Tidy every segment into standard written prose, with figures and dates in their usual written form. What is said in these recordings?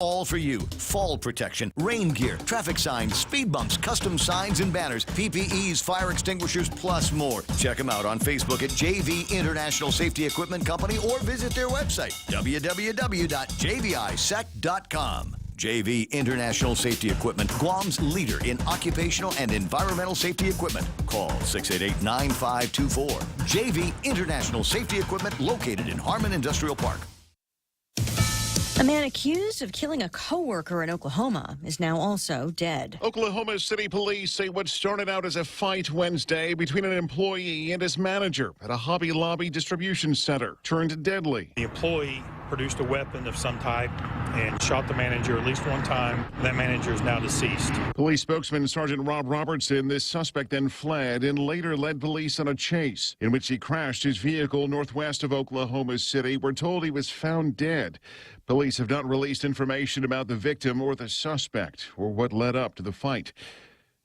All for you. Fall protection, rain gear, traffic signs, speed bumps, custom signs and banners, PPEs, fire extinguishers, plus more. Check them out on Facebook at JV International Safety Equipment Company or visit their website, www.jvisec.com. JV International Safety Equipment, Guam's leader in occupational and environmental safety equipment. Call 688-9524. JV International Safety Equipment, located in Harmon Industrial Park. A man accused of killing a co-worker in Oklahoma is now also dead. Oklahoma City police say what started out as a fight Wednesday between an employee and his manager at a Hobby Lobby distribution center turned deadly. The employee produced a weapon of some type and shot the manager at least one time. That manager is now deceased. Police spokesman Sergeant Rob Robertson, this suspect then fled and later led police on a chase in which he crashed his vehicle northwest of Oklahoma City. We're told he was found dead. Police have not released information about the victim or the suspect or what led up to the fight.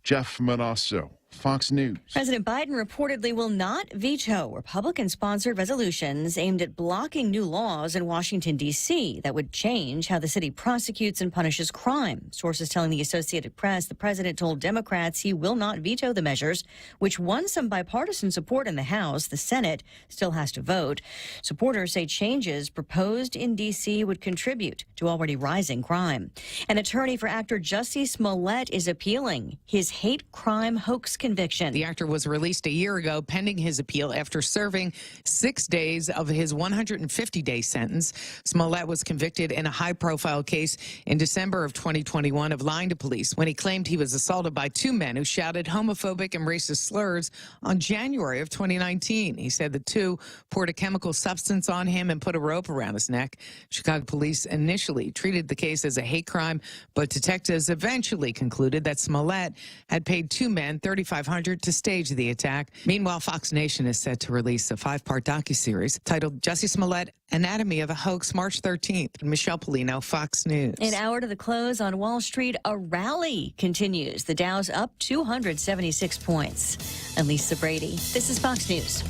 Jeff Manasso, Fox News. President Biden reportedly will not veto Republican-sponsored resolutions aimed at blocking new laws in Washington, D.C. that would change how the city prosecutes and punishes crime. Sources telling the Associated Press the president told Democrats he will not veto the measures, which won some bipartisan support in the House. The Senate still has to vote. Supporters say changes proposed in D.C. would contribute to already rising crime. An attorney for actor Jussie Smollett is appealing his hate crime hoax conviction. The actor was released a year ago pending his appeal after serving 6 days of his 150-day sentence. Smollett was convicted in a high-profile case in December of 2021 of lying to police when he claimed he was assaulted by two men who shouted homophobic and racist slurs on January of 2019. He said the two poured a chemical substance on him and put a rope around his neck. Chicago police initially treated the case as a hate crime, but detectives eventually concluded that Smollett had paid two men $3,500 to stage the attack. Meanwhile, Fox Nation is set to release a 5-part docuseries titled Jussie Smollett, Anatomy of a Hoax, March 13th. Michelle Polino, Fox News. An hour to the close on Wall Street, a rally continues. The Dow's up 276 points. I'm Lisa Brady. This is Fox News.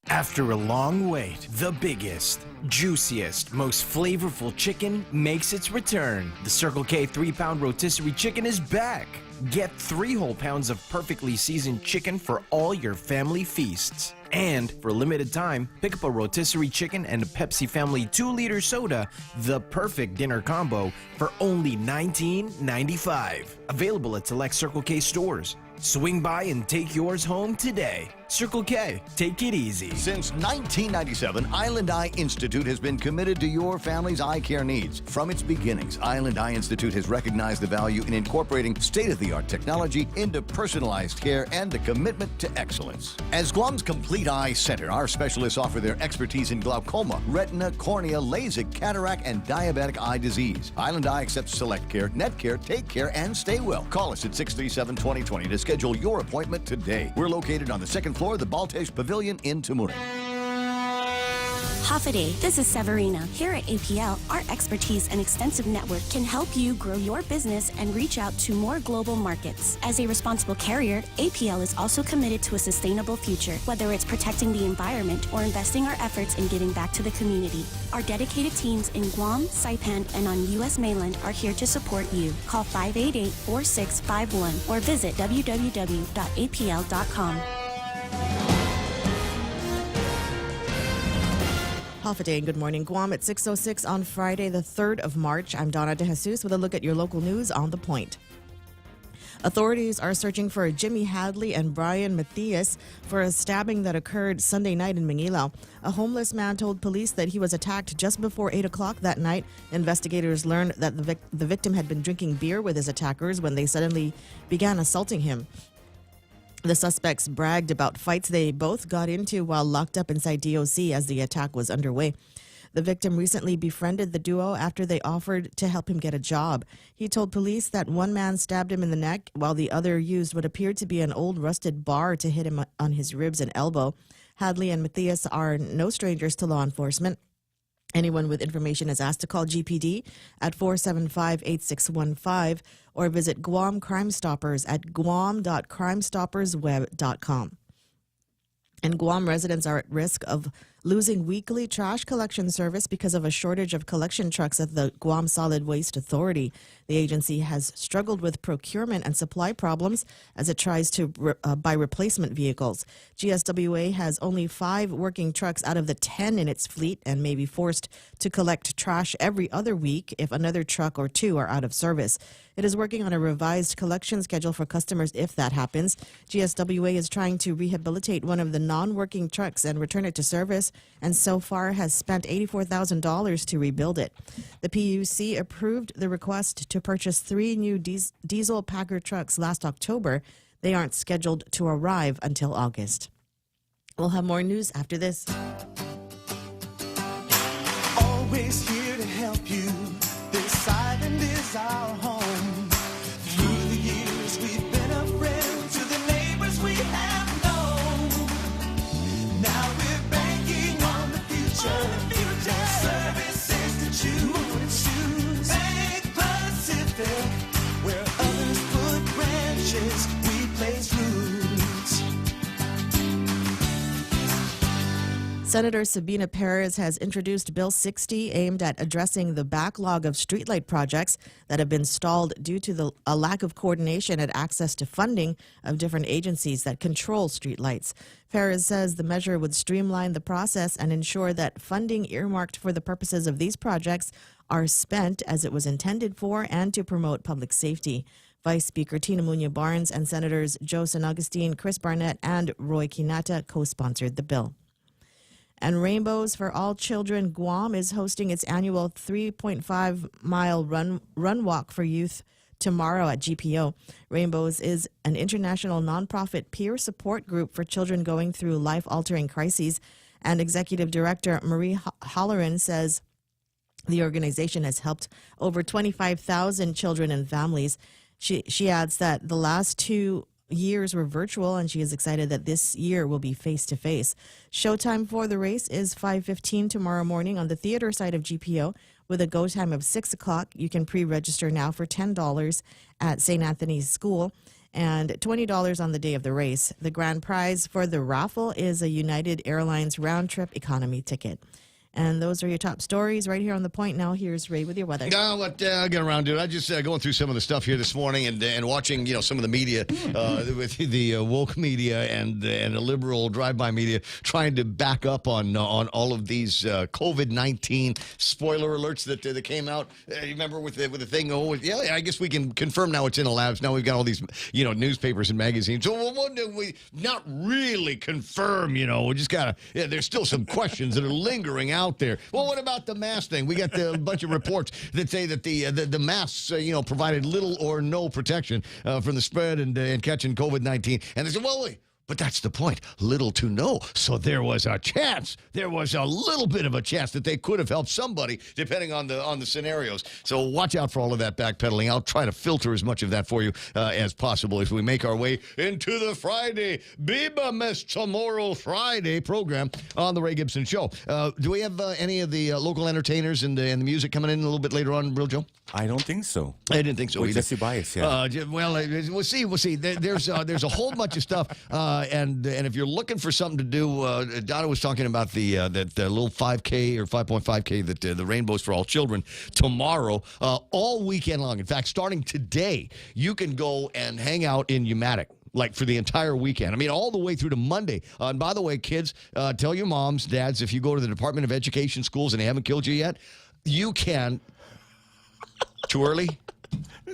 After a long wait, the biggest, juiciest, most flavorful chicken makes its return. The Circle K 3-pound rotisserie chicken is back. Get 3 whole pounds of perfectly seasoned chicken for all your family feasts. And for a limited time, pick up a rotisserie chicken and a Pepsi Family 2-liter soda, the perfect dinner combo, for only $19.95. Available at select Circle K stores. Swing by and take yours home today. Circle K, take it easy. Since 1997, Island Eye Institute has been committed to your family's eye care needs. From its beginnings, Island Eye Institute has recognized the value in incorporating state-of-the-art technology into personalized care and a commitment to excellence. As Guam's complete eye center, our specialists offer their expertise in glaucoma, retina, cornea, LASIK, cataract, and diabetic eye disease. Island Eye accepts Select Care, Net Care, Take Care, and Stay Well. Call us at 637-2020 to schedule your appointment today. We're located on the second floor of the Baltesh Pavilion in Tamuning. Hafide, this is Severina. Here at APL, our expertise and extensive network can help you grow your business and reach out to more global markets. As a responsible carrier, APL is also committed to a sustainable future, whether it's protecting the environment or investing our efforts in giving back to the community. Our dedicated teams in Guam, Saipan, and on U.S. mainland are here to support you. Call 588-4651 or visit www.apl.com. Half a day and good morning, Guam at 6:06 on Friday, the 3rd of March. I'm Donna De Jesus with a look at your local news on The Point. Authorities are searching for Jimmy Hadley and Brian Matthias for a stabbing that occurred Sunday night in Mangilao. A homeless man told police that he was attacked just before 8 o'clock that night. Investigators learned that the victim had been drinking beer with his attackers when they suddenly began assaulting him. The suspects bragged about fights they both got into while locked up inside DOC as the attack was underway. The victim recently befriended the duo after they offered to help him get a job. He told police that one man stabbed him in the neck while the other used what appeared to be an old rusted bar to hit him on his ribs and elbow. Hadley and Matthias are no strangers to law enforcement. Anyone with information is asked to call GPD at 475-8615 or visit Guam Crime Stoppers at guam.crimestoppersweb.com. And Guam residents are at risk of losing weekly trash collection service because of a shortage of collection trucks at the Guam Solid Waste Authority. The agency has struggled with procurement and supply problems as it tries to buy replacement vehicles. GSWA has only 5 working trucks out of the 10 in its fleet and may be forced to collect trash every other week if another truck or 2 are out of service. It is working on a revised collection schedule for customers if that happens. GSWA is trying to rehabilitate one of the non-working trucks and return it to service, and so far has spent $84,000 to rebuild it. The PUC approved the request to purchase 3 new diesel Packer trucks last October. They aren't scheduled to arrive until August. We'll have more news after this. Always here to help you. This island is our home. Through the years, we've been a friend to the neighbors we have known. Now we're banking on the future. Services to choose. Bank Pacific, where others put branches, we place roots. Senator Sabina Perez has introduced Bill 60 aimed at addressing the backlog of streetlight projects that have been stalled due to a lack of coordination and access to funding of different agencies that control streetlights. Perez says the measure would streamline the process and ensure that funding earmarked for the purposes of these projects are spent as it was intended for and to promote public safety. Vice Speaker Tina Muñoz Barnes and Senators Joe San Agustin, Chris Barnett, and Roy Kinata co-sponsored the bill. And Rainbows for All Children Guam is hosting its annual 3.5-mile run walk for youth tomorrow at GPO. Rainbows is an international nonprofit peer support group for children going through life-altering crises. And Executive Director Marie Holleran says the organization has helped over 25,000 children and families. She adds that the last 2 years were virtual, and she is excited that this year will be face-to-face. Showtime for the race is 5:15 tomorrow morning on the theater side of GPO with a go time of 6 o'clock. You can pre-register now for $10 at St. Anthony's School and $20 on the day of the race. The grand prize for the raffle is a United Airlines round-trip economy ticket. And those are your top stories right here on The Point. Now here's Ray with your weather. I'll get around to it. I just going through some of the stuff here this morning and watching, some of the media, with the woke media and the liberal drive-by media trying to back up on all of these COVID-19 spoiler alerts that came out. You remember with the thing? Oh, yeah, I guess we can confirm now it's in the labs. Now we've got all these, newspapers and magazines. So we not really confirm, we just got to, there's still some questions that are lingering out there. Well, what about the mask thing? We got a bunch of reports that say that the masks, provided little or no protection from the spread and catching COVID-19. And they said, well, wait. But that's the point. Little to no. So there was a chance. There was a little bit of a chance that they could have helped somebody, depending on the scenarios. So watch out for all of that backpedaling. I'll try to filter as much of that for you as possible as we make our way into the Friday, Biba Mes Tomorrow Friday program on the Ray Gibson Show. Do we have any of the local entertainers and the music coming in a little bit later on, Real Joe? I don't think so. I didn't think so either. Jesse Bias, yeah. Well, we'll see. There's a whole bunch of stuff. And if you're looking for something to do, Donna was talking about the little 5K or 5.5K that the Rainbows for All Children tomorrow, all weekend long. In fact, starting today, you can go and hang out in Umatic. Like for the entire weekend. I mean, all the way through to Monday. And by the way, kids, tell your moms, dads, if you go to the Department of Education schools and they haven't killed you yet, you can. Too early?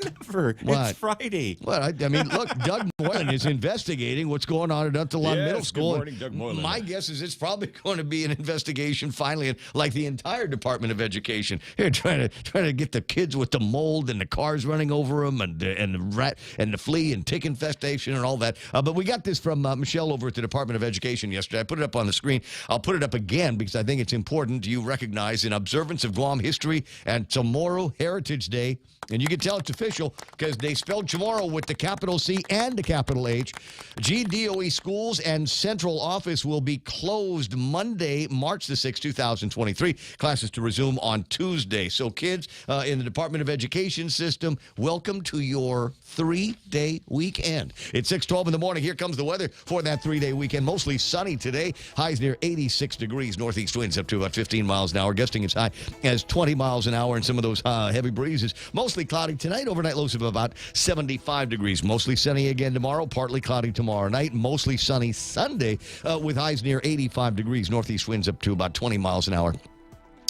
Never. What? It's Friday. Well, I mean, look, Doug Moylan is investigating what's going on at Untalon Middle School. Good morning, Doug Moylan. My guess is it's probably going to be an investigation finally, like the entire Department of Education. Here, trying to get the kids with the mold and the cars running over them and the rat and the flea and tick infestation and all that. But we got this from Michelle over at the Department of Education yesterday. I put it up on the screen. I'll put it up again because I think it's important you recognize in observance of Guam history and tomorrow Heritage Day. And you can tell it's official. official because they spelled tomorrow with the capital C and the capital H. GDOE schools and central office will be closed Monday, March the 6th, 2023. Classes to resume on Tuesday. So kids in the Department of Education system, welcome to your 3-day weekend. It's 6:12 in the morning. Here comes the weather for that 3-day weekend. Mostly sunny today. Highs near 86 degrees. Northeast winds up to about 15 miles an hour. Gusting as high as 20 miles an hour, and some of those heavy breezes. Mostly cloudy tonight. Overnight lows of about 75 degrees. Mostly sunny again tomorrow. Partly cloudy tomorrow night. Mostly sunny Sunday with highs near 85 degrees. Northeast winds up to about 20 miles an hour.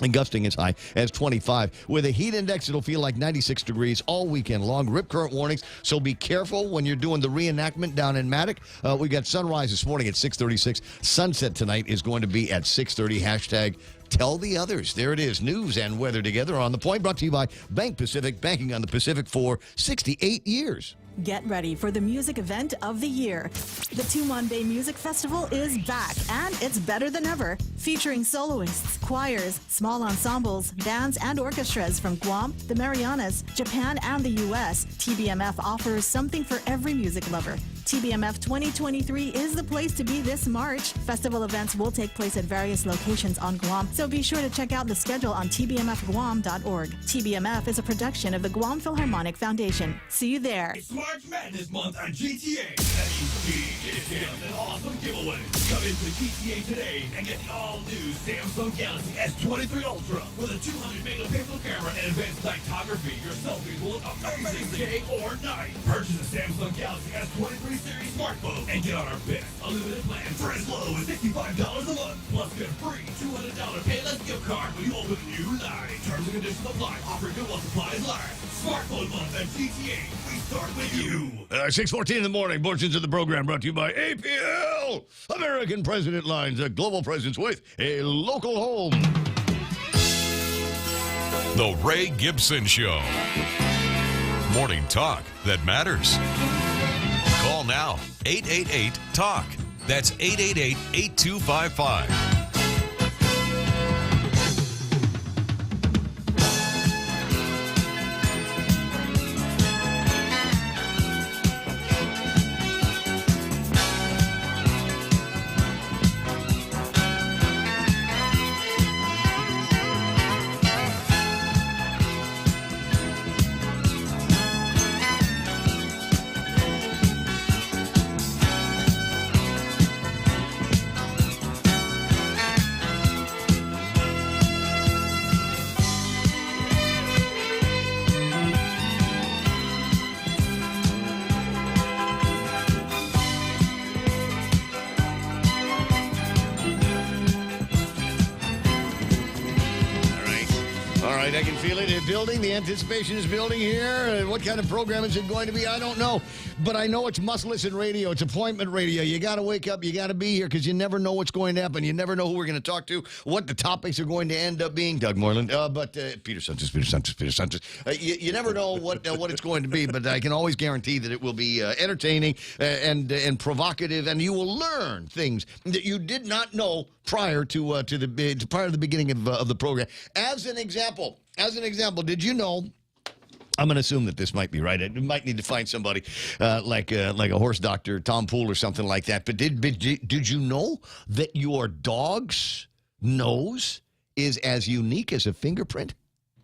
And gusting as high as 25. With a heat index, it'll feel like 96 degrees all weekend long. Rip current warnings, so be careful when you're doing the reenactment down in Matic. We got sunrise this morning at 6:36. Sunset tonight is going to be at 6:30. Hashtag tell the others. There it is. News and weather together on The Point. Brought to you by Bank Pacific, banking on the Pacific for 68 years. Get ready for the music event of the year. The Tumon Bay Music Festival is back, and it's better than ever. Featuring soloists, choirs, small ensembles, bands, and orchestras from Guam, the Marianas, Japan, and the U.S., TBMF offers something for every music lover. TBMF 2023 is the place to be this March. Festival events will take place at various locations on Guam, so be sure to check out the schedule on tbmfguam.org. TBMF is a production of the Guam Philharmonic Foundation. See you there. It's March Madness month on GTA. That means big discounts and awesome giveaways. Come into GTA today and get the all-new Samsung Galaxy S23 Ultra with a 200-megapixel camera and advanced photography. Your selfies will look amazing day or night. Purchase a Samsung Galaxy S23 series smartphone and get on our best unlimited plan for as low as $65 a month. Plus get a free $200 Payless gift card when you open a new line. Terms and conditions apply. Offer good while supplies last. Smartphone month at GTA. We start with you. 6:14 in the morning. Portions of the program brought to you by APL. American President Lines, a global presence with a local home. The Ray Gibson Show. Morning talk that matters. Call now, 888-TALK. That's 888-8255. I can feel it building. The anticipation is building here. What kind of program is it going to be? I don't know. But I know it's must-listen radio. It's appointment radio. You got to wake up. You got to be here because you never know what's going to happen. You never know who we're going to talk to, what the topics are going to end up being. Doug Moreland. Peter Sanchez. You never know what it's going to be, but I can always guarantee that it will be entertaining and provocative, and you will learn things that you did not know prior to the beginning of the program. As an example, did you know? I'm going to assume that this might be right. I might need to find somebody like a horse doctor, Tom Poole, or something like that. But did you know that your dog's nose is as unique as a fingerprint?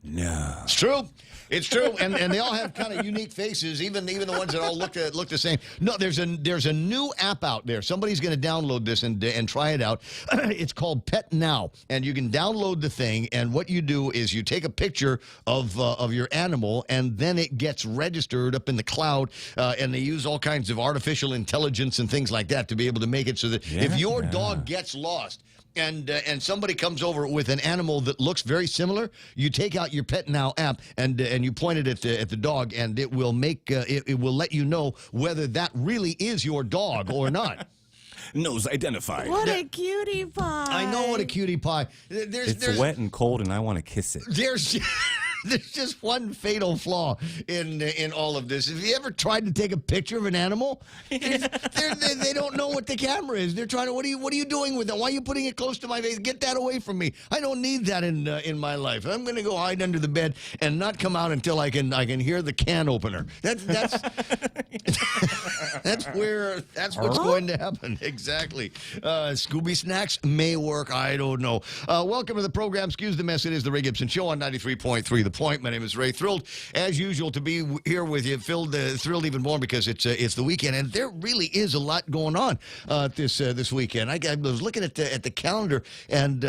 No. It's true. It's true, and they all have kind of unique faces, even the ones that all look the same. No, there's a new app out there. Somebody's going to download this and try it out. It's called Pet Now, and you can download the thing. And what you do is you take a picture of your animal, and then it gets registered up in the cloud. And they use all kinds of artificial intelligence and things like that to be able to make it so that if your dog gets lost. And somebody comes over with an animal that looks very similar, you take out your Pet Now app and you point it at the dog, and it will make it will let you know whether that really is your dog or not. Nose identified. What a cutie pie. I know what a cutie pie. It's wet and cold, and I want to kiss it. there's just one fatal flaw in all of this. Have you ever tried to take a picture of an animal? They don't know what the camera is. They're trying to. What are you doing with it? Why are you putting it close to my face? Get that away from me. I don't need that in my life. I'm going to go hide under the bed and not come out until I can hear the can opener. That's that's what's going to happen. Exactly. Scooby Snacks may work. I don't know. Welcome to the program. Excuse the mess. It is the Ray Gibson Show on 93.3 The Point. My name is Ray. Thrilled, as usual, to be here with you. Thrilled even more because it's the weekend, and there really is a lot going on this weekend. I was looking at the calendar, and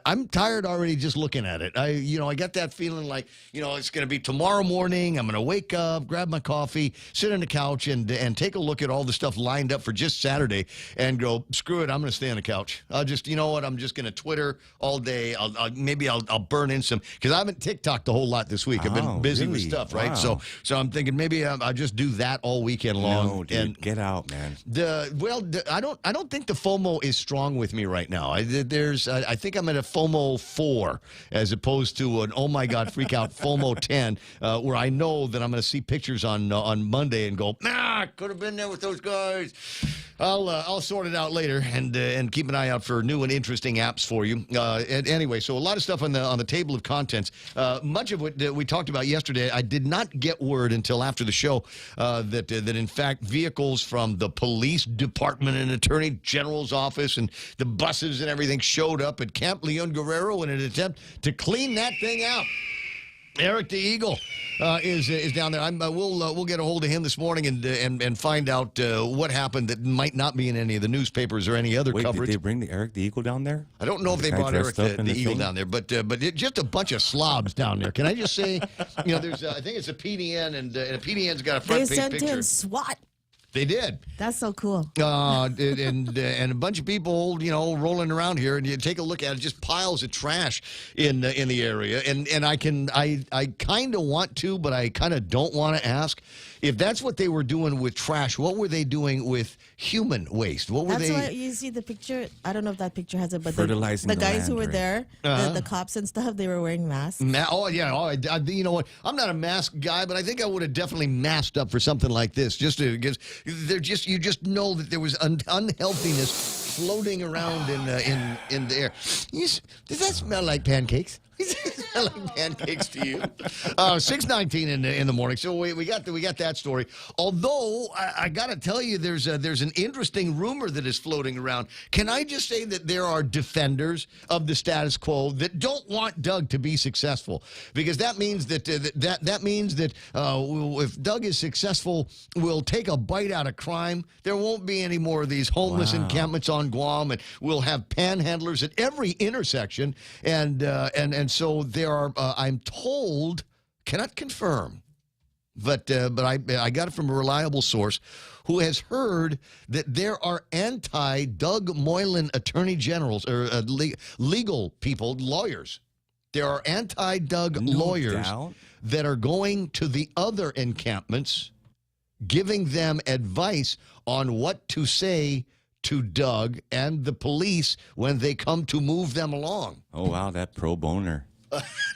I'm tired already just looking at it. I got that feeling like it's going to be tomorrow morning. I'm going to wake up, grab my coffee, sit on the couch, and take a look at all the stuff lined up for just Saturday, and go, screw it, I'm going to stay on the couch. I'll just, I'm just going to Twitter all day. I'll burn in some, because I haven't TikToked a whole lot this week. I've been busy with stuff, right? Wow. So I'm thinking maybe I'll just do that all weekend long. No, dude, and get out, man. I don't think the FOMO is strong with me right now. I think I'm at a FOMO 4 as opposed to an oh my god freak out FOMO 10, where I know that I'm going to see pictures on Monday and go, could have been there with those guys. I'll sort it out later and keep an eye out for new and interesting apps for you. And anyway, so a lot of stuff on the table of contents. Much of what we talked about yesterday, I did not get word until after the show that in fact vehicles from the police department and attorney general's office and the buses and everything showed up at Camp Leon Guerrero in an attempt to clean that thing out. Eric the Eagle is down there. We'll get a hold of him this morning and find out what happened that might not be in any of the newspapers or any other coverage. Did they bring the Eric the Eagle down there? I don't know if they brought Eric the Eagle down there, but just a bunch of slobs down there. Can I just say, there's I think it's a PDN and a PDN's got a front page picture. They sent in SWAT. They did. That's so cool. And a bunch of people, rolling around here, and you take a look at it, just piles of trash in the area. And I kind of want to, but I kind of don't want to ask. If that's what they were doing with trash, what were they doing with human waste? What were That's why you see the picture. I don't know if that picture has it, but fertilizing the land, guys who were right? there, the cops and stuff, they were wearing masks. Oh yeah. You know what? I'm not a mask guy, but I think I would have definitely masked up for something like this, just because you just know that there was unhealthiness floating around in the air. Does that smell like pancakes? Does it smell like pancakes to you? 6:19 in the morning. So we got that story. Although I got to tell you, there's an interesting rumor that is floating around. Can I just say that there are defenders of the status quo that don't want Doug to be successful, because that means that means that if Doug is successful, we'll take a bite out of crime. There won't be any more of these homeless encampments on Guam, and we'll have panhandlers at every intersection, and so there are, I'm told, cannot confirm, but I got it from a reliable source who has heard that there are anti-Doug Moylan attorney generals or legal people, lawyers. There are anti-Doug lawyers that are going to the other encampments, giving them advice on what to say to Doug and the police when they come to move them along. Oh, wow, that pro boner.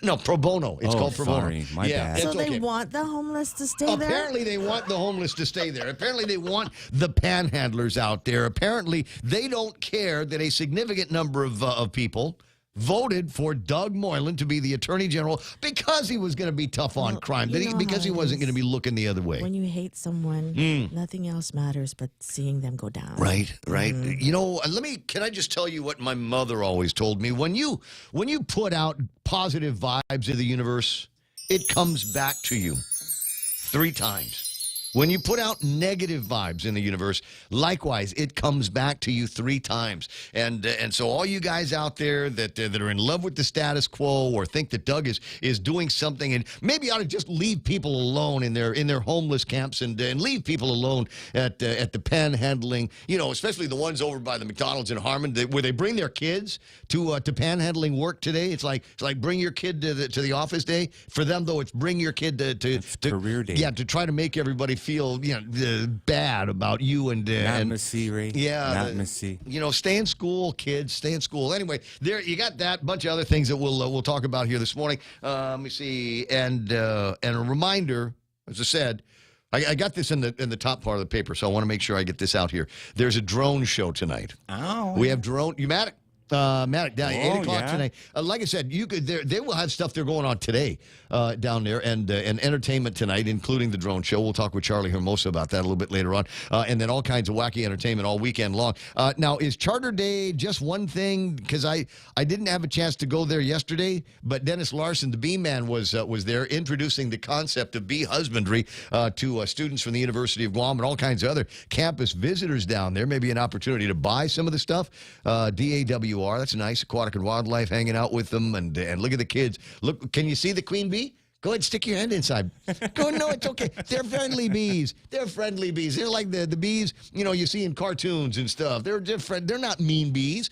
No, pro bono. It's called pro bono. Sorry, my bad. So they want the homeless to stay there? Apparently they want the homeless to stay there. Apparently they want the panhandlers out there. Apparently they don't care that a significant number of people voted for Doug Moylan to be the attorney general because he was going to be tough on crime, because he wasn't going to be looking the other way. When you hate someone, nothing else matters but seeing them go down. Right. Can I just tell you what my mother always told me? When you put out positive vibes in the universe, it comes back to you 3 times. When you put out negative vibes in the universe, likewise, it comes back to you 3 times. And so all you guys out there that are in love with the status quo or think that Doug is doing something and maybe ought to just leave people alone in their homeless camps and leave people alone at the panhandling, especially the ones over by the McDonald's in Harmon where they bring their kids to panhandling work today. It's like bring your kid to the office day. For them, though, it's bring your kid to career day. Yeah, to try to make everybody feel bad about you and Ray. Yeah, Not Missy. Stay in school, kids. Stay in school. Anyway, there you got that bunch of other things that we'll talk about here this morning. Let me see, and a reminder, as I said. I got this in the top part of the paper, so I want to make sure I get this out here. There's a drone show tonight. Oh. We have drone. You Matic? Matic, down 8 o'clock yeah. tonight. Like I said, they will have stuff they're going on today down there and entertainment tonight, including the drone show. We'll talk with Charlie Hermosa about that a little bit later on. And then all kinds of wacky entertainment all weekend long. Now, is Charter Day just one thing? Because I didn't have a chance to go there yesterday, but Dennis Larson, the bee man, was there introducing the concept of bee husbandry to students from the University of Guam and all kinds of other campus visitors down there. Maybe an opportunity to buy some of the stuff. DAWR. That's nice. Aquatic and Wildlife, hanging out with them, and look at the kids. Look, can you see the queen bee? Go ahead, stick your hand inside. Go, no, it's okay. They're friendly bees. They're friendly bees. They're like the bees, you see in cartoons and stuff. They're different. They're not mean bees.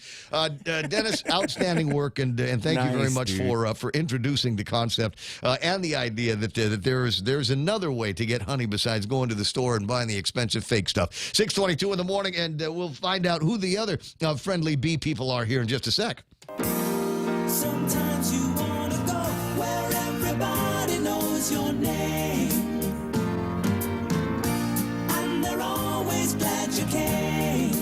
Dennis, outstanding work, and thank you very much for introducing the concept and the idea that there's another way to get honey besides going to the store and buying the expensive fake stuff. 6:22 in the morning, and we'll find out who the other friendly bee people are here in just a sec. Sometimes you want to go where everybody knows your name, and they're always glad you came.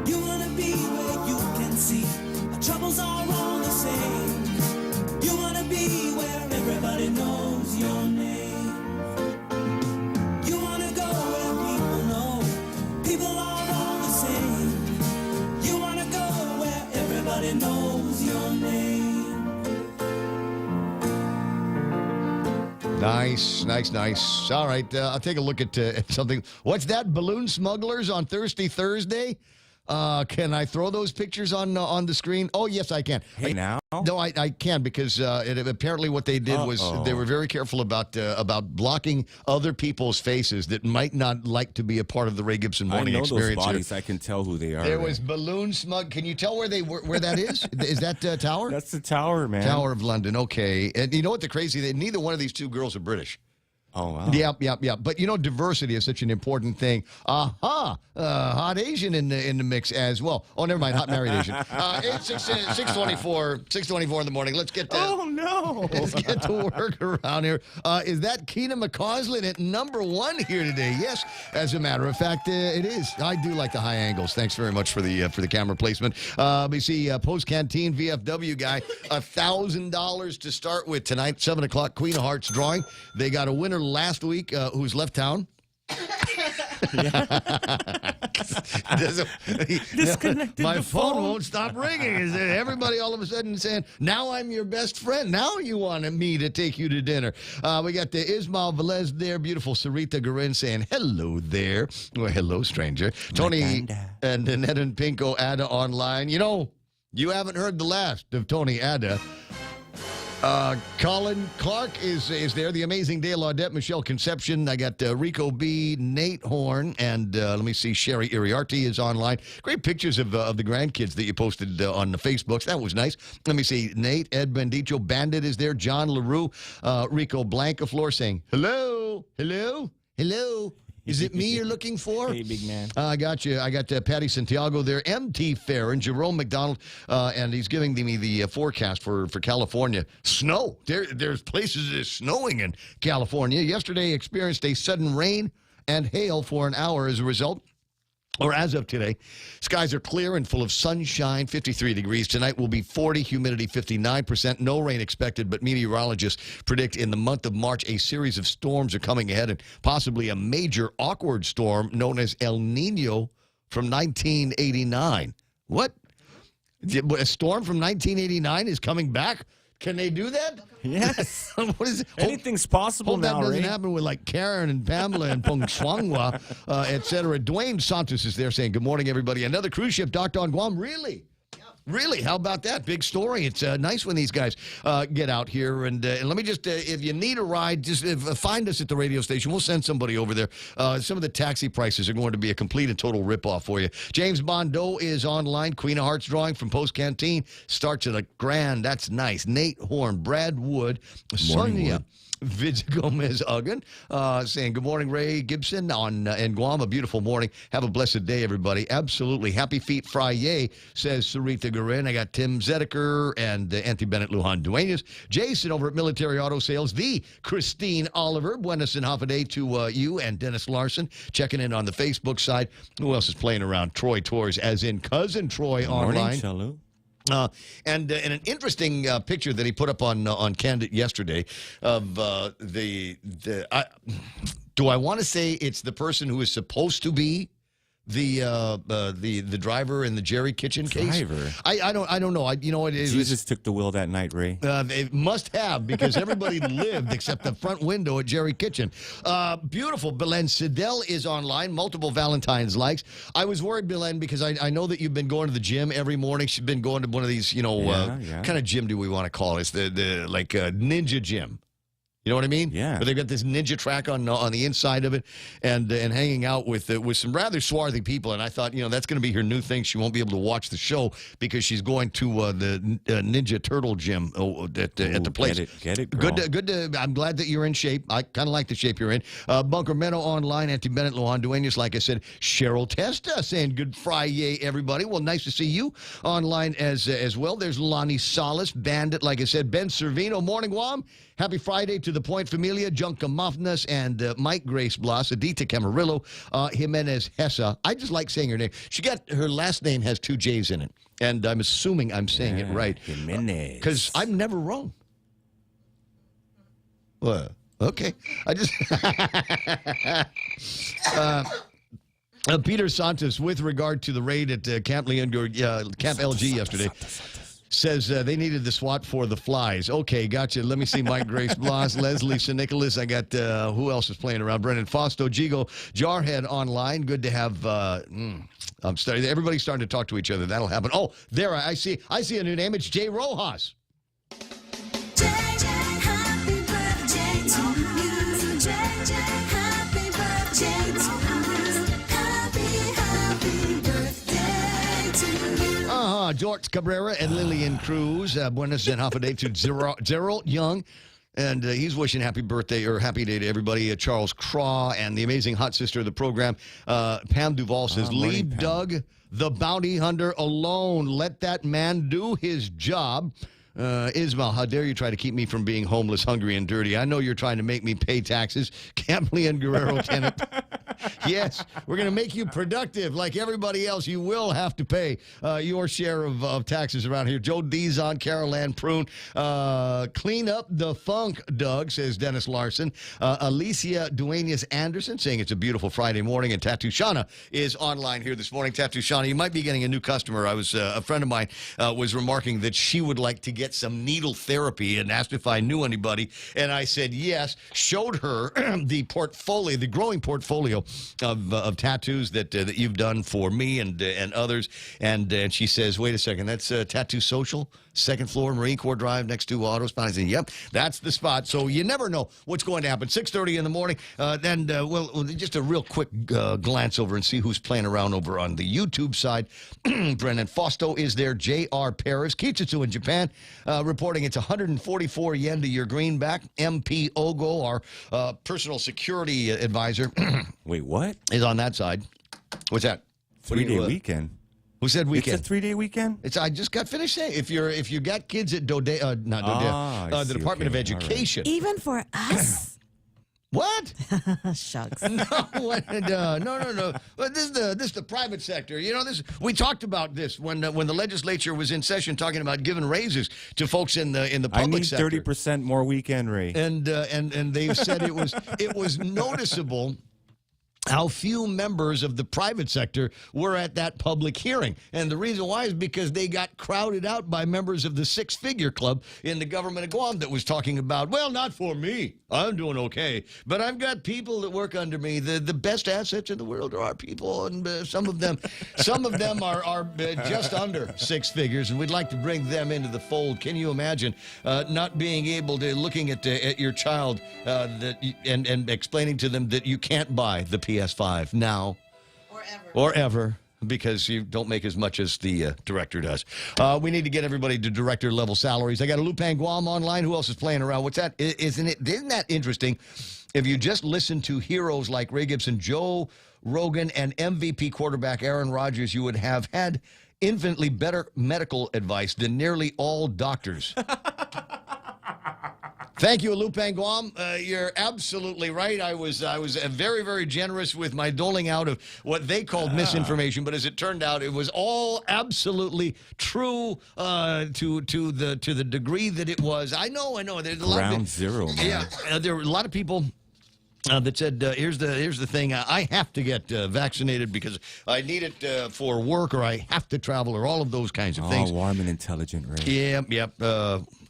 You want to be where you can see our troubles are all the same. You want to be where everybody knows your name. You want to go where people know people are all the same. You want to go where everybody knows your name. Nice. All right, I'll take a look at something. What's that? Balloon smugglers on Thirsty Thursday? Can I throw those pictures on the screen? Oh, yes, I can. Hey, now? No, I can because apparently what they did was they were very careful about blocking other people's faces that might not like to be a part of the Ray Gibson morning experience. Those bodies. I can tell who they are. There was balloon smug. Can you tell where that is? Is that Tower? That's the Tower, man. Tower of London. Okay, and you know what the crazy thing? Neither one of these two girls are British. Oh, wow. Yep. But, diversity is such an important thing. Hot Asian in the mix as well. Oh, never mind. Hot married Asian. 6:24 in the morning. Let's get to... Oh, no. Let's get to work around here. Is that Keena McCausland at number one here today? Yes, as a matter of fact, it is. I do like the high angles. Thanks very much for the camera placement. We see Post Canteen VFW guy, $1,000 to start with tonight. 7 o'clock, Queen of Hearts drawing. They got a winner last week who's left town. My phone won't stop ringing. Is it everybody all of a sudden saying, now I'm your best friend. Now you want me to take you to dinner. We got the Ismail Velez there. Beautiful Sarita Garin saying, hello there. Well, hello, stranger. Tony and Ned and Pinko Ada online. You haven't heard the last of Tony Ada. Colin Clark is there. The amazing Dale Audette, Michelle Conception. I got Rico B, Nate Horn, and let me see, Sherry Iriarty is online. Great pictures of the grandkids that you posted on the Facebooks. That was nice. Let me see, Nate, Ed Bendicho, Bandit is there. John LaRue, Rico Blancaflor saying, hello. Is it me you're looking for? Hey, big man. I got you. I got Patty Santiago there, MT Farron, Jerome McDonald, and he's giving me the forecast for California. Snow. There's places it's snowing in California. Yesterday experienced a sudden rain and hail for an hour as a result. Or as of today, skies are clear and full of sunshine, 53 degrees. Tonight will be 40, humidity 59%. No rain expected, but meteorologists predict in the month of March a series of storms are coming ahead and possibly a major awkward storm known as El Nino from 1989. What? A storm from 1989 is coming back? Can they do that? Yes. What is it? Anything's possible now, that doesn't Ray. happen with like Karen and Pamela and Pong Swangwa, et cetera. Dwayne Santos is there saying, good morning, everybody. Another cruise ship docked on Guam. Really? Really? How about that? Big story. It's nice when these guys get out here. And let me just, if you need a ride, just find us at the radio station. We'll send somebody over there. Some of the taxi prices are going to be a complete and total ripoff for you. James Bondo is online. Queen of Hearts drawing from Post Canteen. Starts at a grand. That's nice. Nate Horn, Brad Wood, Sonia. Vince Gomez Uggan saying, good morning, Ray Gibson in Guam. A beautiful morning. Have a blessed day, everybody. Absolutely. Happy Feet Friday, says Sarita Guerin. I got Tim Zedeker and Auntie Bennett Lujan Duenas. Jason over at Military Auto Sales. The Christine Oliver. Buenas and half a day to you and Dennis Larson. Checking in on the Facebook side. Who else is playing around? Troy Torres, as in Cousin Troy online. Morning, And an interesting picture that he put up on Candid yesterday of do I want to say it's the person who is supposed to be the driver in the Jerry Kitchen case? I don't know. You know what it is? Jesus took the wheel that night, Ray. They must have, because everybody lived except the front window at Jerry Kitchen. Beautiful. Belen Sidell is online. Multiple Valentine's likes. I was worried, Belen, because I know that you've been going to the gym every morning. She's been going to one of these, kind of gym do we want to call it? It's the ninja gym. You know what I mean? Yeah. But they've got this ninja track on the inside of it, and hanging out with some rather swarthy people. And I thought, that's going to be her new thing. She won't be able to watch the show because she's going to the Ninja Turtle gym at the place. Get it, girl. Good. I'm glad that you're in shape. I kind of like the shape you're in. Bunker Meadow online. Auntie Bennett Lujan Duenas, like I said. Cheryl Testa saying good Friday, everybody. Well, nice to see you online as well. There's Lonnie Salas, Bandit, like I said. Ben Servino, morning, Guam. Happy Friday to the Point Familia, Junka Mafnas, and Mike Grace Blas, Adita Camarillo, Jimenez Hessa. I just like saying her name. Her last name has 2 J's in it, and I'm assuming I'm saying it right. Jimenez. Because I'm never wrong. Well, okay. I just... Peter Santos, with regard to the raid at Camp LG yesterday, says they needed the SWAT for the flies. Okay, gotcha. Let me see Mike Grace Blas, Leslie St. Nicholas. I got, who else is playing around? Brendan Fausto, Gigo, Jarhead online. Good to have, I'm starting. Everybody's starting to talk to each other. That'll happen. Oh, there, I see a new name. It's Jay Rojas. Happy birthday to you. Happy birthday to you. Happy birthday to you. George Cabrera and Lillian Cruz. Buenas and half a day to Gerald Young. And he's wishing happy birthday or happy day to everybody. Charles Craw and the amazing hot sister of the program, Pam Duvall, says, leave Doug, the bounty hunter, alone. Let that man do his job. Ismail, how dare you try to keep me from being homeless, hungry, and dirty? I know you're trying to make me pay taxes. Campley and Guerrero tenant. Yes, we're going to make you productive like everybody else. You will have to pay your share of taxes around here. Joe Dizon, Carol Ann Prune. Clean up the funk, Doug, says Dennis Larson. Alicia Duenas Anderson saying it's a beautiful Friday morning. And Tattoo Shauna is online here this morning. Tattoo Shauna, you might be getting a new customer. I was a friend of mine was remarking that she would like to get some needle therapy and asked if I knew anybody. And I said yes. Showed her the portfolio, the growing portfolio of tattoos that you've done for me and others. And she says, wait a second, that's Tattoo Social, 2nd floor, Marine Corps Drive, next to Auto Spot. I said, yep, that's the spot. So you never know what's going to happen. 6:30 in the morning. Then, just a real quick glance over and see who's playing around over on the YouTube side. Brennan Fausto is there. J.R. Paris. Kichitsu in Japan reporting it's 144 yen to your greenback. MP Ogo, our personal security advisor. Wait, what? Is on that side. What's that? 3-day weekend. Who said weekend? It's a 3-day weekend? I just got finished saying, if you got kids at the Department of Education. Even for us. What? Shucks. No. But this is the private sector. We talked about this when the legislature was in session, talking about giving raises to folks in the public sector. I need 30% more weekend, Ray. And they've said it was noticeable how few members of the private sector were at that public hearing. And the reason why is because they got crowded out by members of the six-figure club in the government of Guam that was talking about, well, not for me. I'm doing okay. But I've got people that work under me. The best assets in the world are our people, and some of them are just under six figures, and we'd like to bring them into the fold. Can you imagine not being able to, looking at your child and explaining to them that you can't buy the PS5 now or ever because you don't make as much as the director does. We need to get everybody to director level salaries. I got a Lupang Guam online. Who else is playing around? What's that? Isn't that interesting? If you just listen to heroes like Ray Gibson, Joe Rogan, and MVP quarterback Aaron Rodgers, you would have had infinitely better medical advice than nearly all doctors. Thank you, Lupang Guam. You're absolutely right. I was very, very generous with my doling out of what they called misinformation, but as it turned out, it was all absolutely true to the degree that it was. I know. There's a lot Ground zero, man. Yeah, there were a lot of people that said, here's the thing, I have to get vaccinated because I need it for work, or I have to travel, or all of those kinds of things. Warm and intelligent, Ray. Yep.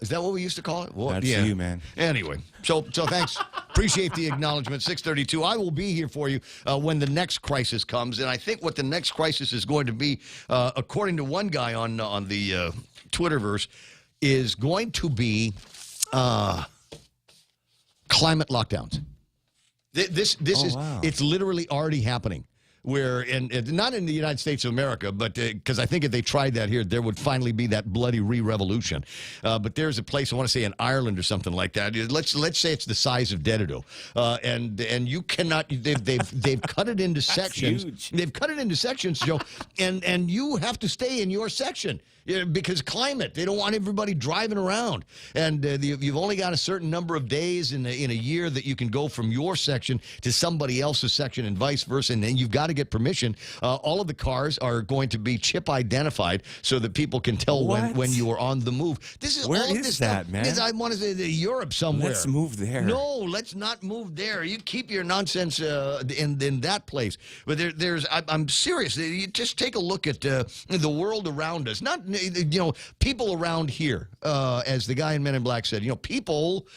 Is that what we used to call it? Well, That's you, man. Anyway, so thanks. Appreciate the acknowledgement. 632. I will be here for you when the next crisis comes, and I think what the next crisis is going to be, according to one guy on the Twitterverse, is going to be climate lockdowns. This is wow. It's literally already happening. Where, and not in the United States of America, but because I think if they tried that here, there would finally be that bloody re-revolution. But there's a place, I want to say in Ireland or something like that. Let's say it's the size of Dedido, and you cannot. They've cut it into sections. Huge. They've cut it into sections, Joe, and you have to stay in your section. Because climate, they don't want everybody driving around, and you've only got a certain number of days in a year that you can go from your section to somebody else's section, and vice versa. And then you've got to get permission. All of the cars are going to be chip identified so that people can tell when you are on the move. This is Where all of is this that, stuff. man? I want to say Europe somewhere. Let's move there. No, let's not move there. You keep your nonsense in that place. But I'm serious. You just take a look at the world around us. Not. People around here, as the guy in Men in Black said, people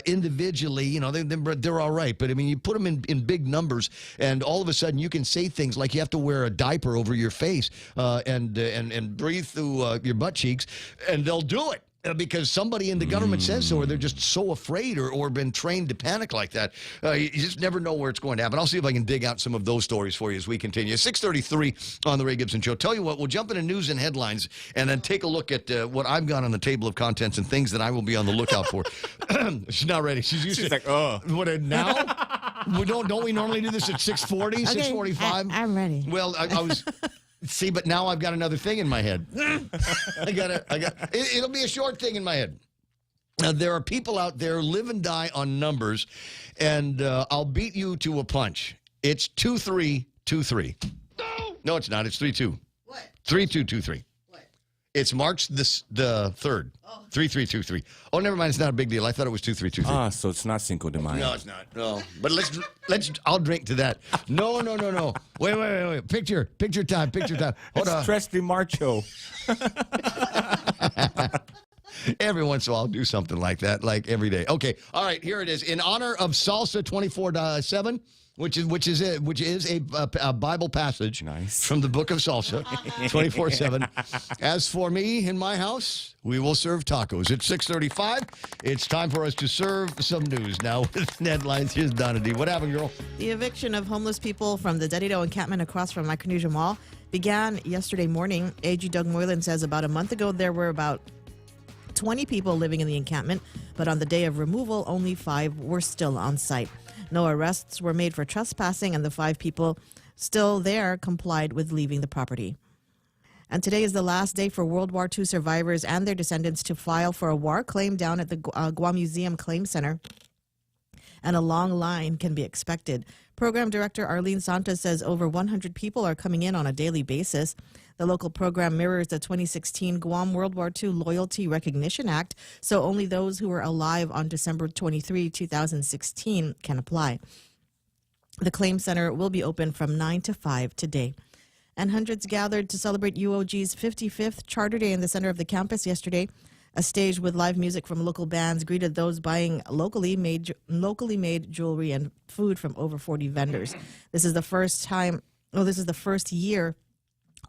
individually, they're all right. But, I mean, you put them in big numbers, and all of a sudden you can say things like you have to wear a diaper over your face and breathe through your butt cheeks, and they'll do it. Because somebody in the government says so, or they're just so afraid or been trained to panic like that. You just never know where it's going to happen. I'll see if I can dig out some of those stories for you as we continue. 6:33 on the Ray Gibson Show. Tell you what, we'll jump into news and headlines and then take a look at what I've got on the table of contents and things that I will be on the lookout for. She's not ready. She's like, oh. What, now? Don't we normally do this at 6:40, Okay, 6:45? I'm ready. Well, I was... See, but now I've got another thing in my head. It'll be a short thing in my head. There are people out there live and die on numbers, and I'll beat you to a punch. It's 2323. No, it's not. It's 32. What? 3223. What? It's March the 3rd. Oh. 3323. Oh, never mind. It's not a big deal. I thought it was 2323. So it's not Cinco de Mayo. No, it's not. No. But let's. I'll drink to that. No. Wait. Picture time. Hold on. Tres de Marcho. Every once in a while, I'll do something like that, like every day. Okay. All right. Here it is. In honor of Salsa 24/7. Which is a Bible passage from the book of Salsa, 24/7. As for me in my house, we will serve tacos. It's 6:35. It's time for us to serve some news now with headlines. Here's Donna D. What happened, girl? The eviction of homeless people from the Dedido encampment across from Micronesia Mall began yesterday morning. AG Doug Moylan says about a month ago there were about 20 people living in the encampment, but on the day of removal, only 5 were still on site. No arrests were made for trespassing, and the 5 people still there complied with leaving the property. And today is the last day for World War II survivors and their descendants to file for a war claim down at the Guam Museum Claim Center. And a long line can be expected. Program Director Arlene Santos says over 100 people are coming in on a daily basis. The local program mirrors the 2016 Guam World War II Loyalty Recognition Act, so only those who were alive on December 23, 2016 can apply. The claim center will be open from 9 to 5 today. And hundreds gathered to celebrate UOG's 55th Charter Day in the center of the campus yesterday. A stage with live music from local bands greeted those buying locally made jewelry and food from over 40 vendors. This is the first year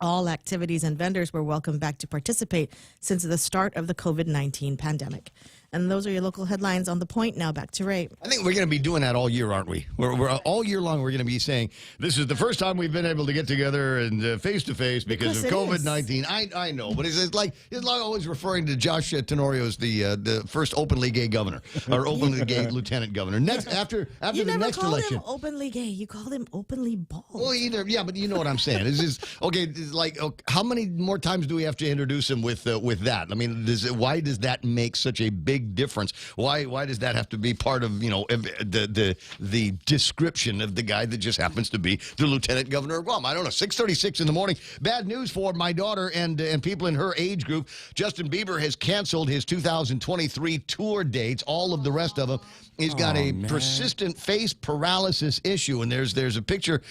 all activities and vendors were welcomed back to participate since the start of the COVID-19 pandemic. And those are your local headlines on The Point. Now back to Ray. I think we're going to be doing that all year, aren't we? We're all year long, we're going to be saying, this is the first time we've been able to get together and face-to-face because of COVID-19. I know, but it's like always referring to Josh Tenorio as the first openly gay governor, or openly gay lieutenant governor. Next, after you the next election. You never called him openly gay. You called him openly bald. Well, yeah, but you know what I'm saying. It's like, how many more times do we have to introduce him with that? I mean, why does that make such a big difference? Why does that have to be part of the description of the guy that just happens to be the lieutenant governor of Guam? I don't know. 6:36 in the morning. Bad news for my daughter and people in her age group. Justin Bieber has canceled his 2023 tour dates. All of the rest of them. He's got a persistent face paralysis issue, and there's a picture.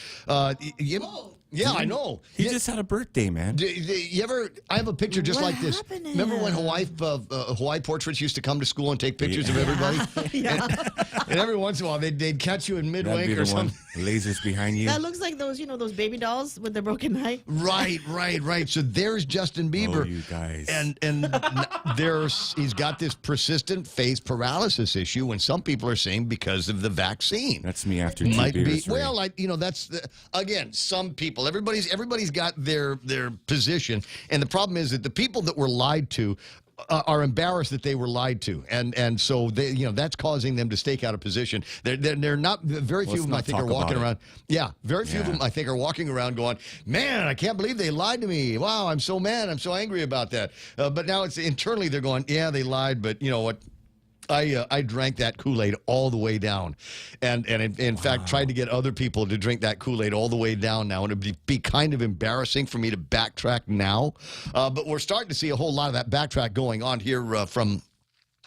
Yeah, I know. He just had a birthday, man. I have a picture just like this. Remember when Hawaii portraits used to come to school and take pictures of everybody? Yeah. And every once in a while, they'd catch you in mid-wink or something. Lasers behind you. That looks like those baby dolls with the broken eye. Right. So there's Justin Bieber. Oh, you guys. And he's got this persistent face paralysis issue, and some people are saying because of the vaccine. That's me after 2 beers. Well, that's again, some people. Everybody's got their position, and the problem is that the people that were lied to are embarrassed that they were lied to, and so that's causing them to stake out a position. They're not very few of them I think are walking around. Yeah, very few of them I think are walking around going, man, I can't believe they lied to me. Wow, I'm so mad. I'm so angry about that. But now it's internally they're going, yeah, they lied, but you know what? I drank that Kool-Aid all the way down, and in fact tried to get other people to drink that Kool-Aid all the way down now, and it'd be kind of embarrassing for me to backtrack now, but we're starting to see a whole lot of that backtrack going on here from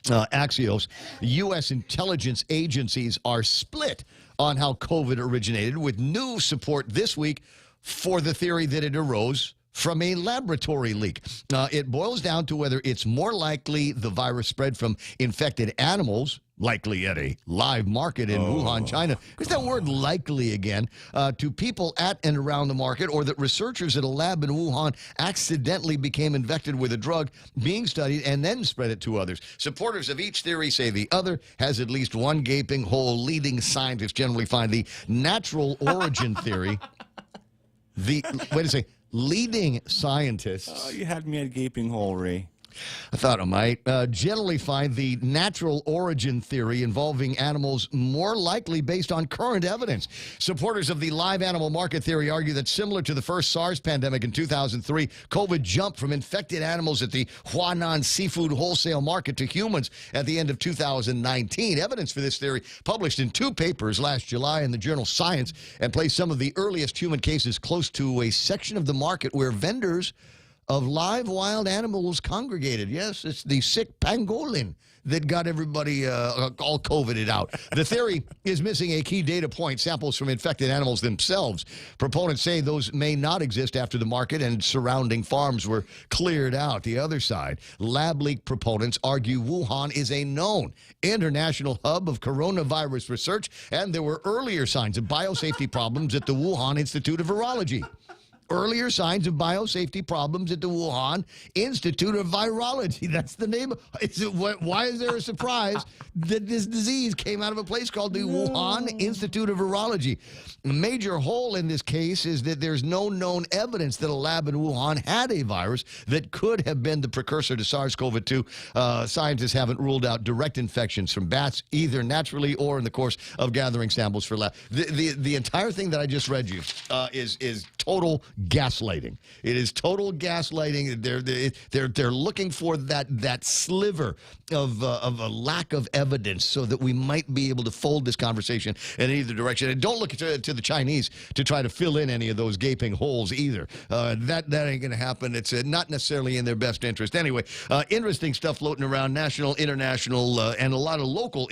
Axios. U.S. intelligence agencies are split on how COVID originated, with new support this week for the theory that it arose from a laboratory leak. It boils down to whether it's more likely the virus spread from infected animals, likely at a live market in Wuhan, China. There's that word likely again, to people at and around the market, or that researchers at a lab in Wuhan accidentally became infected with a drug being studied and then spread it to others. Supporters of each theory say the other has at least one gaping hole. Leading scientists generally find the natural origin theory. Leading scientists. Oh, you had me at gaping hole, Ray. I thought I might. Generally find the natural origin theory involving animals more likely based on current evidence. Supporters of the live animal market theory argue that similar to the first SARS pandemic in 2003, COVID jumped from infected animals at the Huanan seafood wholesale market to humans at the end of 2019. Evidence for this theory published in 2 papers last July in the journal Science, and placed some of the earliest human cases close to a section of the market where vendors of live wild animals congregated. Yes, it's the sick pangolin that got everybody all COVIDed out. The theory is missing a key data point: samples from infected animals themselves. Proponents say those may not exist after the market and surrounding farms were cleared out. The other side, lab leak proponents argue Wuhan is a known international hub of coronavirus research, and there were earlier signs of biosafety problems at the Wuhan Institute of Virology. Earlier signs of biosafety problems at the Wuhan Institute of Virology. That's the name. Why is there a surprise that this disease came out of a place called the Wuhan Institute of Virology? A major hole in this case is that there's no known evidence that a lab in Wuhan had a virus that could have been the precursor to SARS-CoV-2. Scientists haven't ruled out direct infections from bats, either naturally or in the course of gathering samples for lab. The entire thing that I just read you is total gaslighting. It is total gaslighting. They're looking for that sliver of a lack of evidence so that we might be able to fold this conversation in either direction. And don't look to the Chinese to try to fill in any of those gaping holes either. That ain't going to happen. It's not necessarily in their best interest. Anyway, interesting stuff floating around, national, international, and a lot of local,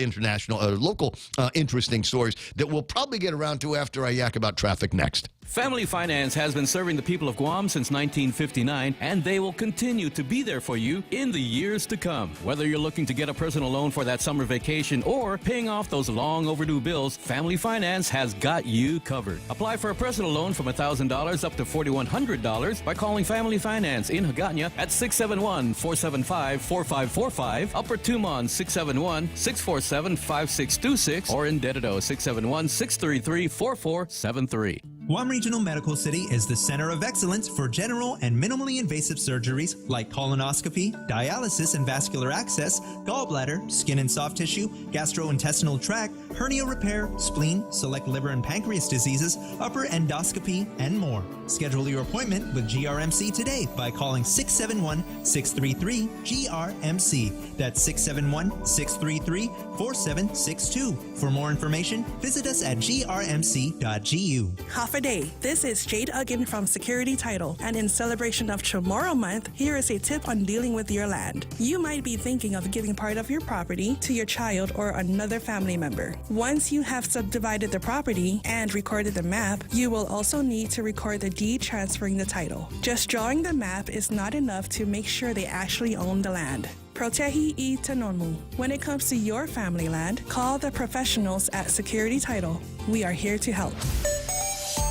interesting stories that we'll probably get around to after I yak about traffic next. Family Finance has been serving the people of Guam since 1959, and they will continue to be there for you in the years to come. Whether you're looking to get a personal loan for that summer vacation or paying off those long overdue bills, Family Finance has got you covered. Apply for a personal loan from $1,000 up to $4,100 by calling Family Finance in Hagåtña at 671-475-4545, Upper Tumon 671-647-5626, or in Dededo 671-633-4473. Guam Regional Medical City is the center of excellence for general and minimally invasive surgeries like colonoscopy, dialysis and vascular access, gallbladder, skin and soft tissue, gastrointestinal tract, hernia repair, spleen, select liver and pancreas diseases, upper endoscopy, and more. Schedule your appointment with GRMC today by calling 671-633-GRMC. That's 671-633-4762. For more information, visit us at grmc.gu. Half a day. This is Jade Uggan from Security Title, and in celebration of Tomorrow Month, here is a tip on dealing with your land. You might be thinking of giving part of your property to your child or another family member. Once you have subdivided the property and recorded the map, you will also need to record the deed transferring the title. Just drawing the map is not enough to make sure they actually own the land. Protehi I Tanonmu. When it comes to your family land, call the professionals at Security Title. We are here to help.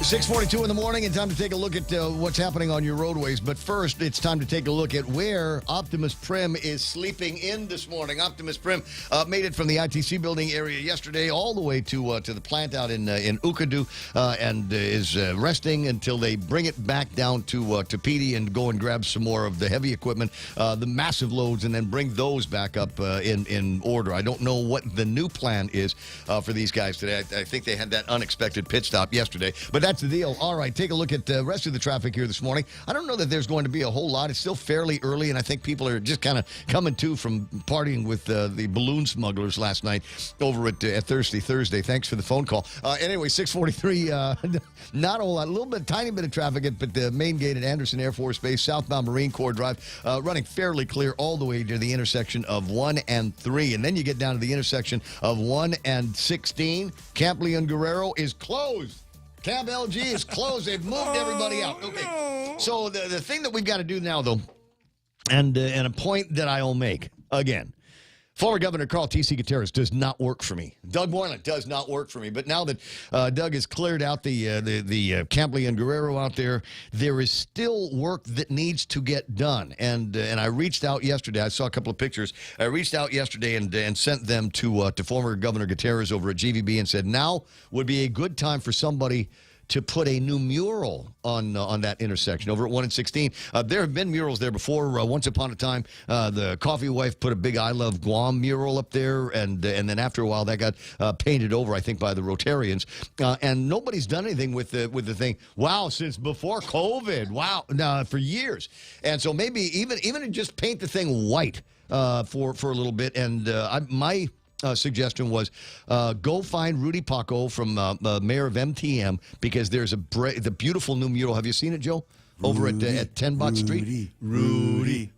6:42 in the morning, and time to take a look at what's happening on your roadways. But first, it's time to take a look at where Optimus Prim is sleeping in this morning. Optimus Prim made it from the ITC building area yesterday all the way to the plant out in Ukadu, and is resting until they bring it back down to PD and go and grab some more of the heavy equipment, the massive loads, and then bring those back up in order. I don't know what the new plan is for these guys today. I think they had that unexpected pit stop yesterday, but that's the deal. All right, take a look at the rest of the traffic here this morning. I don't know that there's going to be a whole lot. It's still fairly early, and I think people are just kind of coming to from partying with the balloon smugglers last night over at Thirsty Thursday. Thanks for the phone call. Anyway, 6:43, not a whole lot. A little bit, tiny bit of traffic at the main gate at Anderson Air Force Base, southbound Marine Corps Drive, running fairly clear all the way to the intersection of 1 and 3. And then you get down to the intersection of 1 and 16. Camp Leon Guerrero is closed. Camp LG is closed. They've moved everybody out. Okay. No. So the thing that we've got to do now, though, and a point that I will make, again, former Governor Carl T.C. Gutierrez does not work for me. Doug Moreland does not work for me. But now that Doug has cleared out the Camp Leon Guerrero out there is still work that needs to get done. And I reached out yesterday. I saw a couple of pictures. I reached out yesterday and sent them to former Governor Gutierrez over at GVB and said now would be a good time for somebody to put a new mural on that intersection over at 1 and 16. There have been murals there before. Once upon a time, the Coffee Wife put a big I Love Guam mural up there, and then after a while that got painted over, I think, by the Rotarians. And nobody's done anything with the thing. Wow, since before COVID. Wow, for years. And so maybe even just paint the thing white for a little bit. And my suggestion was go find Rudy Paco from mayor of MTM, because there's the beautiful new mural. Have you seen it, Joe? Over at 10 Bot Street. Rudy.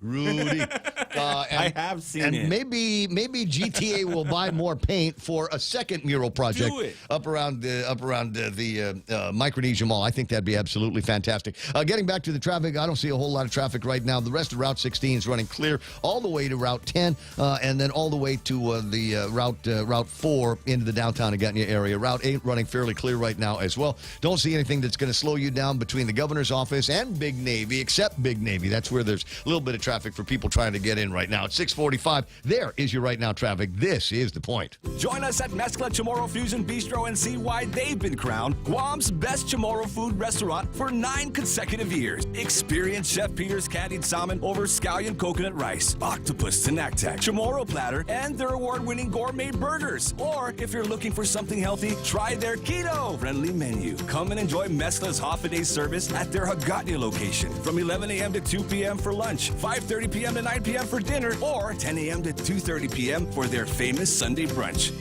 I have seen it. And maybe GTA will buy more paint for a second mural project up around the Micronesia Mall. I think that'd be absolutely fantastic. Getting back to the traffic, I don't see a whole lot of traffic right now. The rest of Route 16 is running clear all the way to Route 10, and then all the way to the Route 4 into the downtown Hagåtña area. Route 8 running fairly clear right now as well. Don't see anything that's going to slow you down between the governor's office and and Big Navy, except Big Navy. That's where there's a little bit of traffic for people trying to get in right now. It's 6:45. There is your right now traffic. This is The Point. Join us at Mezcla Chamorro Fusion Bistro and see why they've been crowned Guam's best Chamorro food restaurant for 9 consecutive years. Experience Chef Peter's candied salmon over scallion coconut rice, octopus tinactac, Chamorro platter, and their award-winning gourmet burgers. Or if you're looking for something healthy, try their keto-friendly menu. Come and enjoy Mezcla's half-a-day service at their Hagåtña location from 11 a.m. to 2 p.m. for lunch, 5:30 p.m. to 9 p.m. for dinner, or 10 a.m. to 2:30 p.m. for their famous Sunday brunch.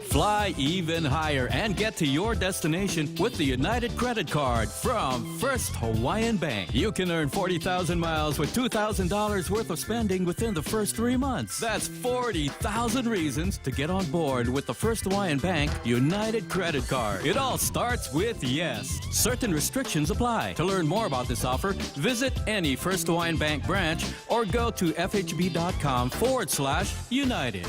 Fly even higher and get to your destination with the United Credit Card from First Hawaiian Bank. You can earn 40,000 miles with $2,000 worth of spending within the first 3 months. That's 40,000 reasons to get on board with the First Hawaiian Bank United Credit Card. It all starts with yes. Certain restrictions apply. To learn more about this offer, visit any First Hawaiian Bank branch or go to fhb.com/United.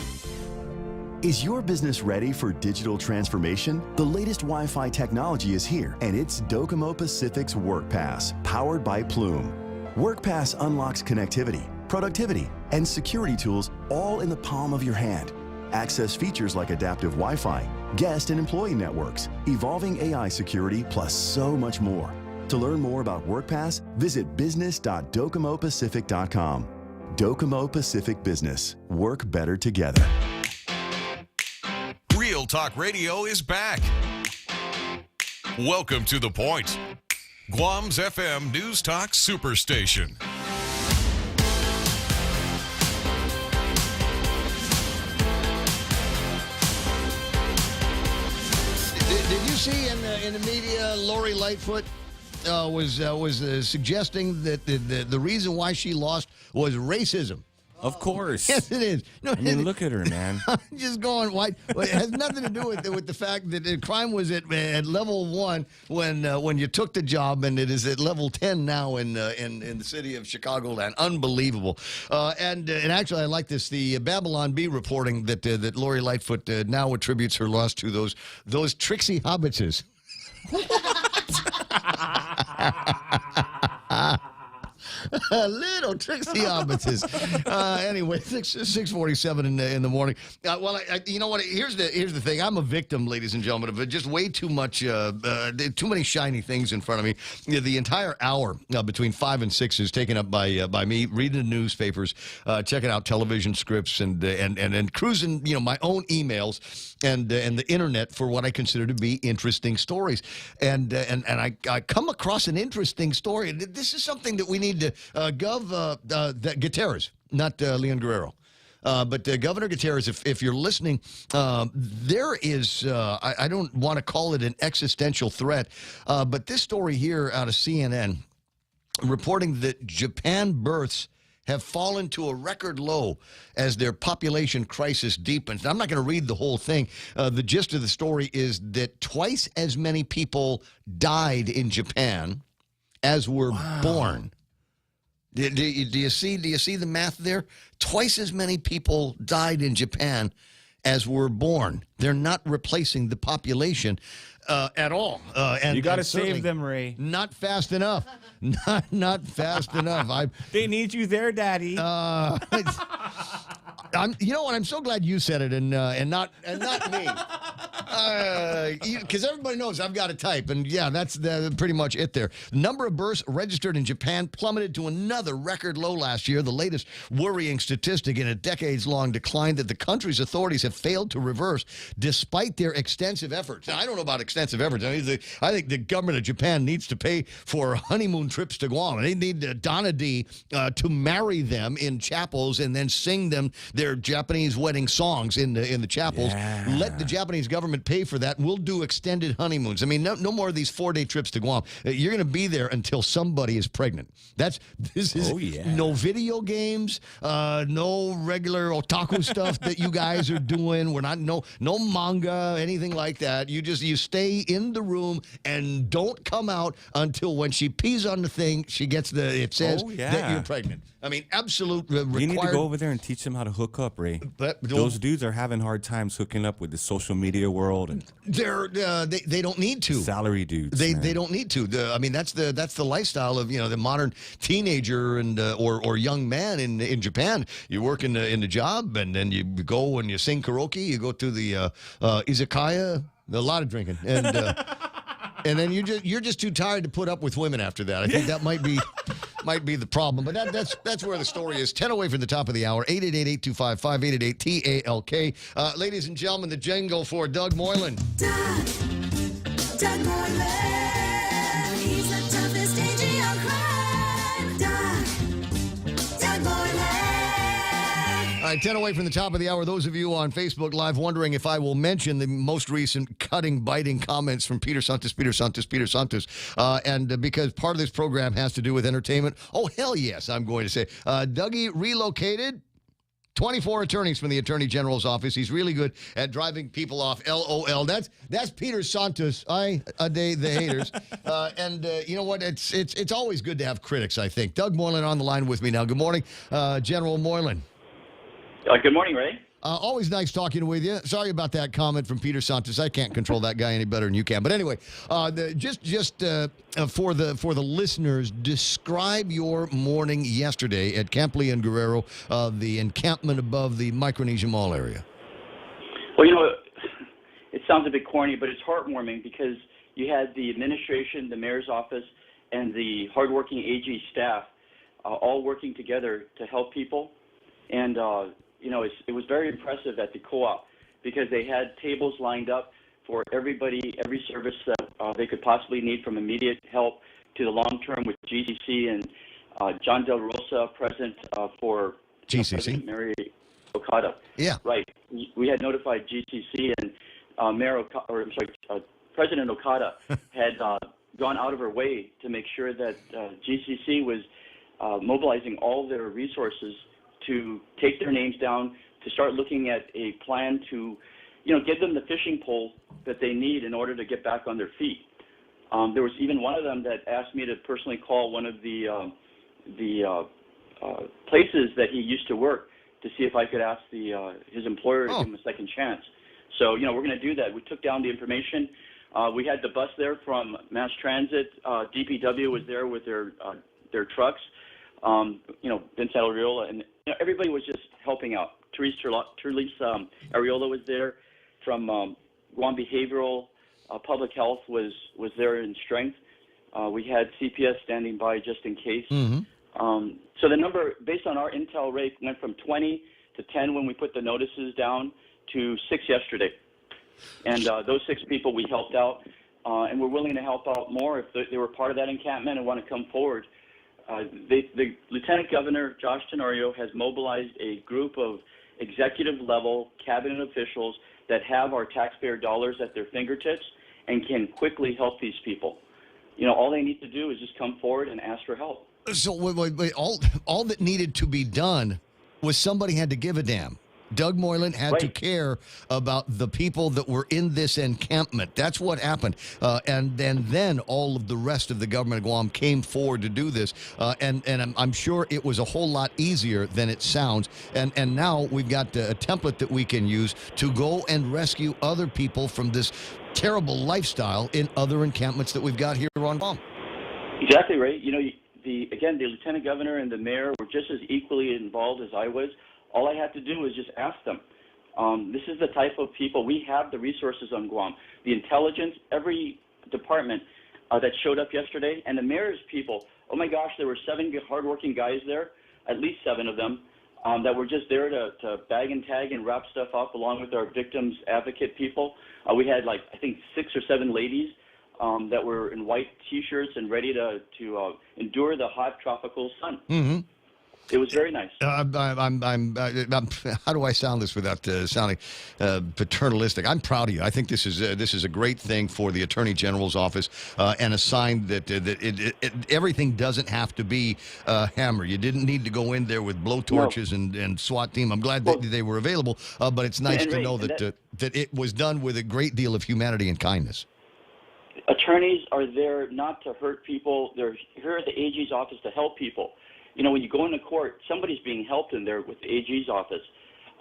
Is your business ready for digital transformation? The latest Wi-Fi technology is here, and it's Docomo Pacific's WorkPass, powered by Plume. WorkPass unlocks connectivity, productivity, and security tools all in the palm of your hand. Access features like adaptive Wi-Fi, guest and employee networks, evolving AI security, plus so much more. To learn more about WorkPass, visit business.docomopacific.com. Docomo Pacific Business. Work better together. Real Talk Radio is back. Welcome to The Point, Guam's FM News Talk Superstation. Did you see in the media Lori Lightfoot was suggesting that the reason why she lost was racism? Of course. Yes, it is. No, I mean, look at her, man. I'm just going, why? It has nothing to do with the fact that the crime was at level 1 when you took the job, and it is at level 10 now in the city of Chicagoland. Unbelievable. And actually, I like this. The Babylon Bee reporting that Lori Lightfoot now attributes her loss to those tricksy hobbitses. Little tricksy hobbitses. Anyway, 6:47 in the morning. You know what? Here's the thing. I'm a victim, ladies and gentlemen, of just way too much, too many shiny things in front of me. The entire hour between 5 and 6 is taken up by me reading the newspapers, checking out television scripts, and cruising, my own emails and the internet for what I consider to be interesting stories. And I come across an interesting story. This is something that we need to Gutierrez, not Leon Guerrero. But Governor Gutierrez, if you're listening, there is, I don't want to call it an existential threat, but this story here out of CNN reporting that Japan births have fallen to a record low as their population crisis deepens. Now, I'm not going to read the whole thing. The gist of the story is that twice as many people died in Japan as were born. Do you see the math there? Twice as many people died in Japan as were born. They're not replacing the population at all. And you got to save them, Ray. Not fast enough. Not fast enough. They need you there, Daddy. You know what? I'm so glad you said it and not me. Because everybody knows I've got to type, and yeah, that's pretty much it there. The number of births registered in Japan plummeted to another record low last year, the latest worrying statistic in a decades-long decline that the country's authorities have failed to reverse despite their extensive efforts. Now, I don't know about extensive efforts. I think the government of Japan needs to pay for honeymoon trips to Guam. They need Donna D to marry them in chapels and then sing them their Japanese wedding songs in the chapels. Yeah. Let the Japanese government pay for that. We'll do extended honeymoons. I mean, no more of these 4-day trips to Guam. You're going to be there until somebody is pregnant. This is no video games, no regular otaku stuff that you guys are doing. We're not no manga, anything like that. You stay in the room and don't come out until when she pees on the thing, it says that you're pregnant. I mean, absolute You need to required. go over there and teach them how to hook up, Ray. Those dudes are having hard times hooking up with the social media world, and they don't need to. Salary dudes. They don't need to. I mean, that's the lifestyle of the modern teenager and or young man in Japan. You work in the job, and then you go and you sing karaoke. You go to the izakaya. A lot of drinking, and and then you're just too tired to put up with women after that. I think that might be the problem. But that's where the story is. 10 away from the top of the hour. 888-825-5888 TALK. Ladies and gentlemen, the jingle for Doug Moylan. Doug Moylan, he's the toughest AG on crime. Doug Moylan. All right, 10 away from the top of the hour. Those of you on Facebook Live wondering if I will mention the most recent cutting, biting comments from Peter Santos. And because part of this program has to do with entertainment, oh, hell yes, I'm going to say. Dougie relocated. 24 attorneys from the Attorney General's office. He's really good at driving people off. LOL. That's Peter Santos. The haters. And you know what? It's always good to have critics, I think. Doug Moylan on the line with me now. Good morning, General Moylan. Good morning, Ray. Always nice talking with you. Sorry about that comment from Peter Santos. I can't control that guy any better than you can. But anyway, just for the listeners, describe your morning yesterday at Camp Lee and Guerrero, the encampment above the Micronesia Mall area. Well, it sounds a bit corny, but it's heartwarming because you had the administration, the mayor's office, and the hardworking AG staff all working together to help people. And it was very impressive at the co-op because they had tables lined up for everybody, every service that they could possibly need, from immediate help to the long-term with GCC, and John Del Rosa present for GCC. Mary Okada. Yeah. Right. We had notified GCC, and President Okada had gone out of her way to make sure that GCC was mobilizing all their resources to take their names down, to start looking at a plan to, give them the fishing pole that they need in order to get back on their feet. There was even one of them that asked me to personally call one of the places that he used to work to see if I could ask his employer to give him a second chance. So, we're going to do that. We took down the information. We had the bus there from Mass Transit. DPW was there with their trucks. Vince Ariola, and everybody was just helping out. Therese Ariola was there from Guam Behavioral. Public Health was there in strength. We had CPS standing by just in case. Mm-hmm. So the number, based on our intel rate, went from 20 to 10 when we put the notices down to 6 yesterday. And those 6 people we helped out, and we're willing to help out more if they were part of that encampment and want to come forward. The Lieutenant Governor, Josh Tenorio, has mobilized a group of executive-level cabinet officials that have our taxpayer dollars at their fingertips and can quickly help these people. All they need to do is just come forward and ask for help. So wait, all that needed to be done was somebody had to give a damn. Doug Moylan had to care about the people that were in this encampment. That's what happened. And then all of the rest of the government of Guam came forward to do this. And I'm sure it was a whole lot easier than it sounds. And now we've got a template that we can use to go and rescue other people from this terrible lifestyle in other encampments that we've got here on Guam. Exactly, right. The Lieutenant Governor and the Mayor were just as equally involved as I was. All I had to do was just ask them. This is the type of people. We have the resources on Guam. The intelligence, every department that showed up yesterday, and the mayor's people. Oh, my gosh, there were 7 hardworking guys there, at least 7 of them, that were just there to bag and tag and wrap stuff up along with our victims advocate people. We had, I think, 6 or 7 ladies that were in white T-shirts and ready to endure the hot tropical sun. Mm-hmm. It was very nice. How do I sound this without sounding paternalistic? I'm proud of you. I think this is a great thing for the Attorney General's office and a sign that everything doesn't have to be hammer. You didn't need to go in there with blowtorches and SWAT team. I'm glad that they were available, but it's nice to know that it was done with a great deal of humanity and kindness. Attorneys are there not to hurt people. They're here at the AG's office to help people. when you go into court, somebody's being helped in there with the AG's office.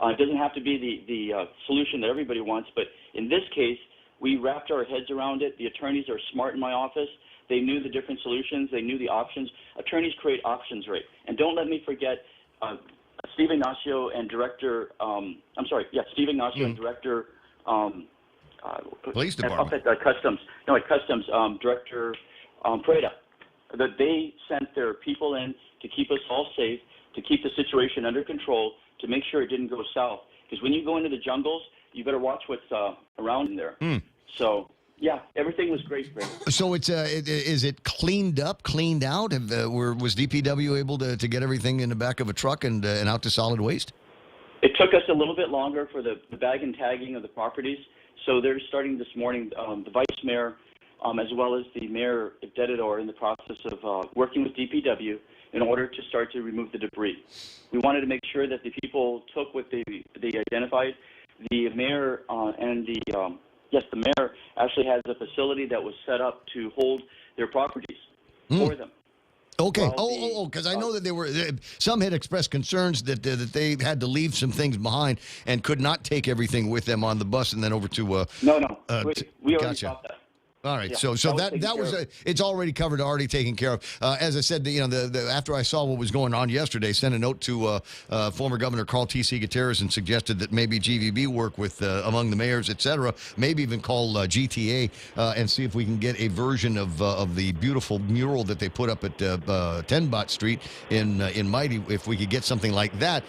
It doesn't have to be the solution that everybody wants, but in this case, we wrapped our heads around it. The attorneys are smart in my office. They knew the different solutions. They knew the options. Attorneys create options, right? And don't let me forget Steve Ignacio and Director, Steve Ignacio and Director Police Department. Up at Customs, Director Prada, that they sent their people in to keep us all safe, to keep the situation under control, to make sure it didn't go south. Because when you go into the jungles, you better watch what's around in there. So, yeah, everything was great. So is it cleaned up, cleaned out? Was DPW able to get everything in the back of a truck and out to solid waste? It took us a little bit longer for the bag and tagging of the properties. So they're starting this morning. The vice mayor, as well as the mayor of Dedidor, are in the process of working with DPW in order to start to remove the debris. We wanted to make sure that the people took what they identified. The mayor the mayor actually has a facility that was set up to hold their properties for them. Okay. Because I know that some had expressed concerns that they had to leave some things behind and could not take everything with them on the bus and then over to. We already thought that. All right, Yeah, so that was it's already covered, already taken care of. As I said, after I saw what was going on yesterday, sent a note to former Governor Carl T.C. Gutierrez and suggested that maybe GVB work with among the mayors, etc. Maybe even call GTA and see if we can get a version of the beautiful mural that they put up at 10 Bot Street in Mighty. If we could get something like that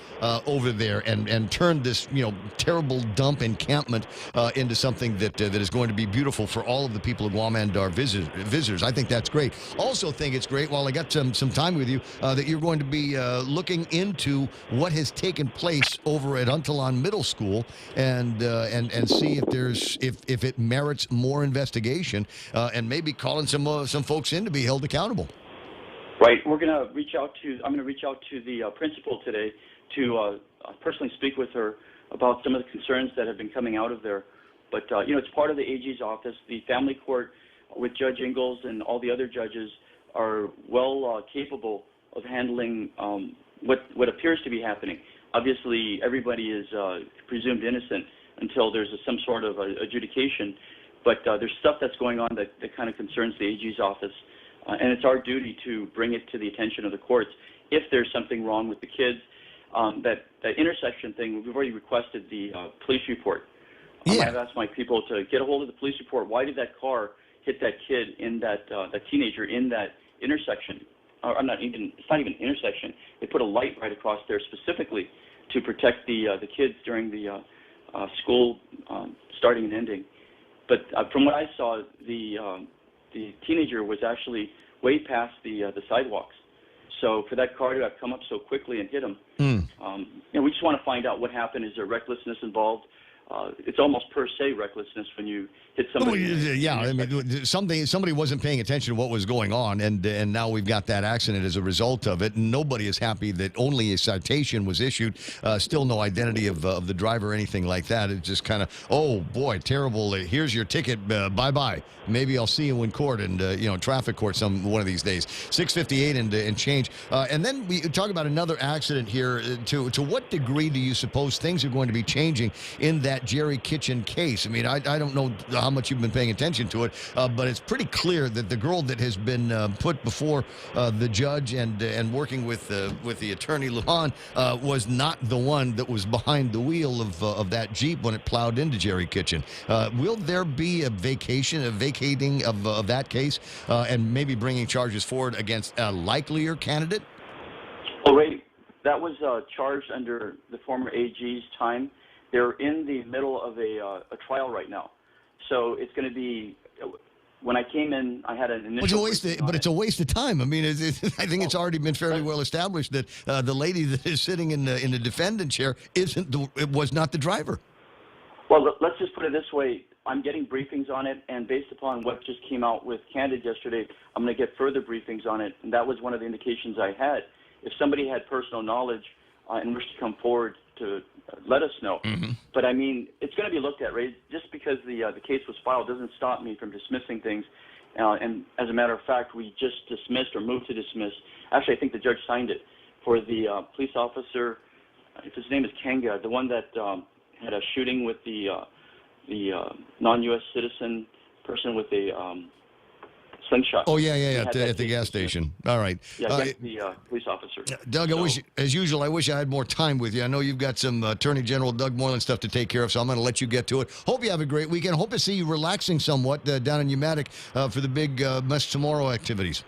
over there and turn this terrible dump encampment into something that is going to be beautiful for all of the people of Guam and our visitors. I think that's great. Also think it's great, while I got some time with you, that you're going to be looking into what has taken place over at Untalan Middle School and see if it merits more investigation and maybe calling some folks in to be held accountable. Right. I'm going to reach out to the principal today to personally speak with her about some of the concerns that have been coming out of there. But, it's part of the AG's office. The family court with Judge Ingalls and all the other judges are well capable of handling what appears to be happening. Obviously, everybody is presumed innocent until there's some sort of adjudication. But there's stuff that's going on that kind of concerns the AG's office. And it's our duty to bring it to the attention of the courts if there's something wrong with the kids. That intersection thing, we've already requested the police report. I've asked my people to get a hold of the police report. Why did that car hit that kid that teenager in that intersection? It's not even an intersection. They put a light right across there specifically to protect the kids during the school starting and ending. But from what I saw, the teenager was actually way past the sidewalks. So for that car to have come up so quickly and hit him, we just want to find out what happened. Is there recklessness involved? It's almost per se recklessness when you hit somebody. Somebody wasn't paying attention to what was going on, and now we've got that accident as a result of it. Nobody is happy that only a citation was issued. Still no identity of the driver or anything like that. It's just kind of, oh boy, terrible. Here's your ticket. Bye-bye. Maybe I'll see you in court and traffic court one of these days. 6:58 and change. And then we talk about another accident here. To what degree do you suppose things are going to be changing in that Jerry Kitchen case? I mean, I don't know how much you've been paying attention to it, but it's pretty clear that the girl that has been put before the judge and working with the attorney Lujan was not the one that was behind the wheel of that Jeep when it plowed into Jerry Kitchen. Will there be a vacating of that case and maybe bringing charges forward against a likelier candidate? Well, Ray, that was charged under the former AG's time. They're in the middle of a trial right now. So it's going to be, when I came in, I had an initial... But it's a waste of time. I mean, I think it's already been fairly well established that the lady that is sitting in the defendant chair was not the driver. Well, let's just put it this way. I'm getting briefings on it, and based upon what just came out with Candid yesterday, I'm going to get further briefings on it, and that was one of the indications I had. If somebody had personal knowledge and wished to come forward to let us know. Mm-hmm. But I mean, it's going to be looked at, Ray. Just because the case was filed doesn't stop me from dismissing things. And as a matter of fact, we just dismissed or moved to dismiss. Actually, I think the judge signed it. for the police officer, if his name is Kanga, the one that had a shooting with the non-U.S. citizen person with a slingshot. Oh, yeah, at the gas station. All right. Yeah, against the police officer. Doug, as usual, I wish I had more time with you. I know you've got some Attorney General Doug Moreland stuff to take care of, so I'm going to let you get to it. Hope you have a great weekend. Hope to see you relaxing somewhat down in Umatic for the big Mess Tomorrow activities.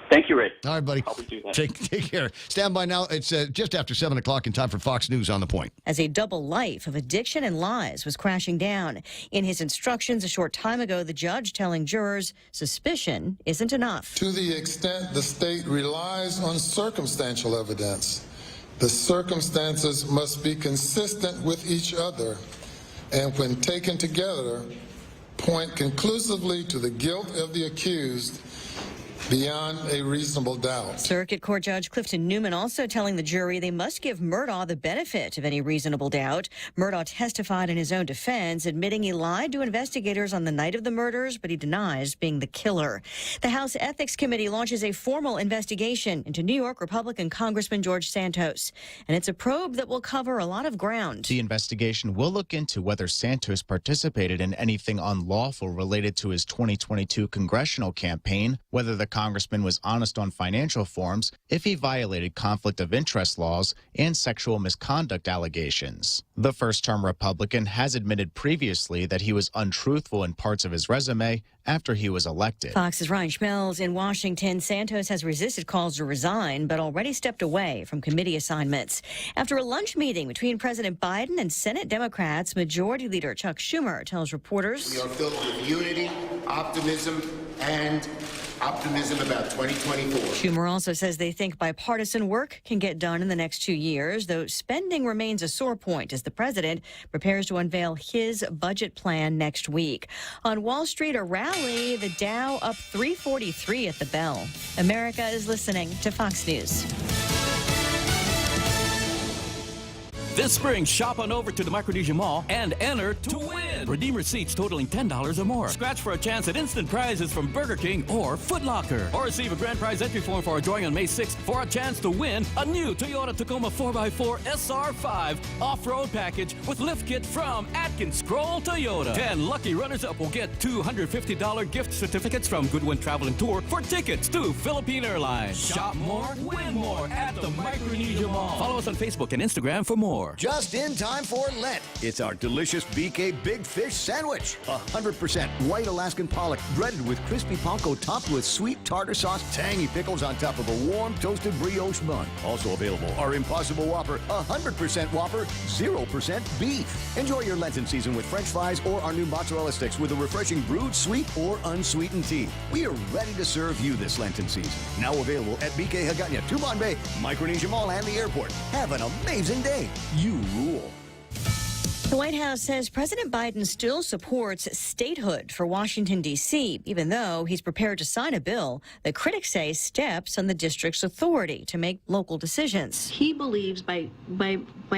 Thank you, Ray. All right, buddy. I'll do that. Take care. Stand by now. It's just after 7 o'clock in time for Fox News on The Point. As a double life of addiction and lies was crashing down. In his instructions a short time ago, the judge telling jurors suspicion isn't enough. To the extent the state relies on circumstantial evidence, the circumstances must be consistent with each other, and when taken together, point conclusively to the guilt of the accused beyond a reasonable doubt. Circuit Court Judge Clifton Newman also telling the jury they must give Murdaugh the benefit of any reasonable doubt. Murdaugh testified in his own defense, admitting he lied to investigators on the night of the murders, but he denies being the killer. The House Ethics Committee launches a formal investigation into New York Republican Congressman George Santos, and it's a probe that will cover a lot of ground. The investigation will look into whether Santos participated in anything unlawful related to his 2022 congressional campaign, whether the congressman was honest on financial forms, if he violated conflict of interest laws, and sexual misconduct allegations. The first-term Republican has admitted previously that he was untruthful in parts of his resume after he was elected. Fox's Ryan Schmelz in Washington. Santos has resisted calls to resign, but already stepped away from committee assignments. After a lunch meeting between President Biden and Senate Democrats, Majority Leader Chuck Schumer tells reporters, "We are filled with unity, optimism, and optimism about 2024. Schumer also says they think bipartisan work can get done in the next 2 years, though spending remains a sore point as the president prepares to unveil his budget plan next week. On Wall Street, a rally, the Dow up 343 at the bell. America is listening to Fox News. This spring, shop on over to the Micronesia Mall and enter to win. Redeem receipts totaling $10 or more. Scratch for a chance at instant prizes from Burger King or Foot Locker. Or receive a grand prize entry form for a drawing on May 6th for a chance to win a new Toyota Tacoma 4x4 SR5 off-road package with lift kit from Atkins Scroll Toyota. 10 lucky runners-up will get $250 gift certificates from Goodwin Travel and Tour for tickets to Philippine Airlines. Shop more, win more at the Micronesia Mall. Follow us on Facebook and Instagram for more. Just in time for Lent. It's our delicious BK Big Fish Sandwich. 100% white Alaskan pollock, breaded with crispy panko, topped with sweet tartar sauce, tangy pickles on top of a warm toasted brioche bun. Also available, our Impossible Whopper, 100% Whopper, 0% beef. Enjoy your Lenten season with French fries or our new mozzarella sticks with a refreshing brewed sweet or unsweetened tea. We are ready to serve you this Lenten season. Now available at BK Hagåtña, Tubon Bay, Micronesia Mall, and the airport. Have an amazing day. You rule. The White House says President Biden still supports statehood for Washington, D.C., even though he's prepared to sign a bill that critics say steps on the district's authority to make local decisions. He believes by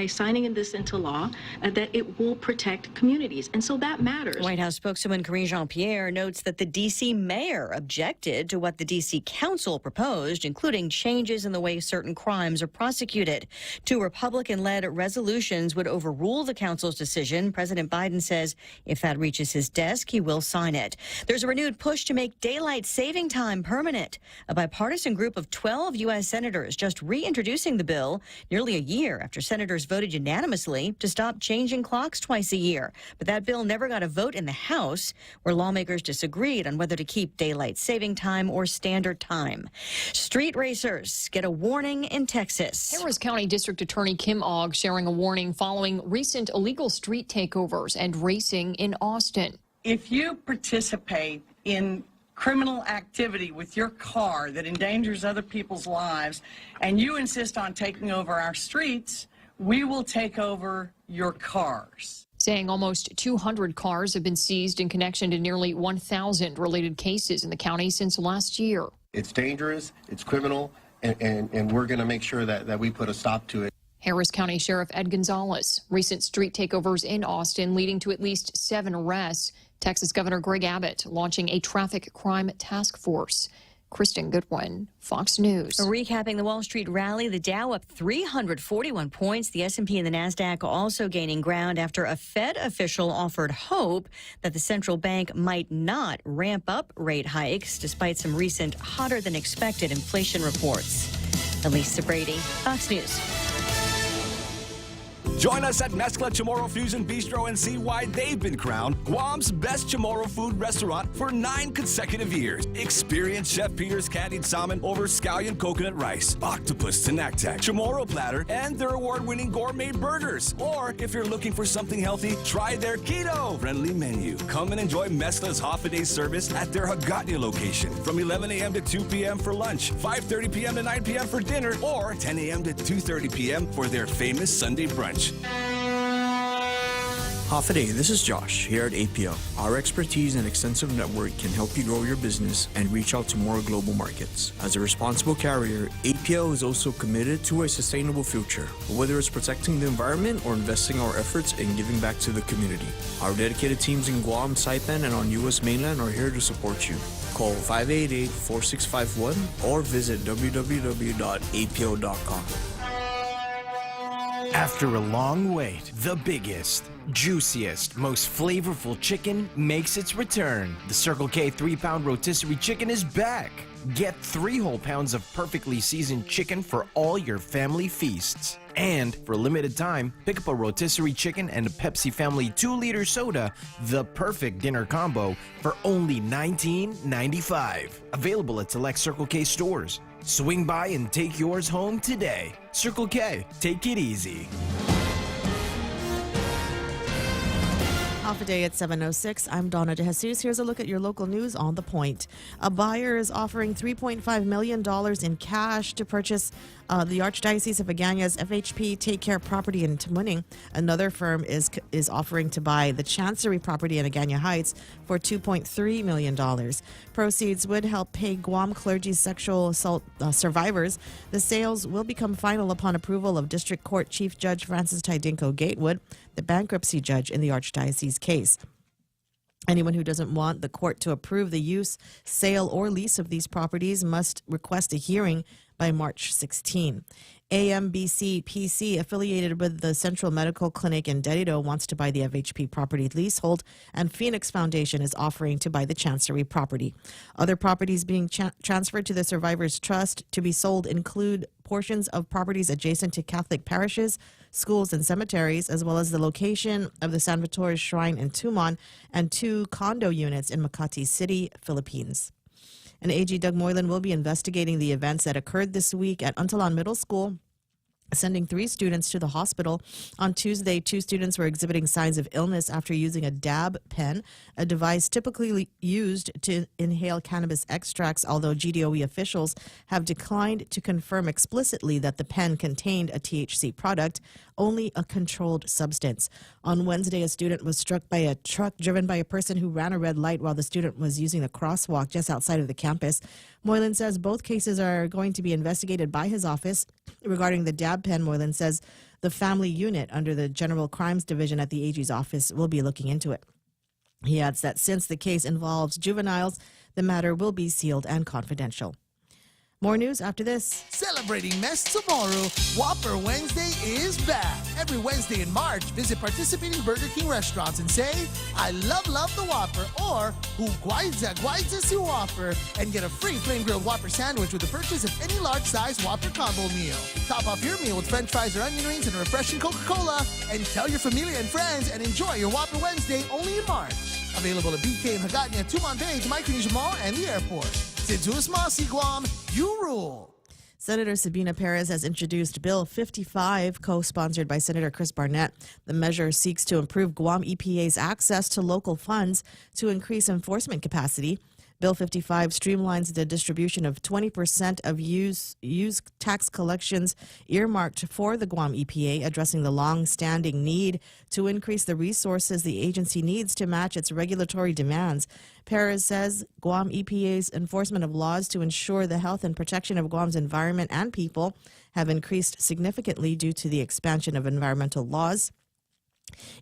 signing this into law that it will protect communities, and so that matters. White House spokeswoman Karine Jean-Pierre notes that the D.C. mayor objected to what the D.C. Council proposed, including changes in the way certain crimes are prosecuted. 2 Republican-led resolutions would overrule the council's decision. President Biden says if that reaches his desk, he will sign it. There's a renewed push to make daylight saving time permanent. A bipartisan group of 12 U.S. senators just reintroducing the bill nearly a year after senators voted unanimously to stop changing clocks twice a year. But that bill never got a vote in the House, where lawmakers disagreed on whether to keep daylight saving time or standard time. Street racers get a warning in Texas. Harris County District Attorney Kim Ogg sharing a warning following recent illegal street takeovers and racing in Austin. If you participate in criminal activity with your car that endangers other people's lives and you insist on taking over our streets, we will take over your cars. Saying almost 200 cars have been seized in connection to nearly 1,000 related cases in the county since last year. It's dangerous, it's criminal, and we're going to make sure that we put a stop to it. Harris County Sheriff Ed Gonzalez. Recent street takeovers in Austin leading to at least 7 arrests. Texas Governor Greg Abbott launching a traffic crime task force. Kristen Goodwin, Fox News. Recapping the Wall Street rally, the Dow up 341 points. The S&P and the Nasdaq also gaining ground after a Fed official offered hope that the central bank might not ramp up rate hikes despite some recent hotter than expected inflation reports. Elisa Brady, Fox News. Join us at Mezcla Chamorro Fusion Bistro and see why they've been crowned Guam's best Chamorro food restaurant for 9 consecutive years. Experience Chef Peter's candied salmon over scallion coconut rice, octopus tinactac, Chamorro platter, and their award-winning gourmet burgers. Or if you're looking for something healthy, try their keto-friendly menu. Come and enjoy Mezcla's half-a-day service at their Hagåtña location from 11 a.m. to 2 p.m. for lunch, 5:30 p.m. to 9 p.m. for dinner, or 10 a.m. to 2:30 p.m. for their famous Sunday brunch. Half a day, this is Josh here at APO. Our expertise and extensive network can help you grow your business and reach out to more global markets. As a responsible carrier, APO is also committed to a sustainable future, whether it's protecting the environment or investing our efforts in giving back to the community. Our dedicated teams in Guam, Saipan, and on U.S. mainland are here to support you. Call 588-4651 or visit www.apo.com. After a long wait, the biggest, juiciest, most flavorful chicken makes its return. The Circle K 3-pound rotisserie chicken is back. Get 3 whole pounds of perfectly seasoned chicken for all your family feasts. And for a limited time, pick up a rotisserie chicken and a Pepsi Family 2-liter soda, the perfect dinner combo, for only $19.95. Available at select Circle K stores. Swing by and take yours home today. Circle K, take it easy. Half a day at 7:06. I'm Donna De Jesus. Here's a look at your local news on The Point. A buyer is offering $3.5 million in cash to purchase the Archdiocese of Hagåtña's FHP Take Care property in Tamuning. Another firm is offering to buy the Chancery property in Hagåtña Heights for $2.3 million. Proceeds would help pay Guam clergy sexual assault survivors. The sales will become final upon approval of District Court Chief Judge Francis Tidinko Gatewood, the bankruptcy judge in the Archdiocese case. Anyone who doesn't want the court to approve the use, sale, or lease of these properties must request a hearing by March 16. AMBC PC, affiliated with the Central Medical Clinic in Derrida, wants to buy the FHP property leasehold, and Phoenix Foundation is offering to buy the Chancery property. Other properties being transferred to the Survivors Trust to be sold include portions of properties adjacent to Catholic parishes, schools, and cemeteries, as well as the location of the San Vitor Shrine in Tumon and 2 condo units in Makati City, Philippines. And AG Doug Moylan will be investigating the events that occurred this week at Untalan Middle School, sending 3 students to the hospital. On Tuesday, 2 students were exhibiting signs of illness after using a dab pen, a device typically used to inhale cannabis extracts, although GDOE officials have declined to confirm explicitly that the pen contained a THC product, only a controlled substance. On Wednesday, a student was struck by a truck driven by a person who ran a red light while the student was using the crosswalk just outside of the campus. Moylan says both cases are going to be investigated by his office. Regarding the dab pen, Moylan says the family unit under the General Crimes Division at the AG's office will be looking into it. He adds that since the case involves juveniles, the matter will be sealed and confidential. More news after this. Celebrating Mess tomorrow, Whopper Wednesday is back. Every Wednesday in March, visit participating Burger King restaurants and say, I love the Whopper, or guaidza si Whopper, and get a free plain grilled Whopper sandwich with the purchase of any large size Whopper combo meal. Top off your meal with french fries or onion rings and a refreshing Coca-Cola, and tell your familia and friends and enjoy your Whopper Wednesday only in March. Available at BK in Hagåtña, Tumon Bay, the Micronesia Mall, and the airport. Since Masi Guam, you rule. Senator Sabina Perez has introduced Bill 55, co-sponsored by Senator Chris Barnett. The measure seeks to improve Guam EPA's access to local funds to increase enforcement capacity. Bill 55 streamlines the distribution of 20% of used tax collections earmarked for the Guam EPA, addressing the long-standing need to increase the resources the agency needs to match its regulatory demands. Perez says Guam EPA's enforcement of laws to ensure the health and protection of Guam's environment and people have increased significantly due to the expansion of environmental laws.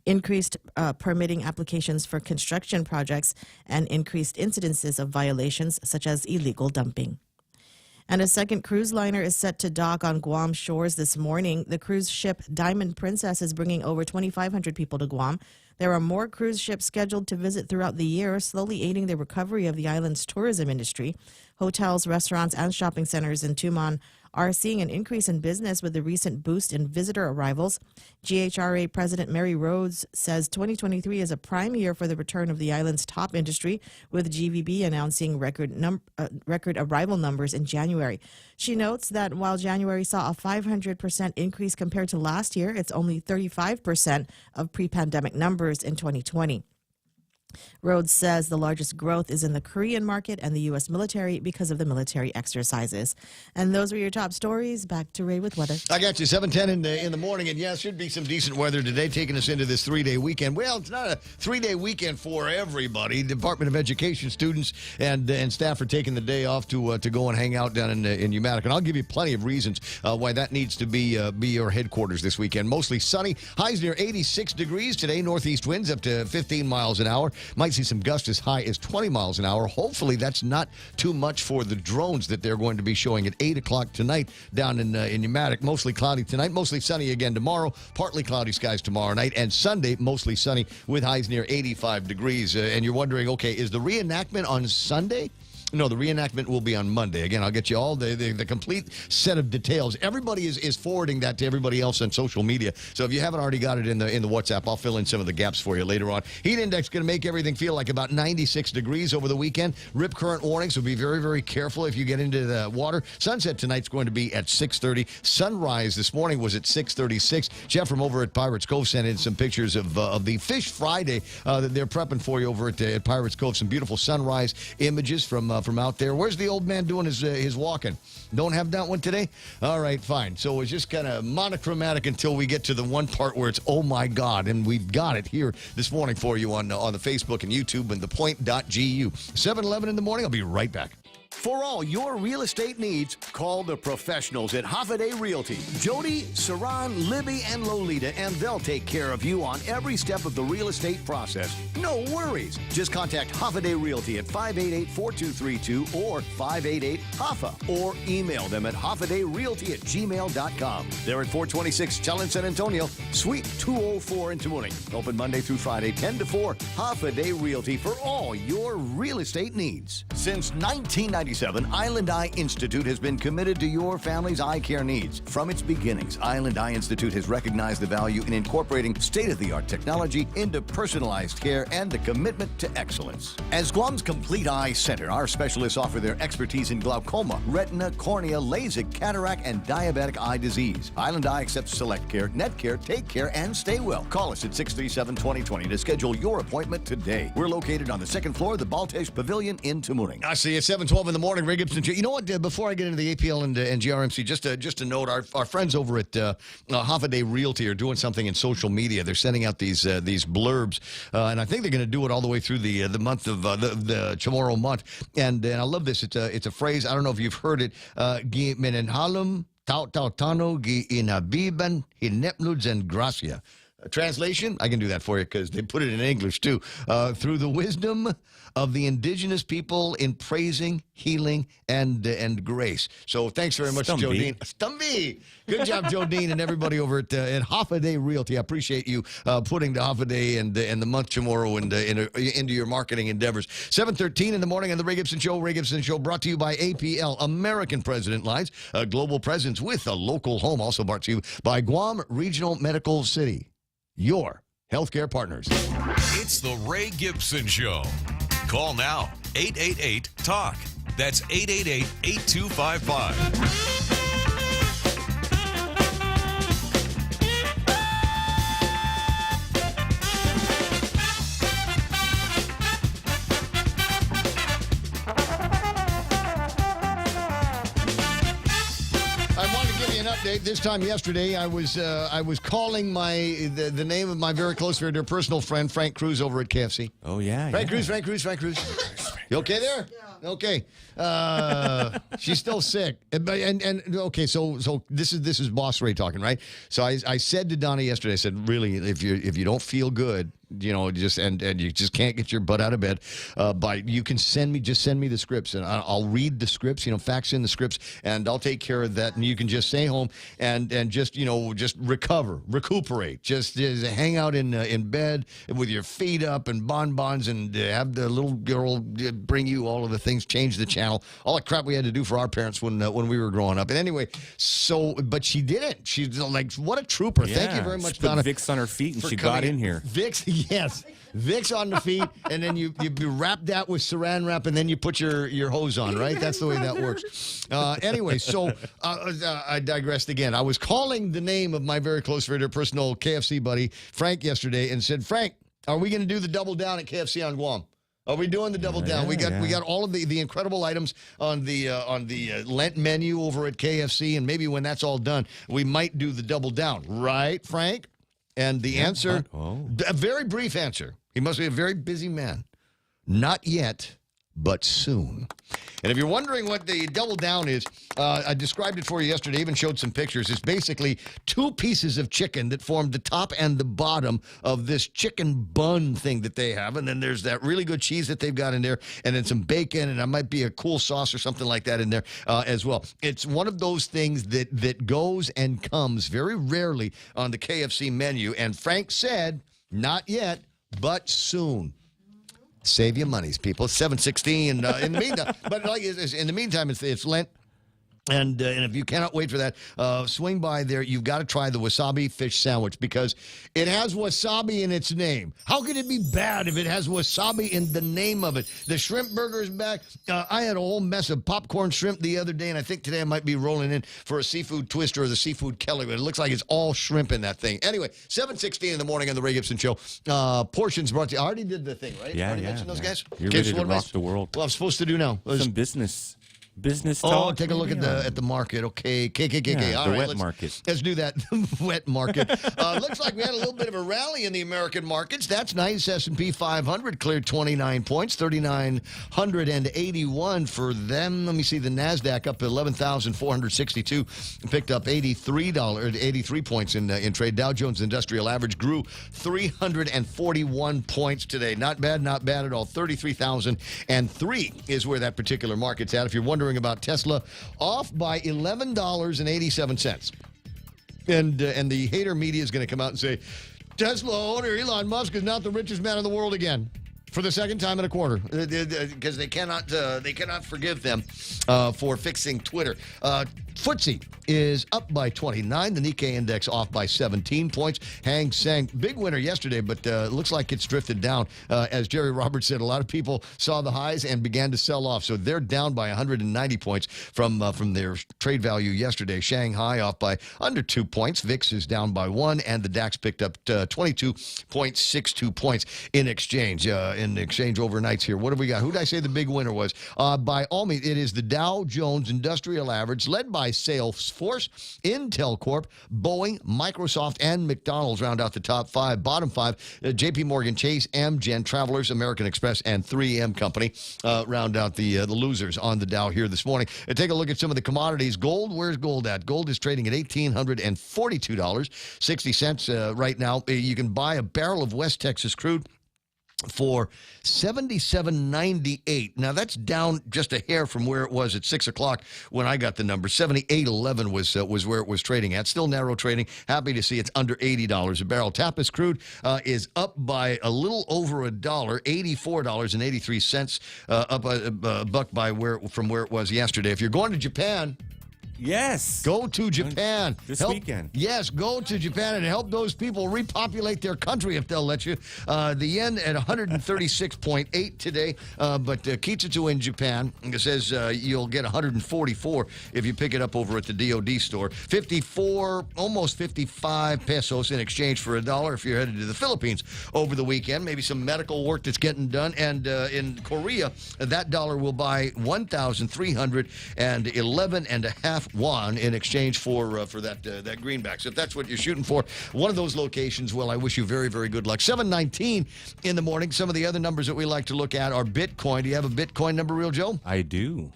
increased permitting applications for construction projects, and increased incidences of violations such as illegal dumping. And a second cruise liner is set to dock on Guam shores this morning. The cruise ship Diamond Princess is bringing over 2,500 people to Guam. There are more cruise ships scheduled to visit throughout the year, slowly aiding the recovery of the island's tourism industry. Hotels, restaurants, and shopping centers in Tumon are seeing an increase in business with the recent boost in visitor arrivals. GHRA President Mary Rhodes says 2023 is a prime year for the return of the island's top industry, with GVB announcing record arrival numbers in January. She notes that while January saw a 500% increase compared to last year, it's only 35% of pre-pandemic numbers in 2020. Rhodes says the largest growth is in the Korean market and the U.S. military because of the military exercises. And those were your top stories. Back to Ray with weather. I got you, 7:10 in the morning, and yes, should be some decent weather today, taking us into this three-day weekend. Well, it's not a three-day weekend for everybody. Department of Education students and staff are taking the day off to go and hang out down in Umatic, and I'll give you plenty of reasons why that needs to be your headquarters this weekend. Mostly sunny, highs near 86 degrees today. Northeast winds up to 15 miles an hour. Might see some gusts as high as 20 miles an hour. Hopefully that's not too much for the drones that they're going to be showing at 8 o'clock tonight down in Umatic. Mostly cloudy tonight, mostly sunny again tomorrow. Partly cloudy skies tomorrow night. And Sunday, mostly sunny with highs near 85 degrees. And you're wondering, okay, is the reenactment on Sunday? No, the reenactment will be on Monday. Again, I'll get you all the complete set of details. Everybody is forwarding that to everybody else on social media. So if you haven't already got it in the WhatsApp, I'll fill in some of the gaps for you later on. Heat index going to make everything feel like about 96 degrees over the weekend. Rip current warnings, so be very, very careful if you get into the water. Sunset tonight's going to be at 6:30. Sunrise this morning was at 6:36. Jeff from over at Pirates Cove sent in some pictures of the Fish Friday that they're prepping for you over at Pirates Cove. Some beautiful sunrise images from out there. Where's the old man doing his walking? Don't have that one today? All right, fine. So it's just kind of monochromatic until we get to the one part where it's, oh my God, and we've got it here this morning for you on the Facebook and YouTube and ThePOINT.gu. 7:11 in the morning. I'll be right back. For all your real estate needs, call the professionals at Hoffaday Realty. Jody, Saran, Libby, and Lolita, and they'll take care of you on every step of the real estate process. No worries. Just contact Hoffaday Realty at 588-4232 or 588-HOFFA or email them at hoffadayrealty@gmail.com. They're at 426 Challenge San Antonio, Suite 204 in Tamuning. Open Monday through Friday, 10 to 4. Hoffaday Realty for all your real estate needs. Since 1997, Island Eye Institute has been committed to your family's eye care needs. From its beginnings, Island Eye Institute has recognized the value in incorporating state-of-the-art technology into personalized care and the commitment to excellence. As Guam's complete eye center, our specialists offer their expertise in glaucoma, retina, cornea, LASIK, cataract, and diabetic eye disease. Island Eye accepts Select Care, Net Care, Take Care, and Stay Well. Call us at 637-2020 to schedule your appointment today. We're located on the second floor of the Baltesh Pavilion in Tamuning. I see you, 7:12 in the morning, Ray Gibson. You know what? Before I get into the APL and GRMC, just a note: our friends over at Hoffaday Realty are doing something in social media. They're sending out these blurbs, and I think they're going to do it all the way through the month of the Chamorro month. And I love this. It's a phrase. I don't know if you've heard it. Gi menenhalum tautano gi inabiban hinepnuds and gracia. Translation, I can do that for you because they put it in English too. Through the wisdom of the indigenous people in praising, healing, and grace. So thanks very much, Jodine. Stumby. Good job, Jodine, and everybody over at Hoffaday Realty. I appreciate you putting the Hoffaday and the month tomorrow into your marketing endeavors. 7:13 in the morning on the Ray Gibson Show. Ray Gibson Show brought to you by APL, American President Lines, a global presence with a local home. Also brought to you by Guam Regional Medical City. Your healthcare partners. It's the Ray Gibson Show. Call now, 888-TALK. That's 888-8255. Update. This time yesterday, I was calling the name of my very close, very dear personal friend, Frank Cruz over at KFC. Oh, yeah. Frank Cruz. You okay there? Yeah. Okay. She's still sick. And okay, so this is Boss Ray talking, right? So I said to Donna yesterday, I said, really, if you don't feel good, you know, and you just can't get your butt out of bed, you can send me the scripts, and I'll read the scripts, you know, fax in the scripts, and I'll take care of that, and you can just stay home and just, you know, just recuperate, just hang out in bed with your feet up and bonbons, and have the little girl bring you all of the things, change the channel, all the crap we had to do for our parents when we were growing up. And anyway, but she didn't. She's like, what a trooper. Yeah, Thank you very much, she put Donna. Vicks on her feet, and she got in here. Vicks, yes. Vicks on the feet, and then you wrap that with saran wrap, and then you put your hose on, right? That's the way that works. Anyway, so I digressed again. I was calling the name of my very close friend, personal KFC buddy, Frank, yesterday, and said, Frank, are we going to do the double down at KFC on Guam? Are we doing the double down? We got all of the incredible items on the Lent menu over at KFC, and maybe when that's all done, we might do the double down, right, Frank? And the answer, a very brief answer. He must be a very busy man. Not yet, but soon. And if you're wondering what the double down is, I described it for you yesterday, even showed some pictures. It's basically two pieces of chicken that form the top and the bottom of this chicken bun thing that they have. And then there's that really good cheese that they've got in there, and then some bacon, and there might be a cool sauce or something like that in there as well. It's one of those things that goes and comes very rarely on the KFC menu. And Frank said, not yet, but soon. Save your monies, people. 7:16 in the meantime. But in the meantime, it's Lent. And if you cannot wait for that, swing by there. You've got to try the wasabi fish sandwich because it has wasabi in its name. How could it be bad if it has wasabi in the name of it? The shrimp burger is back. I had a whole mess of popcorn shrimp the other day, and I think today I might be rolling in for a seafood twister or the seafood Kelly. But it looks like it's all shrimp in that thing. Anyway, 7:16 in the morning on the Ray Gibson Show. Portions brought to you. I already did the thing, right? Yeah, already mentioned those guys? You're ready to rock the world. What I'm supposed to do now? Some business talk. Oh, take a look at the market. Okay, Yeah, all the right, wet market. Let's do that. Wet market. Looks like we had a little bit of a rally in the American markets. That's nice. S&P 500 cleared 29 points, 3,981 for them. Let me see the Nasdaq up to 11,462, picked up $83 points in trade. Dow Jones Industrial Average grew 341 points today. Not bad at all. 33,003 is where that particular market's at. If you're wondering about Tesla, off by $11.87. And the hater media is going to come out and say, Tesla owner Elon Musk is not the richest man in the world again. For the second time in a quarter, because they cannot forgive them for fixing Twitter. FTSE is up by 29. The Nikkei index off by 17 points. Hang Seng, big winner yesterday, but looks like it's drifted down. As Jerry Roberts said, a lot of people saw the highs and began to sell off. So they're down by 190 points from their trade value yesterday. Shanghai off by under 2 points. VIX is down by 1, and the DAX picked up 22.62 points in exchange. In exchange overnights here. What have we got? Who did I say the big winner was? By all means, it is the Dow Jones Industrial Average, led by Salesforce, Intel Corp, Boeing, Microsoft, and McDonald's round out the top 5. Bottom 5, JP Morgan Chase, Amgen, Travelers, American Express, and 3M Company round out the losers on the Dow here this morning. Take a look at some of the commodities. Gold, where's gold at? Gold is trading at $1,842.60 right now. You can buy a barrel of West Texas crude for $77.98. Now that's down just a hair from where it was at 6 o'clock when I got the number. $78.11 was where it was trading at. Still narrow trading. Happy to see it's under $80 a barrel. Tapis crude is up by a little over $1, $84.83, up a buck from where it was yesterday. If you're going to Japan. Yes. Go to Japan. This weekend. Yes, go to Japan and help those people repopulate their country if they'll let you. The yen at 136.8 today, but Kitsutsu in Japan says you'll get 144 if you pick it up over at the DOD store. 54, almost 55 pesos in exchange for $1 if you're headed to the Philippines over the weekend. Maybe some medical work that's getting done. And in Korea, that dollar will buy 1,311.5 won in exchange for that greenback. So if that's what you're shooting for, one of those locations, well, I wish you very, very good luck. 7:19 in the morning. Some of the other numbers that we like to look at are Bitcoin. Do you have a Bitcoin number, Real Joe? I do.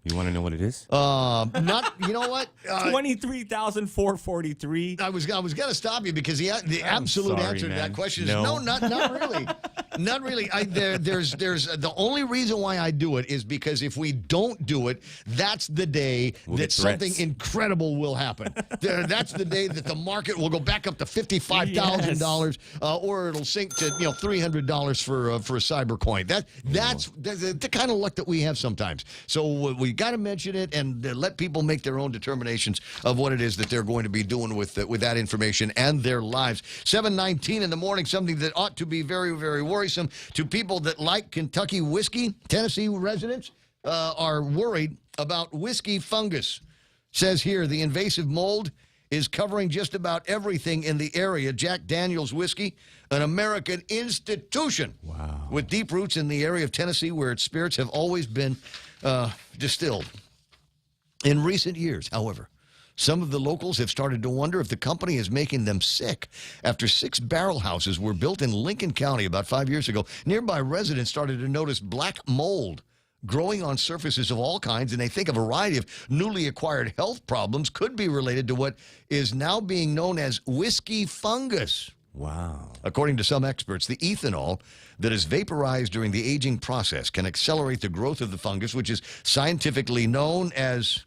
You want to know what it is? Not. You know what? 23,443. I was going to stop you because the absolute answer to that question is no, not really. Not really. There's the only reason why I do it is because if we don't do it, that's the day that something incredible will happen. That's the day that the market will go back up to $55,000, or it'll sink to $300 for a cyber coin. That's the kind of luck that we have sometimes. So we got to mention it and let people make their own determinations of what it is that they're going to be doing with that information and their lives. 7:19 in the morning, something that ought to be very, very worrisome to people that like Kentucky whiskey. Tennessee residents are worried about whiskey fungus. Says here, the invasive mold is covering just about everything in the area. Jack Daniel's Whiskey, an American institution with deep roots in the area of Tennessee where its spirits have always been distilled. In recent years, however, some of the locals have started to wonder if the company is making them sick. After 6 barrel houses were built in Lincoln County about 5 years ago, nearby residents started to notice black mold growing on surfaces of all kinds, and they think a variety of newly acquired health problems could be related to what is now being known as whiskey fungus. Wow. According to some experts, the ethanol that is vaporized during the aging process can accelerate the growth of the fungus, which is scientifically known as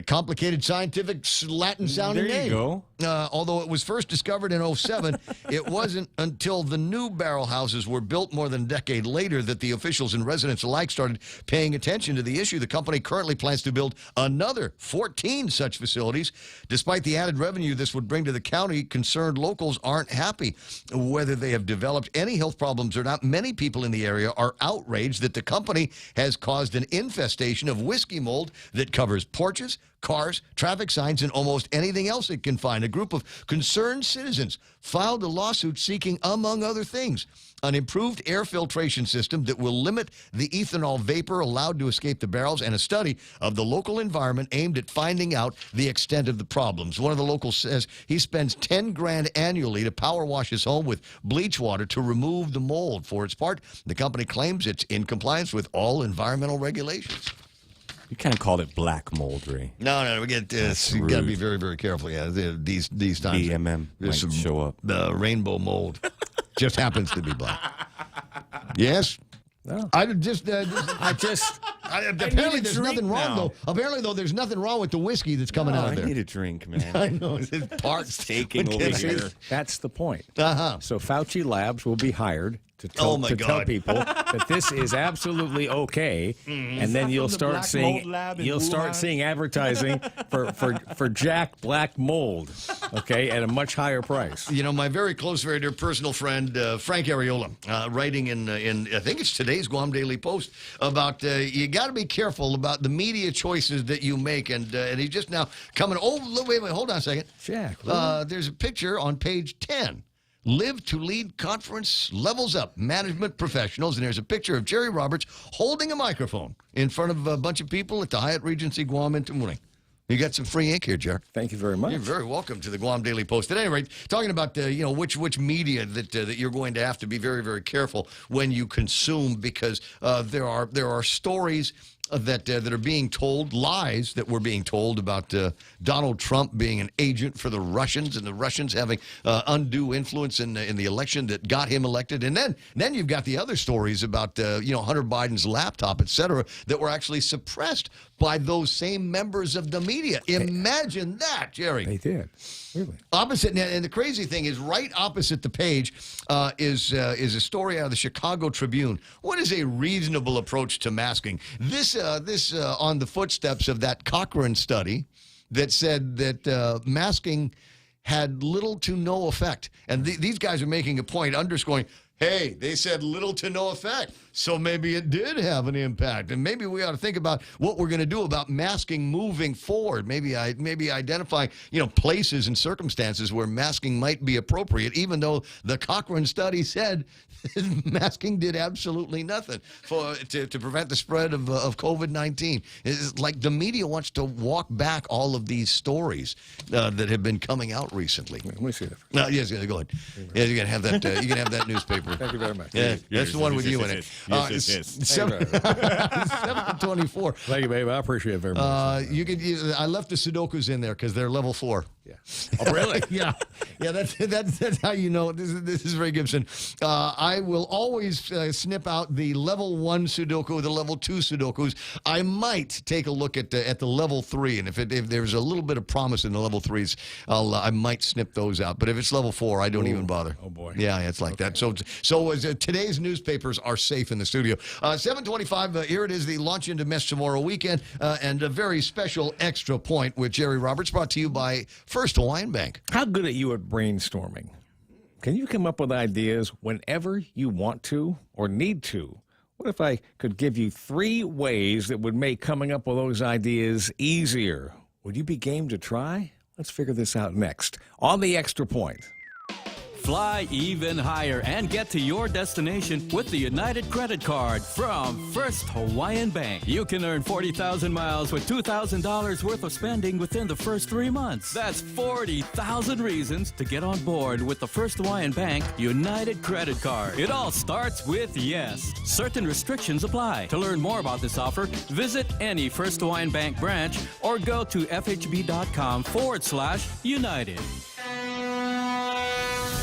complicated scientific Latin-sounding name. There you go. Although it was first discovered in 2007, it wasn't until the new barrel houses were built more than a decade later that the officials and residents alike started paying attention to the issue. The company currently plans to build another 14 such facilities. Despite the added revenue this would bring to the county, concerned locals aren't happy. Whether they have developed any health problems or not, many people in the area are outraged that the company has caused an infestation of whiskey mold that covers porches, cars, traffic signs, and almost anything else it can find. A group of concerned citizens filed a lawsuit seeking, among other things, an improved air filtration system that will limit the ethanol vapor allowed to escape the barrels, and a study of the local environment aimed at finding out the extent of the problems. One of the locals says he spends $10,000 annually to power wash his home with bleach water to remove the mold. For its part, the company claims it's in compliance with all environmental regulations. You can't call it black mold, Ray. No, we get you got to be very, very careful. Yeah, these times. BMM might show up. The rainbow mold just happens to be black. Yes. No. Apparently there's nothing wrong though. Apparently though, there's nothing wrong with the whiskey that's coming out of there. I need a drink, man. I know it's parts taking over here. That's the point. Uh-huh. So Fauci Labs will be hired to tell people that this is absolutely okay, and then you'll start seeing advertising for Jack Black Mold, okay, at a much higher price. You know, my very close, very dear personal friend Frank Areola, writing in I think it's today's Guam Daily Post about you got to be careful about the media choices that you make, and he's just now coming. Oh, wait, hold on a second, Jack. There's a picture on page 10. Live to Lead Conference levels up management professionals. And there's a picture of Jerry Roberts holding a microphone in front of a bunch of people at the Hyatt Regency Guam in Tamuning. You got some free ink here, Jerry. Thank you very much. You're very welcome to the Guam Daily Post. At any rate, talking about which media that you're going to have to be very, very careful when you consume, because there are stories that are being told, lies that were being told about Donald Trump being an agent for the Russians, and the Russians having undue influence in the election that got him elected. And then you've got the other stories about Hunter Biden's laptop, et cetera, that were actually suppressed by those same members of the media. Imagine that, Jerry. They did. Really? Opposite, and the crazy thing is, right opposite the page is a story out of the Chicago Tribune. What is a reasonable approach to masking? This on the footsteps of that Cochrane study that said that masking had little to no effect. And these guys are making a point, underscoring, Hey, they said little to no effect. So maybe it did have an impact. And maybe we ought to think about what we're going to do about masking moving forward. Maybe identifying, places and circumstances where masking might be appropriate, even though the Cochrane study said masking did absolutely nothing to prevent the spread of COVID-19. It's like the media wants to walk back all of these stories that have been coming out recently. Let me see that. Yes, go ahead. Yeah, you can have that. You can have that newspaper. Thank you very much. Yeah, that's the one with you in it. Yes. 724. Thank you, babe. I appreciate it very much. I left the Sudokus in there because they're level 4. Yeah. Oh, really? Yeah. That's how you know. This is Ray Gibson. I will always snip out the level 1 Sudoku, the level 2 Sudokus. I might take a look at the level 3, and if there's a little bit of promise in the level 3s, I might snip those out. But if it's level 4, I don't even bother. Oh boy. Yeah, it's like that. So today's newspapers are safe in the studio. 7:25. Here it is, the Launch Into Mess Tomorrow weekend, and a very special extra point with Jerry Roberts, brought to you by First Hawaiian Bank. How good are you at brainstorming? Can you come up with ideas whenever you want to or need to? What if I could give you 3 ways that would make coming up with those ideas easier? Would you be game to try? Let's figure this out next on the Extra Point. Fly even higher and get to your destination with the United Credit Card from First Hawaiian Bank. You can earn 40,000 miles with $2,000 worth of spending within the first 3 months. That's 40,000 reasons to get on board with the First Hawaiian Bank United Credit Card. It all starts with yes. Certain restrictions apply. To learn more about this offer, visit any First Hawaiian Bank branch or go to fhb.com/United.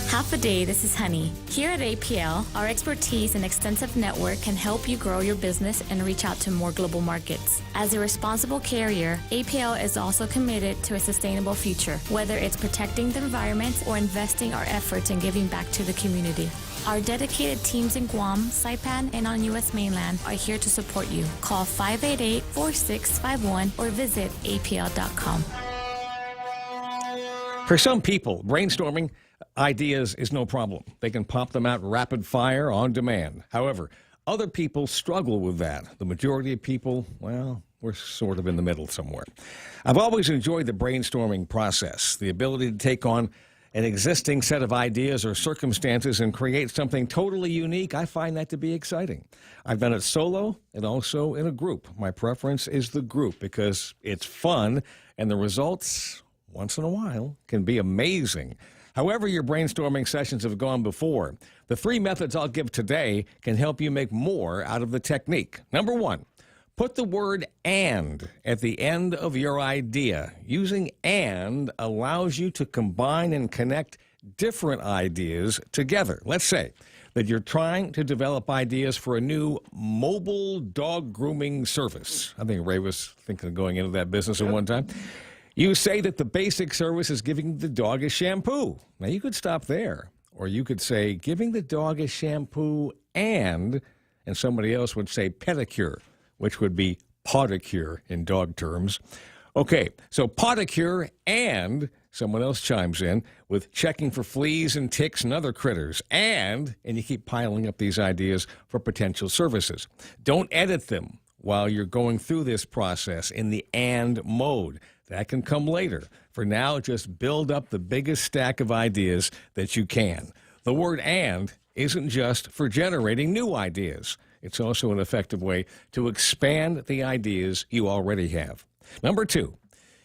Half a day, this is Honey. Here at APL, our expertise and extensive network can help you grow your business and reach out to more global markets. As a responsible carrier, APL is also committed to a sustainable future, whether it's protecting the environment or investing our efforts in giving back to the community. Our dedicated teams in Guam, Saipan, and on U.S. mainland are here to support you. Call 588-4651 or visit apl.com. For some people, brainstorming ideas is no problem. They can pop them out rapid fire on demand. However, other people struggle with that. The majority of people, well, we're sort of in the middle somewhere. I've always enjoyed the brainstorming process, the ability to take on an existing set of ideas or circumstances and create something totally unique. I find that to be exciting. I've done it solo and also in a group. My preference is the group because it's fun and the results, once in a while, can be amazing. However your brainstorming sessions have gone before, the 3 methods I'll give today can help you make more out of the technique. Number 1, put the word "and" at the end of your idea. Using "and" allows you to combine and connect different ideas together. Let's say that you're trying to develop ideas for a new mobile dog grooming service. I think Ray was thinking of going into that business at one time. You say that the basic service is giving the dog a shampoo. Now, you could stop there. Or you could say, giving the dog a shampoo and somebody else would say pedicure, which would be podicure in dog terms. Okay, so podicure and someone else chimes in with checking for fleas and ticks and other critters. And you keep piling up these ideas for potential services. Don't edit them while you're going through this process in the "and" mode. That can come later. For now, just build up the biggest stack of ideas that you can. The word "and" isn't just for generating new ideas. It's also an effective way to expand the ideas you already have. Number 2,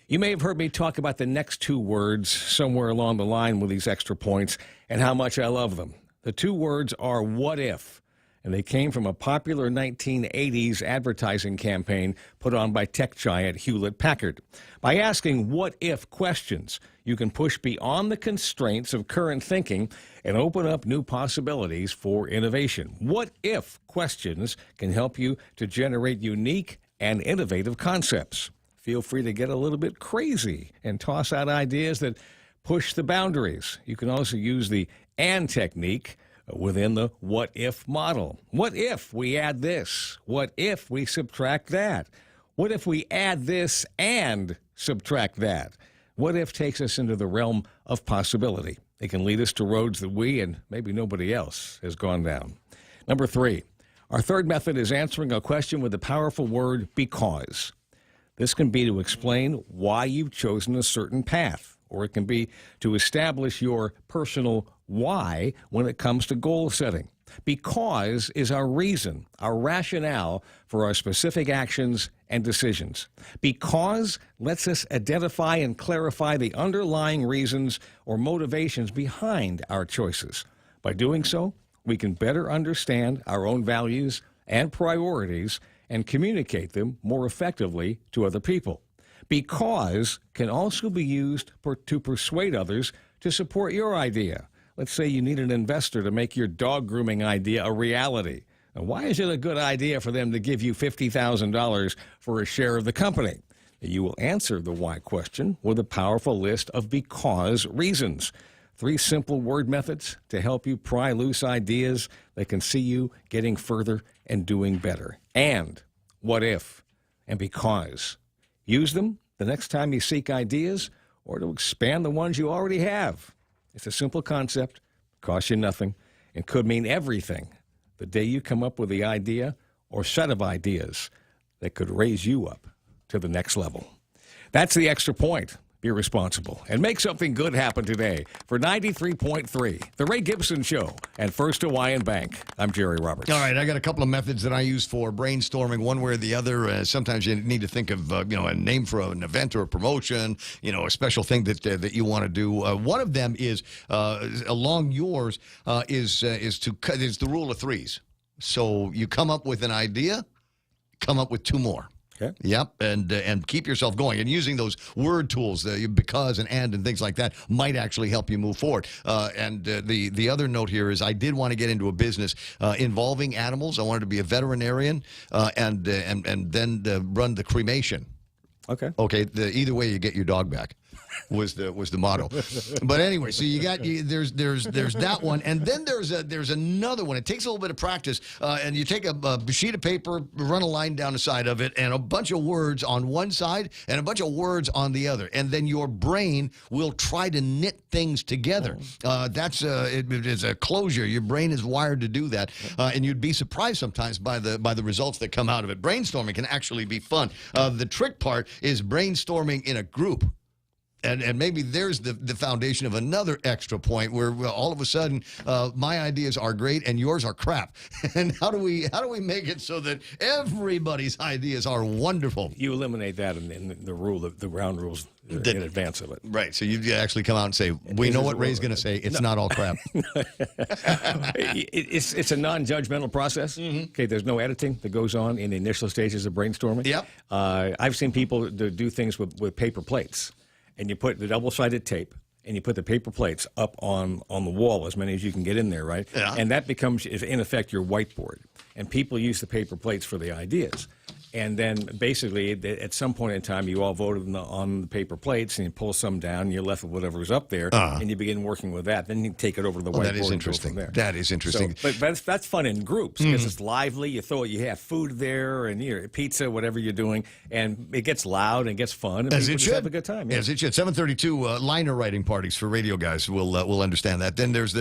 you may have heard me talk about the next 2 words somewhere along the line with these extra points and how much I love them. The 2 words are "what if," and they came from a popular 1980s advertising campaign put on by tech giant Hewlett-Packard. By asking what-if questions, you can push beyond the constraints of current thinking and open up new possibilities for innovation. What-if questions can help you to generate unique and innovative concepts. Feel free to get a little bit crazy and toss out ideas that push the boundaries. You can also use the "and" technique within the what-if model. What if we add this? What if we subtract that? What if we add this and subtract that? What if takes us into the realm of possibility. They can lead us to roads that we and maybe nobody else has gone down. Number 3, our third method is answering a question with the powerful word because. This can be to explain why you've chosen a certain path, or it can be to establish your personal why when it comes to goal setting. Because is our reason, our rationale for our specific actions and decisions. Because lets us identify and clarify the underlying reasons or motivations behind our choices. By doing so, we can better understand our own values and priorities and communicate them more effectively to other people. Because can also be used to persuade others to support your idea. Let's say you need an investor to make your dog grooming idea a reality. Now, why is it a good idea for them to give you $50,000 for a share of the company? You will answer the why question with a powerful list of because reasons. 3 simple word methods to help you pry loose ideas that can see you getting further and doing better. And, what if, and because. Use them the next time you seek ideas or to expand the ones you already have. It's a simple concept, costs you nothing, and could mean everything the day you come up with the idea or set of ideas that could raise you up to the next level. That's the Extra Point. Be responsible and make something good happen today. For 93.3, The Ray Gibson Show and First Hawaiian Bank, I'm Jerry Roberts. All right, I got a couple of methods that I use for brainstorming one way or the other. Sometimes you need to think of a name for an event or a promotion, a special thing that you want to do. One of them is along yours is the rule of 3s. So you come up with an idea, come up with 2 more. Okay. Yep, and keep yourself going. And using those word tools, because and things like that, might actually help you move forward. And the other note here is I did want to get into a business involving animals. I wanted to be a veterinarian and then run the cremation. Okay. Okay. Either way, you get your dog back. Was the motto. But anyway, so there's that one, and then there's another one. It takes a little bit of practice, and you take a sheet of paper, run a line down the side of it, and a bunch of words on one side and a bunch of words on the other, and then your brain will try to knit things together. It is a closure. Your brain is wired to do that, and you'd be surprised sometimes by the results that come out of it. Brainstorming can actually be fun. The trick part is brainstorming in a group. And maybe there's the foundation of another extra point where all of a sudden my ideas are great and yours are crap. And how do we make it so that everybody's ideas are wonderful? You eliminate that in the ground rules in advance of it. Right. So you actually come out and say, we know what Ray's going to say. It's not all crap. It's a non-judgmental process. Mm-hmm. Okay. There's no editing that goes on in the initial stages of brainstorming. Yep. I've seen people do things with paper plates. And you put the double-sided tape, and you put the paper plates up on the wall, as many as you can get in there, right? Yeah. And that becomes, in effect, your whiteboard. And people use the paper plates for the ideas. And then basically, at some point in time, you all voted on the paper plates, and you pull some down, and you're left with whatever's up there, and you begin working with that. Then you take it over to the whiteboard. That is interesting. That is interesting. So, but that's fun in groups because it's lively. You have food there, and pizza, whatever you're doing, and it gets loud and gets fun, and people just have a good time. Yeah. As it should. 732 liner writing parties for radio guys will understand that. Then there's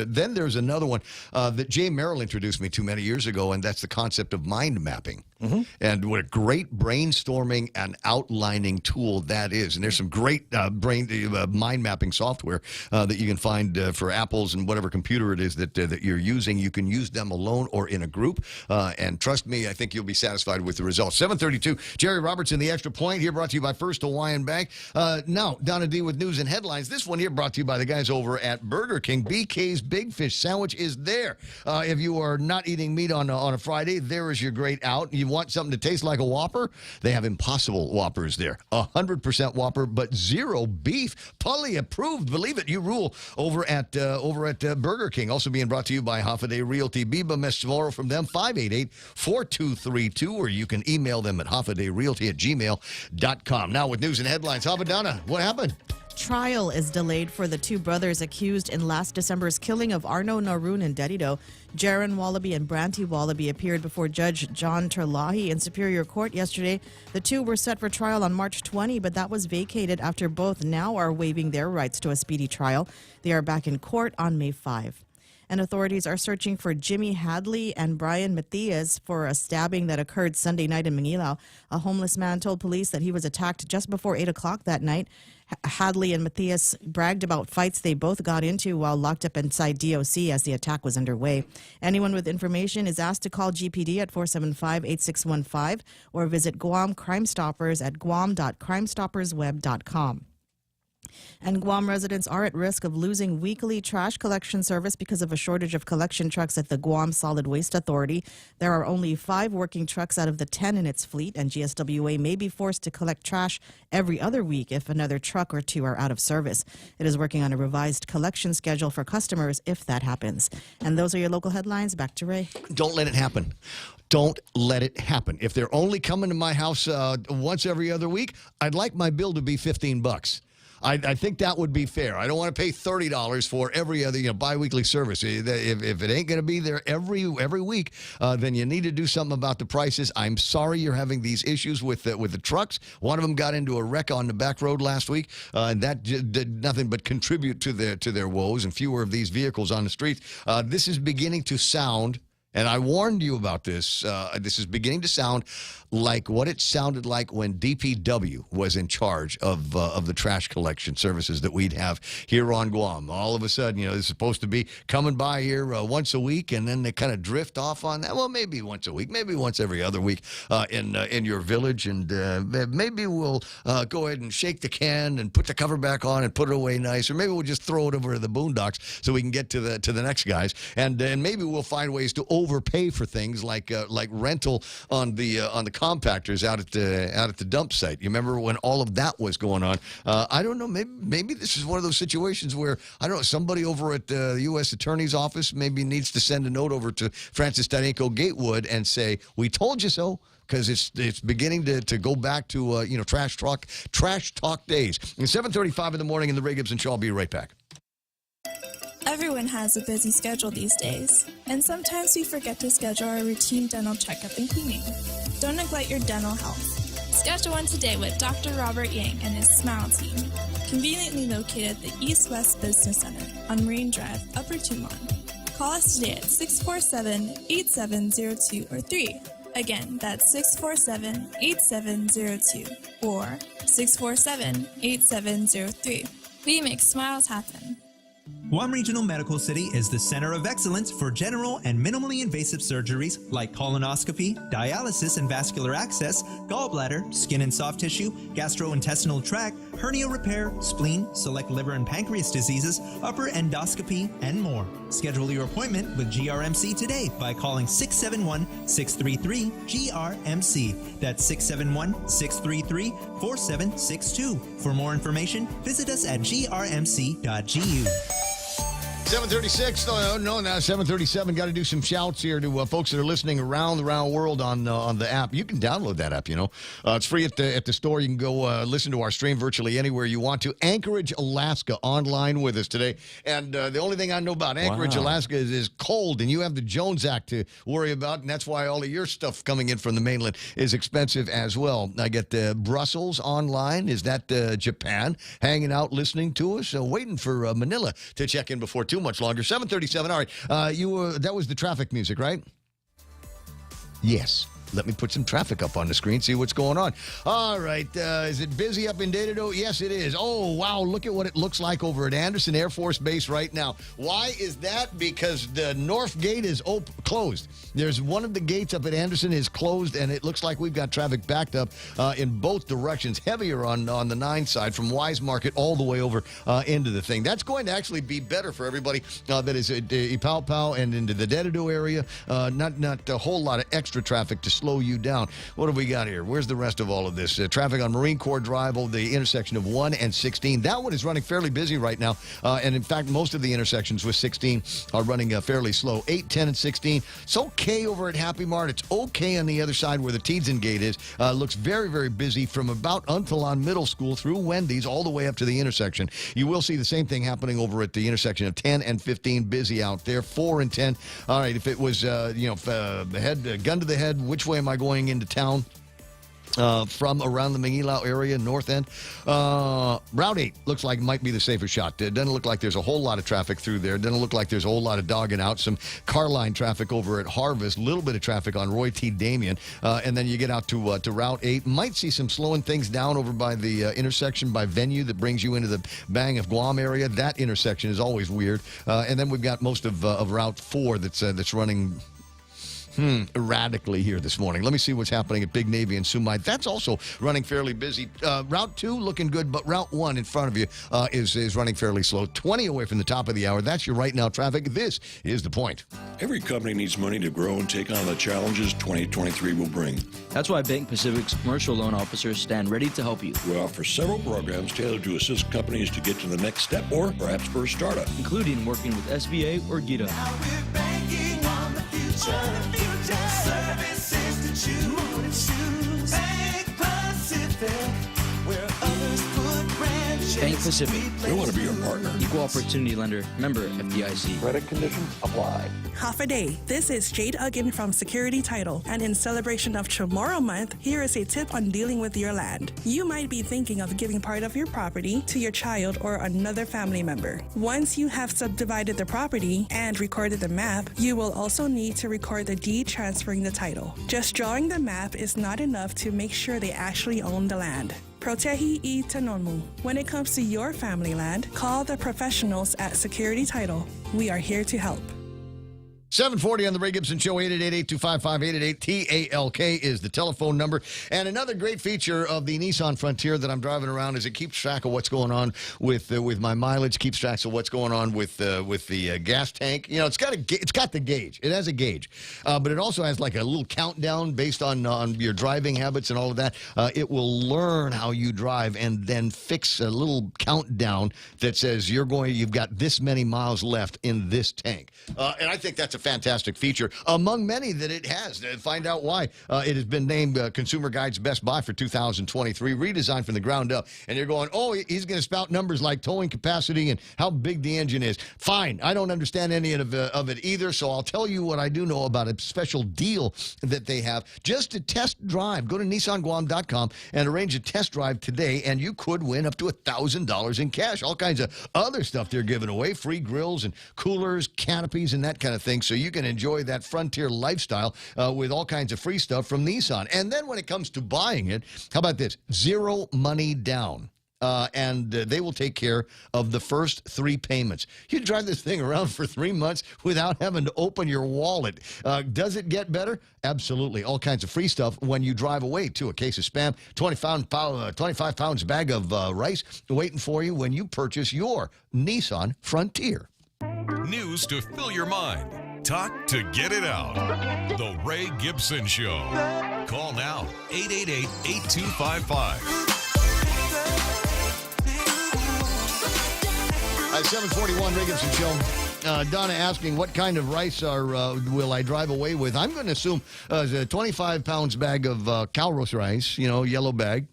another one that Jay Merrill introduced me to many years ago, and that's the concept of mind mapping. Mm-hmm. And what a great brainstorming and outlining tool that is. And there's some great mind mapping software that you can find for Apples and whatever computer it is that you're using. You can use them alone or in a group. And trust me, I think you'll be satisfied with the results. 732, Jerry Roberts in the Extra Point here, brought to you by First Hawaiian Bank. Now, Donna D with news and headlines. This one here brought to you by the guys over at Burger King. BK's Big Fish Sandwich is there. If you are not eating meat on a Friday, there is your great out. You want something to taste like a Whopper? They have Impossible Whoppers there. 100% Whopper, but 0 beef. Tully approved. Believe it, you rule over at Burger King. Also being brought to you by Hoffaday Realty. Biba message tomorrow from them, 588-4232, or you can email them at hoffadayrealty@gmail.com. Now with news and headlines. Havadana, what happened? Trial is delayed for the two brothers accused in last December's killing of Arno Naroon in Dedido. Jaron Wallaby and Branty Wallaby appeared before Judge John Terlahi in Superior Court yesterday. The two were set for trial on March 20, but that was vacated after both now are waiving their rights to a speedy trial. They are back in court on May 5. And authorities are searching for Jimmy Hadley and Brian Matias for a stabbing that occurred Sunday night in Mangilaw. A homeless man told police that he was attacked just before 8 o'clock that night. Hadley and Matias bragged about fights they both got into while locked up inside DOC as the attack was underway. Anyone with information is asked to call GPD at 475-8615 or visit Guam Crime Stoppers at guam.crimestoppersweb.com. And Guam residents are at risk of losing weekly trash collection service because of a shortage of collection trucks at the Guam Solid Waste Authority. There are only 5 working trucks out of the 10 in its fleet, and GSWA may be forced to collect trash every other week if another truck or 2 are out of service. It is working on a revised collection schedule for customers if that happens. And those are your local headlines. Back to Ray. Don't let it happen. Don't let it happen. If they're only coming to my house once every other week, I'd like my bill to be $15. I think that would be fair. I don't want to pay $30 for every other biweekly service. If it ain't going to be there every week, then you need to do something about the prices. I'm sorry you're having these issues with the trucks. One of them got into a wreck on the back road last week, and that did nothing but contribute to their woes and fewer of these vehicles on the streets. This is beginning to sound. And I warned you about this. This is beginning to sound like what it sounded like when DPW was in charge of the trash collection services that we'd have here on Guam. All of a sudden, it's supposed to be coming by here once a week, and then they kind of drift off on that. Well, maybe once a week, maybe once every other week in your village, and maybe we'll go ahead and shake the can and put the cover back on and put it away nice, or maybe we'll just throw it over to the boondocks so we can get to the next guys, and maybe we'll find ways to overpay for things like rental on the compactors out at the dump site. You remember when all of that was going on? I don't know. Maybe this is one of those situations where somebody over at the U.S. Attorney's Office maybe needs to send a note over to Francis Tadenko Gatewood and say, "We told you so." Because it's beginning to go back to trash talk days. It's 7:35 in the morning in the Ray Gibson Show. I'll be right back. Everyone has a busy schedule these days, and sometimes we forget to schedule our routine dental checkup and cleaning. Don't neglect your dental health. Schedule one today with Dr. Robert Yang and his Smile Team, conveniently located at the East West Business Center on Marine Drive, Upper Tumon. Call us today at 647-8702 or 3. Again, that's 647-8702 or 647-8703. We make smiles happen. Guam Regional Medical City is the center of excellence for general and minimally invasive surgeries like colonoscopy, dialysis and vascular access, gallbladder, skin and soft tissue, gastrointestinal tract, hernia repair, spleen, select liver and pancreas diseases, upper endoscopy, and more. Schedule your appointment with GRMC today by calling 671-633-GRMC. That's 671-633-4762. For more information, visit us at grmc.gu. 7:36. No, now 7:37. Got to do some shouts here to folks that are listening around the world on the app. You can download that app. It's free at the store. You can go listen to our stream virtually anywhere you want to. Anchorage, Alaska, online with us today. And the only thing I know about Anchorage, Alaska, is cold, and you have the Jones Act to worry about, and that's why all of your stuff coming in from the mainland is expensive as well. I get Brussels online. Is that Japan hanging out listening to us? Waiting for Manila to check in before too much longer. 7:37. All right. That was the traffic music, right? Yes. Let me put some traffic up on the screen, see what's going on. All right. Is it busy up in Dedido? Yes, it is. Oh, wow. Look at what it looks like over at Anderson Air Force Base right now. Why is that? Because the north gate is closed. There's one of the gates up at Anderson is closed, and it looks like we've got traffic backed up in both directions, heavier on the 9 side from Wise Market all the way over into the thing. That's going to actually be better for everybody that is at Ipau and into the Dedido area. Not a whole lot of extra traffic to slow you down. What have we got here? Where's the rest of all of this? Traffic on Marine Corps Drive, the intersection of 1 and 16. That one is running fairly busy right now. And in fact, most of the intersections with 16 are running fairly slow. 8, 10, and 16. It's okay over at Happy Mart. It's okay on the other side where the Teedson Gate is. Looks very, very busy from about Untalon Middle School through Wendy's all the way up to the intersection. You will see the same thing happening over at the intersection of 10 and 15. Busy out there. 4 and 10. All right, if it was, gun to the head, which way am I going into town? From around the Mangilau area, north end. Route 8 looks like it might be the safer shot. It doesn't look like there's a whole lot of traffic through there. It doesn't look like there's a whole lot of dogging out. Some car line traffic over at Harvest. A little bit of traffic on Roy T. Damien. And then you get out to Route 8. Might see some slowing things down over by the intersection by Venue that brings you into the Bang of Guam area. That intersection is always weird. And then we've got most of Route 4 that's running erratically here this morning. Let me see what's happening at Big Navy and Sumai. That's also running fairly busy. Route 2 looking good, but Route 1 in front of you is running fairly slow. 20 away from the top of the hour. That's your right now traffic. This is The Point. Every company needs money to grow and take on the challenges 2023 will bring. That's why Bank Pacific's commercial loan officers stand ready to help you. We offer several programs tailored to assist companies to get to the next step or perhaps for a startup, including working with SBA or GITA. Services to choose. Bank Pacific, where others put branches. Bank Pacific. We want to be your partner. Equal opportunity lender. Member FDIC. Credit conditions apply. Half a day. This is Jade Uggan from Security Title. And in celebration of Tomorrow Month, here is a tip on dealing with your land. You might be thinking of giving part of your property to your child or another family member. Once you have subdivided the property and recorded the map, you will also need to record the deed transferring the title. Just drawing the map is not enough to make sure they actually own the land. Protehi I Tanonmu. When it comes to your family land, call the professionals at Security Title. We are here to help. 740 on the Ray Gibson Show, 888-255-888. TALK is the telephone number. And another great feature of the Nissan Frontier that I'm driving around is it keeps track of what's going on with my mileage, keeps track of what's going on with the gas tank. You know, it's got the gauge. It has a gauge. But it also has like a little countdown based on your driving habits and all of that. It will learn how you drive and then fix a little countdown that says you've got this many miles left in this tank. And I think that's a fantastic feature among many that it has. Find out why. It has been named Consumer Guide's Best Buy for 2023, redesigned from the ground up. And you're going, oh, he's going to spout numbers like towing capacity and how big the engine is. Fine. I don't understand any of it either, so I'll tell you what I do know about a special deal that they have. Just a test drive. Go to NissanGuam.com and arrange a test drive today, and you could win up to $1,000 in cash. All kinds of other stuff they're giving away, free grills and coolers, canopies, and that kind of thing. So you can enjoy that Frontier lifestyle with all kinds of free stuff from Nissan. And then when it comes to buying it, how about this? 0 money down. And they will take care of the first 3 payments. You drive this thing around for 3 months without having to open your wallet. Does it get better? Absolutely. All kinds of free stuff when you drive away, too. A case of Spam, 25 pounds bag of rice waiting for you when you purchase your Nissan Frontier. News to fill your mind. Talk to get it out. The Ray Gibson Show. Call now, 888-8255. 741 Ray Gibson Show. Donna asking what kind of rice will I drive away with? I'm going to assume a 25 pounds bag of Calros rice, yellow bag.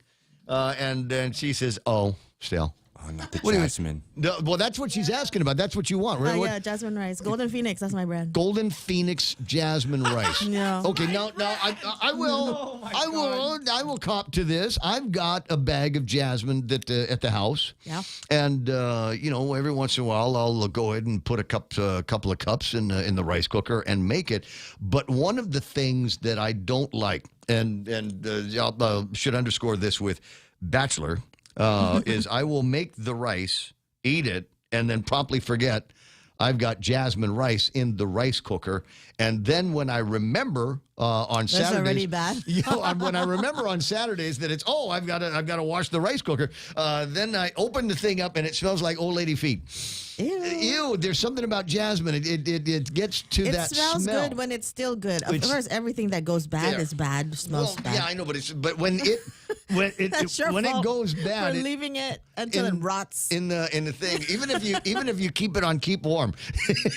And she says, oh, still. Oh, not the jasmine. Well, that's what she's asking about. That's what you want, right? Yeah, jasmine rice. Golden Phoenix, that's my brand. Golden Phoenix jasmine rice. No. Okay, now I will. I will cop to this. I've got a bag of jasmine that at the house. Yeah. And every once in a while I'll go ahead and put a couple of cups in the rice cooker and make it. But one of the things that I don't like, and I should underscore this with Bachelor. Is I will make the rice, eat it, and then promptly forget I've got jasmine rice in the rice cooker. And then when I remember on Saturdays, that's already bad. When I remember on Saturdays that it's I've got to wash the rice cooker. Then I open the thing up and it smells like old lady feet. Ew, there's something about jasmine. It gets to that smell. It smells good when it's still good. Of course, everything that goes bad is bad, smells bad. Yeah, I know, but when it goes bad, for leaving it until it rots in the thing. Even if you keep it on keep warm,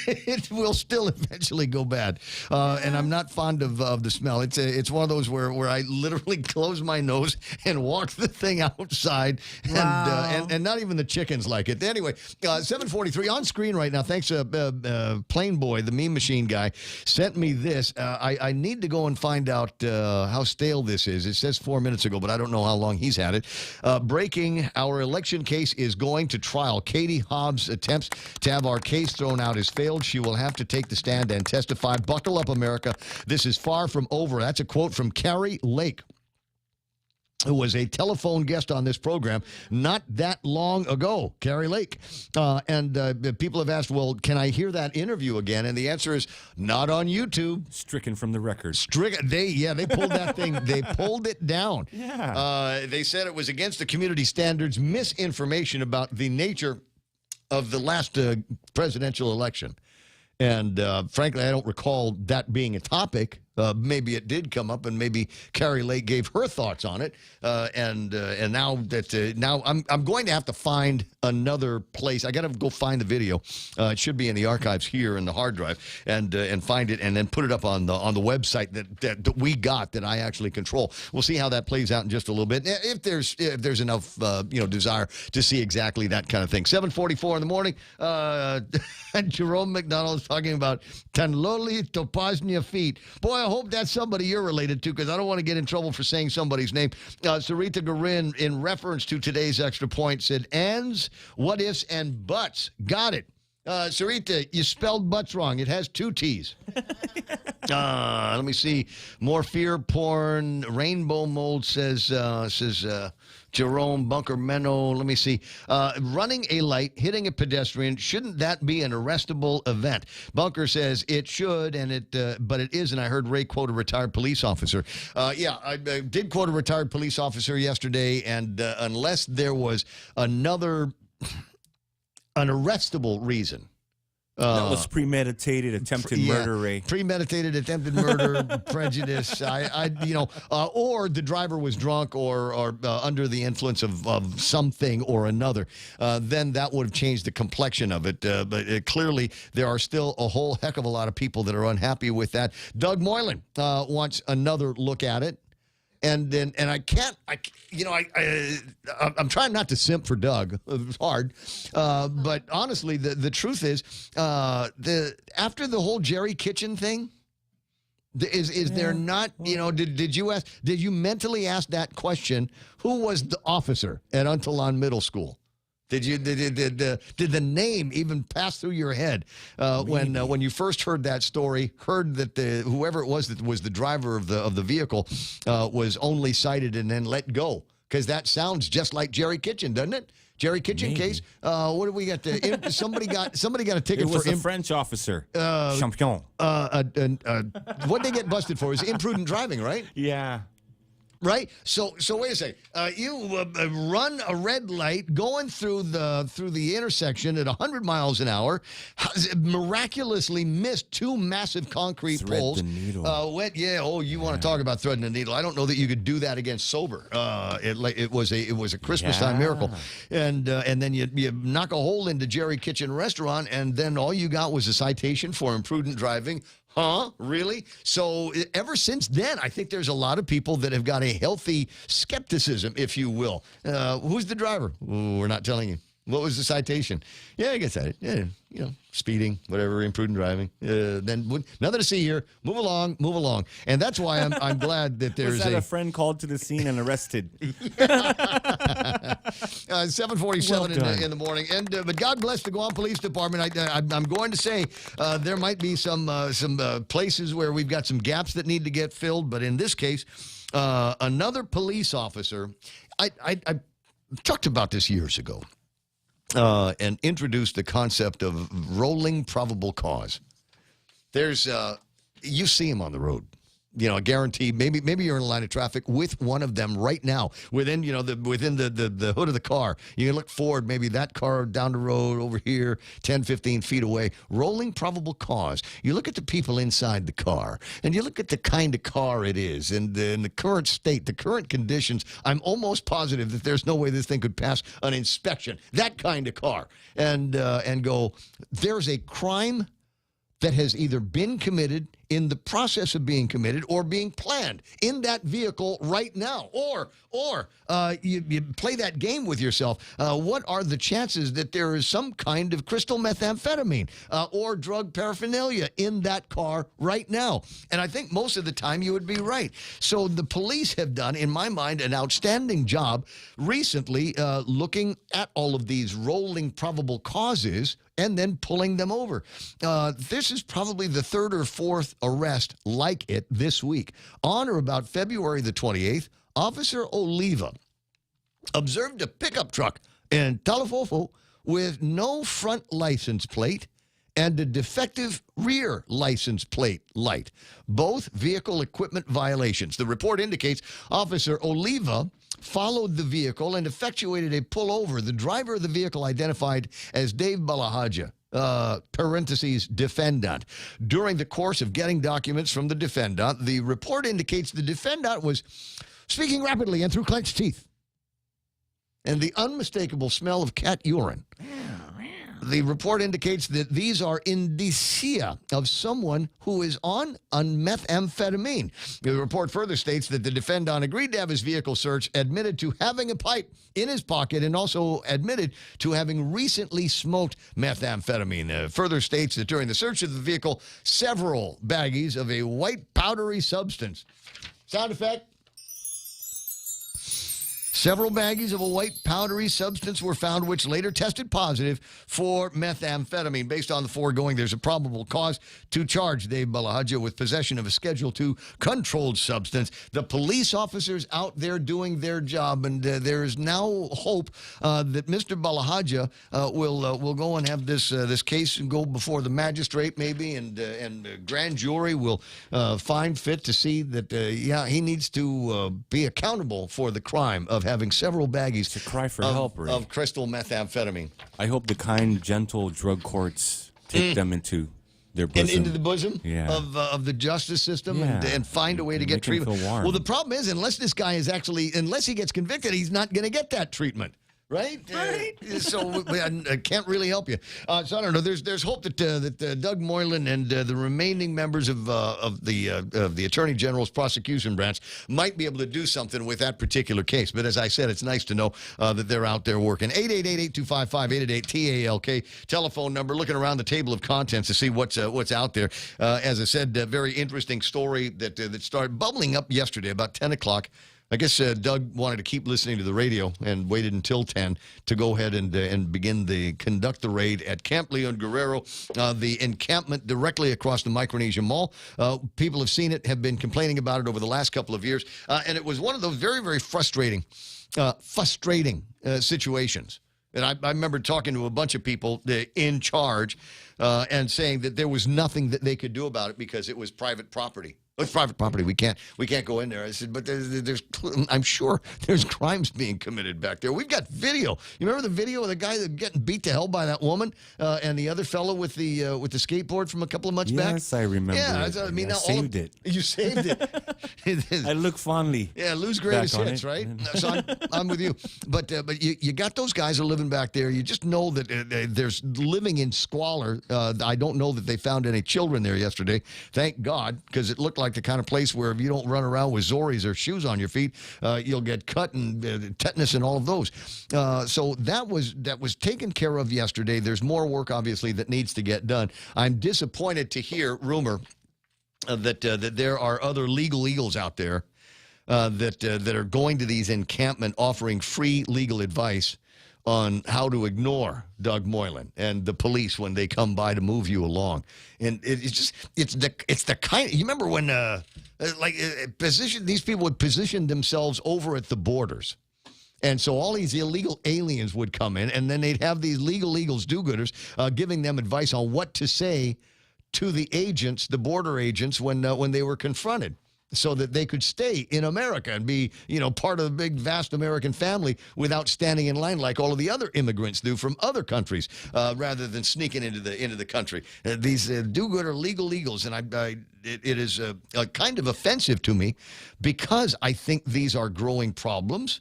it will still eventually go bad. And I'm not fond of the smell. It's one of those where I literally close my nose and walk the thing outside, and not even the chickens like it. Anyway, 7:43 on screen right now. Thanks, Plain Boy, the meme machine guy, sent me this. I need to go and find out how stale this is. It says 4 minutes ago, but I don't know how long he's had it. Breaking: our election case is going to trial. Katie Hobbs' attempts to have our case thrown out has failed. She will have to take the stand and testify. Buckle up, America. This is far from over. That's a quote from Carrie Lake, who was a telephone guest on this program not that long ago, Carrie Lake. And people have asked, well, can I hear that interview again? And the answer is not on YouTube. Stricken from the record. They pulled that thing. They pulled it down. Yeah. They said it was against the community standards, misinformation about the nature of the last presidential election. And frankly, I don't recall that being a topic. Maybe it did come up, and maybe Carrie Lake gave her thoughts on it. And now I'm going to have to find another place. I got to go find the video. It should be in the archives here in the hard drive, and find it, and then put it up on the website that we got, that I actually control. We'll see how that plays out in just a little bit. If there's enough desire to see exactly that kind of thing. 7:44 in the morning. Jerome McDonald is talking about Tanloli Topaznia feet. Boy, I hope that's somebody you're related to, because I don't want to get in trouble for saying somebody's name. Sarita Garin, in reference to today's extra point, said ands, what ifs, and buts. Got it. Sarita, you spelled butts wrong. It has 2 T's. Let me see. More fear porn. Rainbow Mold says Jerome Bunker Menno. Let me see. Running a light, hitting a pedestrian, shouldn't that be an arrestable event? Bunker says it should, but it isn't. I heard Ray quote a retired police officer. I did quote a retired police officer yesterday, and unless there was an arrestable reason. That was premeditated attempted murder, Ray. Premeditated attempted murder, prejudice. Or the driver was drunk or under the influence of something or another. Then that would have changed the complexion of it. But clearly, there are still a whole heck of a lot of people that are unhappy with that. Doug Moylan wants another look at it. And I'm trying not to simp for Doug. It's hard. But honestly, the truth is, after the whole Jerry Kitchen thing, is there not, did you mentally ask that question? Who was the officer at Untalon Middle School? Did the name even pass through your head when you first heard that story? Heard that whoever it was that was the driver of the vehicle was only cited and then let go? Because that sounds just like Jerry Kitchen, doesn't it? Jerry Kitchen case. What do we got? Somebody got a ticket for. It was a French officer. Champion. What they get busted for is imprudent driving, right? Yeah. Right? So wait a second. You run a red light going through the intersection at 100 miles an hour, miraculously missed 2 massive concrete poles. The needle. You want to talk about threading the needle. I don't know that you could do that against sober. It was a Christmas time miracle. And then you knock a hole into Jerry Kitchen restaurant, and then all you got was a citation for imprudent driving. Huh? Really? So ever since then, I think there's a lot of people that have got a healthy skepticism, if you will. Who's the driver? Ooh, we're not telling you. What was the citation? Yeah, I guess that. Yeah, speeding, whatever, imprudent driving. Then nothing to see here. Move along. And that's why I'm glad that there's a friend called to the scene and arrested. 7:47 in the morning. But God bless the Guam Police Department. I'm going to say there might be some places where we've got some gaps that need to get filled. But in this case, another police officer. I talked about this years ago. And introduced the concept of rolling probable cause. There's, you see them on the road. a guarantee. Maybe you're in a line of traffic with one of them right now, within the hood of the car. You can look forward, maybe that car down the road over here, 10, 15 feet away. Rolling probable cause. You look at the people inside the car, and you look at the kind of car it is, and in the current state, the current conditions. I'm almost positive that there's no way this thing could pass an inspection. That kind of car, and go. There's a crime that has either been committed, in the process of being committed, or being planned in that vehicle right now. Or you play that game with yourself. What are the chances that there is some kind of crystal methamphetamine or drug paraphernalia in that car right now? And I think most of the time you would be right. So the police have done, in my mind, an outstanding job recently looking at all of these rolling probable causes and then pulling them over. This is probably the third or fourth arrest like it this week. On or about February the 28th, Officer Oliva observed a pickup truck in Talafofo with no front license plate and a defective rear license plate light. Both vehicle equipment violations. The report indicates Officer Oliva followed the vehicle and effectuated a pullover. The driver of the vehicle identified as Dave Balahaja, parentheses, defendant. During the course of getting documents from the defendant, the report indicates the defendant was speaking rapidly and through clenched teeth, and the unmistakable smell of cat urine. The report indicates that these are indicia of someone who is on methamphetamine. The report further states that the defendant agreed to have his vehicle searched, admitted to having a pipe in his pocket, and also admitted to having recently smoked methamphetamine. Further states that during the search of the vehicle, several baggies of a white powdery substance. Sound effect? Several baggies of a white powdery substance were found, which later tested positive for methamphetamine. Based on the foregoing, there's a probable cause to charge Dave Balahaja with possession of a Schedule II controlled substance. The police officers out there doing their job, and there is now hope that Mr. Balahaja will go and have this case and go before the magistrate, maybe, and grand jury will find fit to see that he needs to be accountable for the crime of having several baggies to cry for help, Ray, of crystal methamphetamine. I hope the kind, gentle drug courts take them into their bosom. Into the bosom of the justice system and find a way to get treatment. Well, the problem is, unless he gets convicted, he's not going to get that treatment. Right? So I can't really help you. So I don't know. There's hope that Doug Moylan and the remaining members of the Attorney General's prosecution branch might be able to do something with that particular case. But as I said, it's nice to know that they're out there working. 888-8255-888-TALK telephone number. Looking around the table of contents to see what's out there. As I said, a very interesting story that started bubbling up yesterday about 10 o'clock. I guess Doug wanted to keep listening to the radio and waited until 10 to go ahead and conduct the raid at Camp Leon Guerrero, the encampment directly across the Micronesia Mall. People have seen it, have been complaining about it over the last couple of years, and it was one of those very, very frustrating situations. And I remember talking to a bunch of people in charge and saying that there was nothing that they could do about it because it was private property. It's private property. We can't go in there. I said, but I'm sure there's crimes being committed back there. We've got video. You remember the video of the guy that getting beat to hell by that woman and the other fellow with the skateboard from a couple of months back? Yes, I remember. Yeah, it. I mean, I saved it. You saved it. I look fondly. Yeah, lose greatest hits, right? So I'm with you. But you got those guys are living back there. You just know that there's living in squalor. I don't know that they found any children there yesterday. Thank God, because it looked like the kind of place where if you don't run around with Zoris or shoes on your feet, you'll get cut and tetanus and all of those. So that was taken care of yesterday. There's more work, obviously, that needs to get done. I'm disappointed to hear rumor that there are other legal eagles out there that are going to these encampment offering free legal advice on how to ignore Doug Moylan and the police when they come by to move you along. And it's the kind. You remember when these people would position themselves over at the borders. And so all these illegal aliens would come in, and then they'd have these legal eagles, do-gooders, giving them advice on what to say to the agents, the border agents, when they were confronted. so that they could stay in America and be, part of the big, vast American family without standing in line like all of the other immigrants do from other countries, rather than sneaking into the country. These do-gooder legal illegals, and it is kind of offensive to me because I think these are growing problems,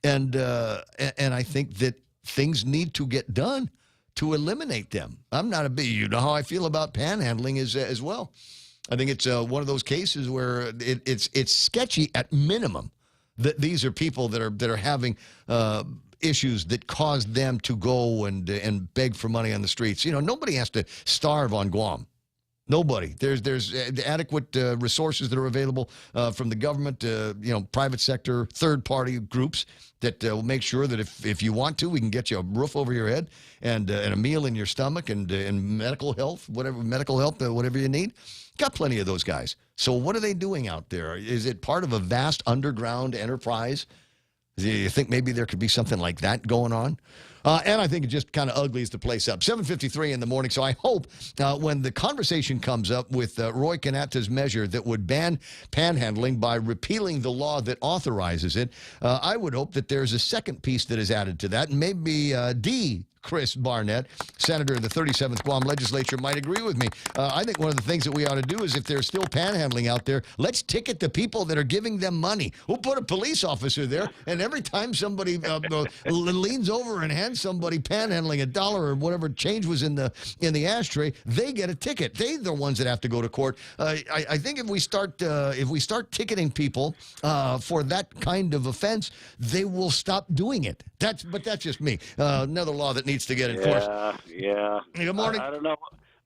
and I think that things need to get done to eliminate them. I'm not a big, you know how I feel about panhandling as well. I think it's one of those cases where it's sketchy at minimum that these are people that are having issues that cause them to go and beg for money on the streets. Nobody has to starve on Guam. Nobody. There's adequate resources that are available from the government, private sector, third-party groups that will make sure that if you want to, we can get you a roof over your head and a meal in your stomach and medical help, whatever you need. Got plenty of those guys. So what are they doing out there? Is it part of a vast underground enterprise? Do you think maybe there could be something like that going on? And I think it just kind of uglies the place up. 7:53 in the morning. So I hope when the conversation comes up with Roy Canatta's measure that would ban panhandling by repealing the law that authorizes it, I would hope that there's a second piece that is added to that. And maybe Chris Barnett, Senator of the 37th Guam Legislature, might agree with me. I think one of the things that we ought to do is if there's still panhandling out there, let's ticket the people that are giving them money. We'll put a police officer there, and every time somebody leans over and hands somebody panhandling $1 or whatever change was in the ashtray, they get a ticket. They're the ones that have to go to court. I think if we start ticketing people for that kind of offense, they will stop doing it. But that's just me. Another law that needs to get enforced. Yeah. Good morning. I don't know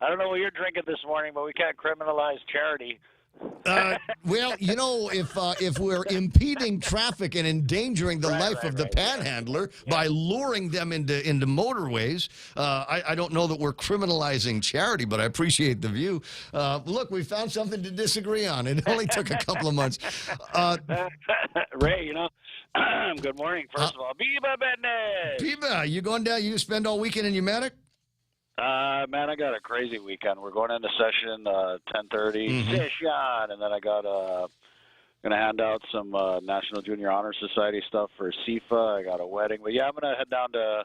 what you're drinking this morning, but we can't criminalize charity. Well, if we're impeding traffic and endangering the life of the panhandler by luring them into motorways, I don't know that we're criminalizing charity, but I appreciate the view. Look, we found something to disagree on. It only took a couple of months. Ray, good morning, first of all. Biba Bennett! Biba, you going down? You spend all weekend in Umatilla? Man, I got a crazy weekend. We're going into session 10:30 session, and then I got gonna hand out some National Junior Honor Society stuff for SIFA. I got a wedding, but yeah, I'm gonna head down to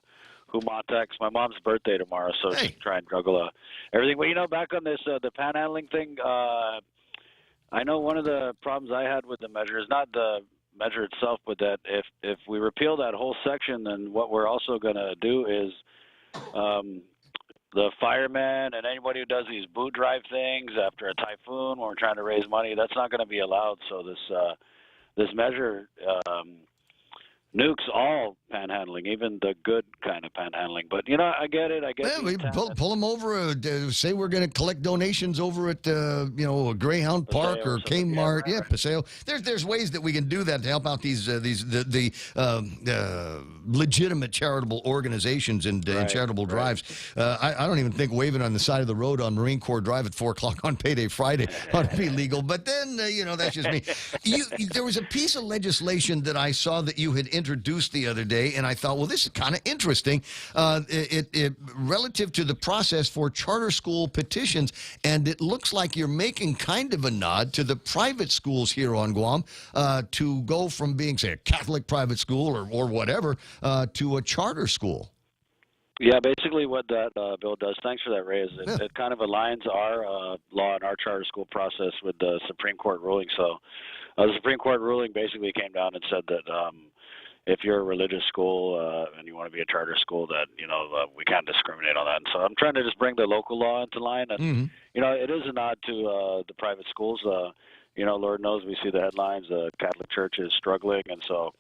Humatex. My mom's birthday tomorrow, so just try and juggle everything. But back on this the panhandling thing, I know one of the problems I had with the measure is not the measure itself, but that if we repeal that whole section, then what we're also gonna do is the firemen and anybody who does these boot drive things after a typhoon when we're trying to raise money, that's not going to be allowed. So this measure nukes all panhandling, even the good kind of panhandling. But I get it. We pull them over. Say we're going to collect donations over at a Greyhound Park or Kmart. Yeah, Paseo. There's ways that we can do that to help out these legitimate charitable organizations and charitable drives. I don't even think waving on the side of the road on Marine Corps Drive at 4:00 on Payday Friday ought to be legal. But then that's just me. There was a piece of legislation that I saw that you had introduced the other day, and I thought, well, this is kind of interesting. It relative to the process for charter school petitions, and it looks like you're making kind of a nod to the private schools here on Guam to go from being, say, a Catholic private school or whatever to a charter school. Yeah, basically what that bill does, thanks for that, Ray, is it kind of aligns our law and our charter school process with the Supreme Court ruling. So the Supreme Court ruling basically came down and said that if you're a religious school and you want to be a charter school, that we can't discriminate on that. And so I'm trying to just bring the local law into line, and it is a nod to the private schools. Lord knows we see the headlines. The Catholic Church is struggling, and so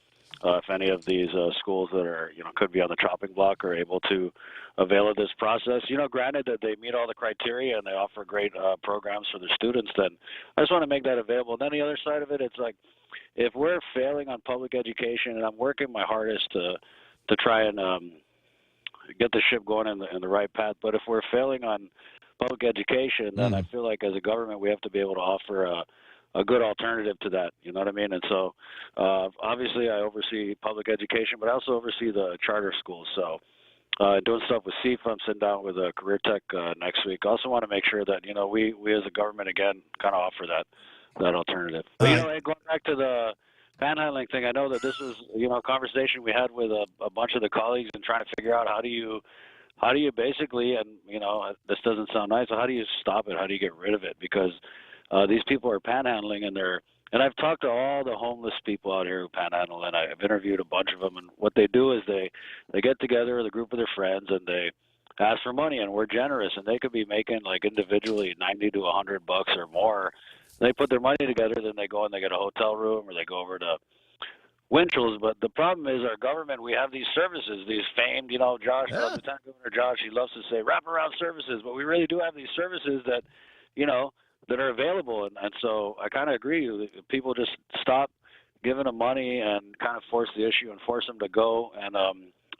if any of these schools that are could be on the chopping block are able to avail of this process, granted that they meet all the criteria and they offer great programs for their students, then I just want to make that available. And then the other side of it, it's like, if we're failing on public education, and I'm working my hardest to try and get the ship going in the right path, but if we're failing on public education, then I feel like as a government we have to be able to offer a good alternative to that. You know what I mean? And so obviously I oversee public education, but I also oversee the charter schools. So doing stuff with SIFA, I'm sitting down with Career Tech next week. I also want to make sure that we as a government again kind of offer that that alternative. But, going back to the panhandling thing, I know that this was a conversation we had with a bunch of the colleagues and trying to figure out how do you basically, and this doesn't sound nice, but how do you stop it? How do you get rid of it? Because these people are panhandling, and I've talked to all the homeless people out here who panhandle, and I've interviewed a bunch of them. And what they do is they get together with a group of their friends and they ask for money, and we're generous, and they could be making like individually $90 to $100 or more. They put their money together, then they go and they get a hotel room or they go over to Winchell's. But the problem is our government, we have these services, these famed, Josh, Lieutenant Governor Josh, he loves to say wraparound services, but we really do have these services that, that are available. And so I kind of agree. People just stop giving them money and kind of force the issue and force them to go and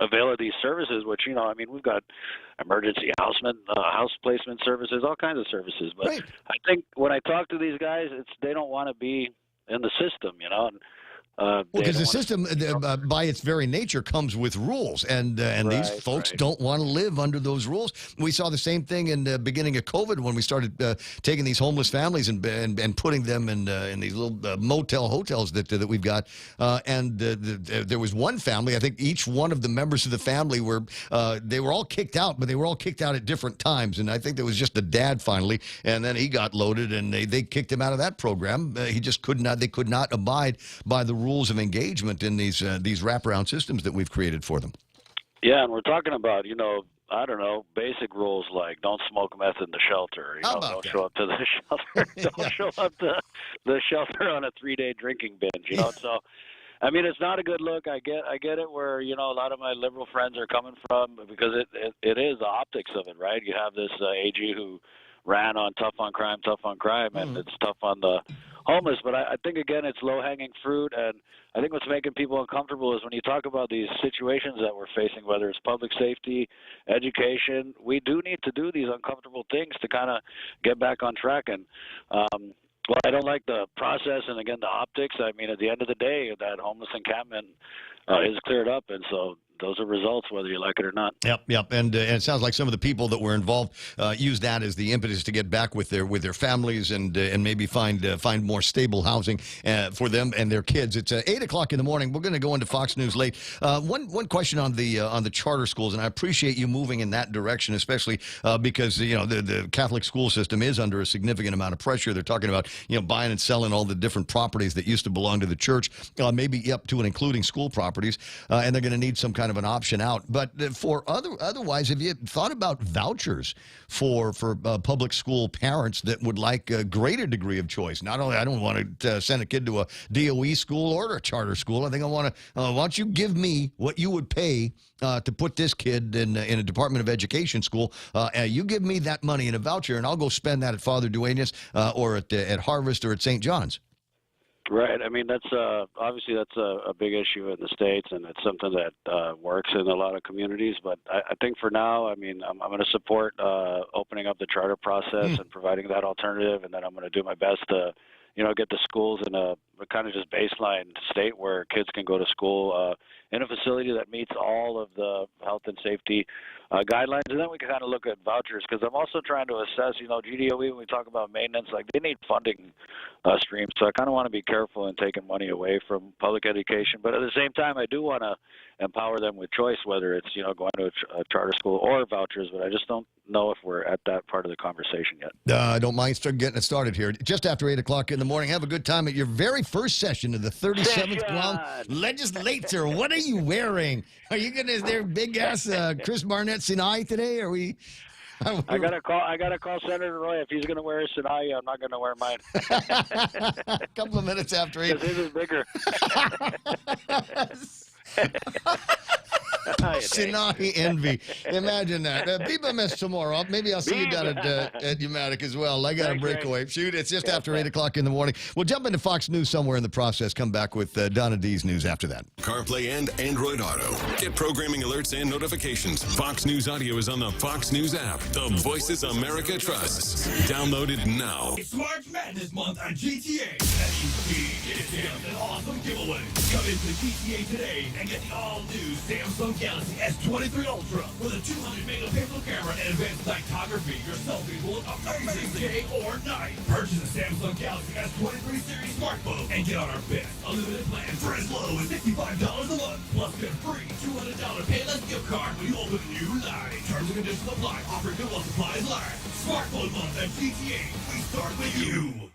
avail of these services, which, we've got emergency house placement services, all kinds of services. But right. I think when I talk to these guys, they don't want to be in the system, because the system, by its very nature, comes with rules, and these folks don't want to live under those rules. We saw the same thing in the beginning of COVID when we started taking these homeless families and putting them in these little motel hotels that we've got. There was one family. I think each one of the members of the family they were all kicked out, but they were all kicked out at different times. And I think there was just the dad finally, and then he got loaded, and they kicked him out of that program. He just could not. They could not abide by the rules of engagement in these wraparound systems that we've created for them. Yeah, and we're talking about, I don't know, basic rules like don't smoke meth in the shelter. Don't show up to the shelter. Don't show up to the shelter on a 3-day drinking binge. So, it's not a good look. I get it where a lot of my liberal friends are coming from, because it is the optics of it, right? You have this AG who ran on tough on crime, and it's tough on the homeless. But I think, again, it's low-hanging fruit, and I think what's making people uncomfortable is when you talk about these situations that we're facing, whether it's public safety, education, we do need to do these uncomfortable things to kind of get back on track. And well, I don't like the process and, again, the optics. At the end of the day, that homeless encampment is cleared up, and so those are results, whether you like it or not. Yep. And it sounds like some of the people that were involved use that as the impetus to get back with their families and maybe find more stable housing for them and their kids. It's 8 o'clock in the morning. We're going to go into Fox News late. One question on the charter schools, and I appreciate you moving in that direction, especially because the Catholic school system is under a significant amount of pressure. They're talking about buying and selling all the different properties that used to belong to the church, maybe up to and including school properties, and they're going to need some kind of an option out. But for otherwise, have you thought about vouchers for public school parents that would like a greater degree of choice? Not only I don't want to send a kid to a DOE school or a charter school. I think I want to. Why don't you give me what you would pay to put this kid in a Department of Education school? You give me that money in a voucher, and I'll go spend that at Father Duenas or at Harvest or at St. John's. Right. That's obviously that's a big issue in the States, and it's something that works in a lot of communities. But I think for now, I'm going to support opening up the charter process and providing that alternative, and then I'm going to do my best to, get the schools in a kind of just baseline state where kids can go to school in a facility that meets all of the health and safety guidelines. And then we can kind of look at vouchers, because I'm also trying to assess, GDOE, when we talk about maintenance, they need funding streams. So I kind of want to be careful in taking money away from public education. But at the same time, I do want to empower them with choice, whether it's, going to a charter school or vouchers. But I just don't know if we're at that part of the conversation yet. I don't mind getting it started here. Just after 8 o'clock in the morning, have a good time at your very first session of the 37th Guam Legislature. What are you wearing? Are you going to, is there big ass Chris Barnett Sinai today? Are we? I gotta call Senator Roy. If he's gonna wear his Sinai, I'm not gonna wear mine. A couple of minutes after 8. Because his is bigger. Sinai envy. Imagine that. Be my miss tomorrow. Maybe I'll see you down at Umatic as well. I got a breakaway. Shoot, it's just after 8 o'clock in the morning. We'll jump into Fox News somewhere in the process. Come back with Donna D's news after that. CarPlay and Android Auto. Get programming alerts and notifications. Fox News Audio is on the Fox News app. The Voices America trusts. Download it now. It's March Madness month on GTA. That means Sam's an awesome giveaway. Come into GTA today and get the all-new Samsung Galaxy S23 Ultra with a 200 megapixel camera and advanced nighttography. Your selfies will look amazing day or night. Purchase a Samsung Galaxy S23 series smartphone and get on our best unlimited plan for as low as $65 a month. Plus get a free $200 Payless gift card when you open a new line. Terms and conditions apply. Offer good while supplies last. Smartphone month at GTA. We start with you.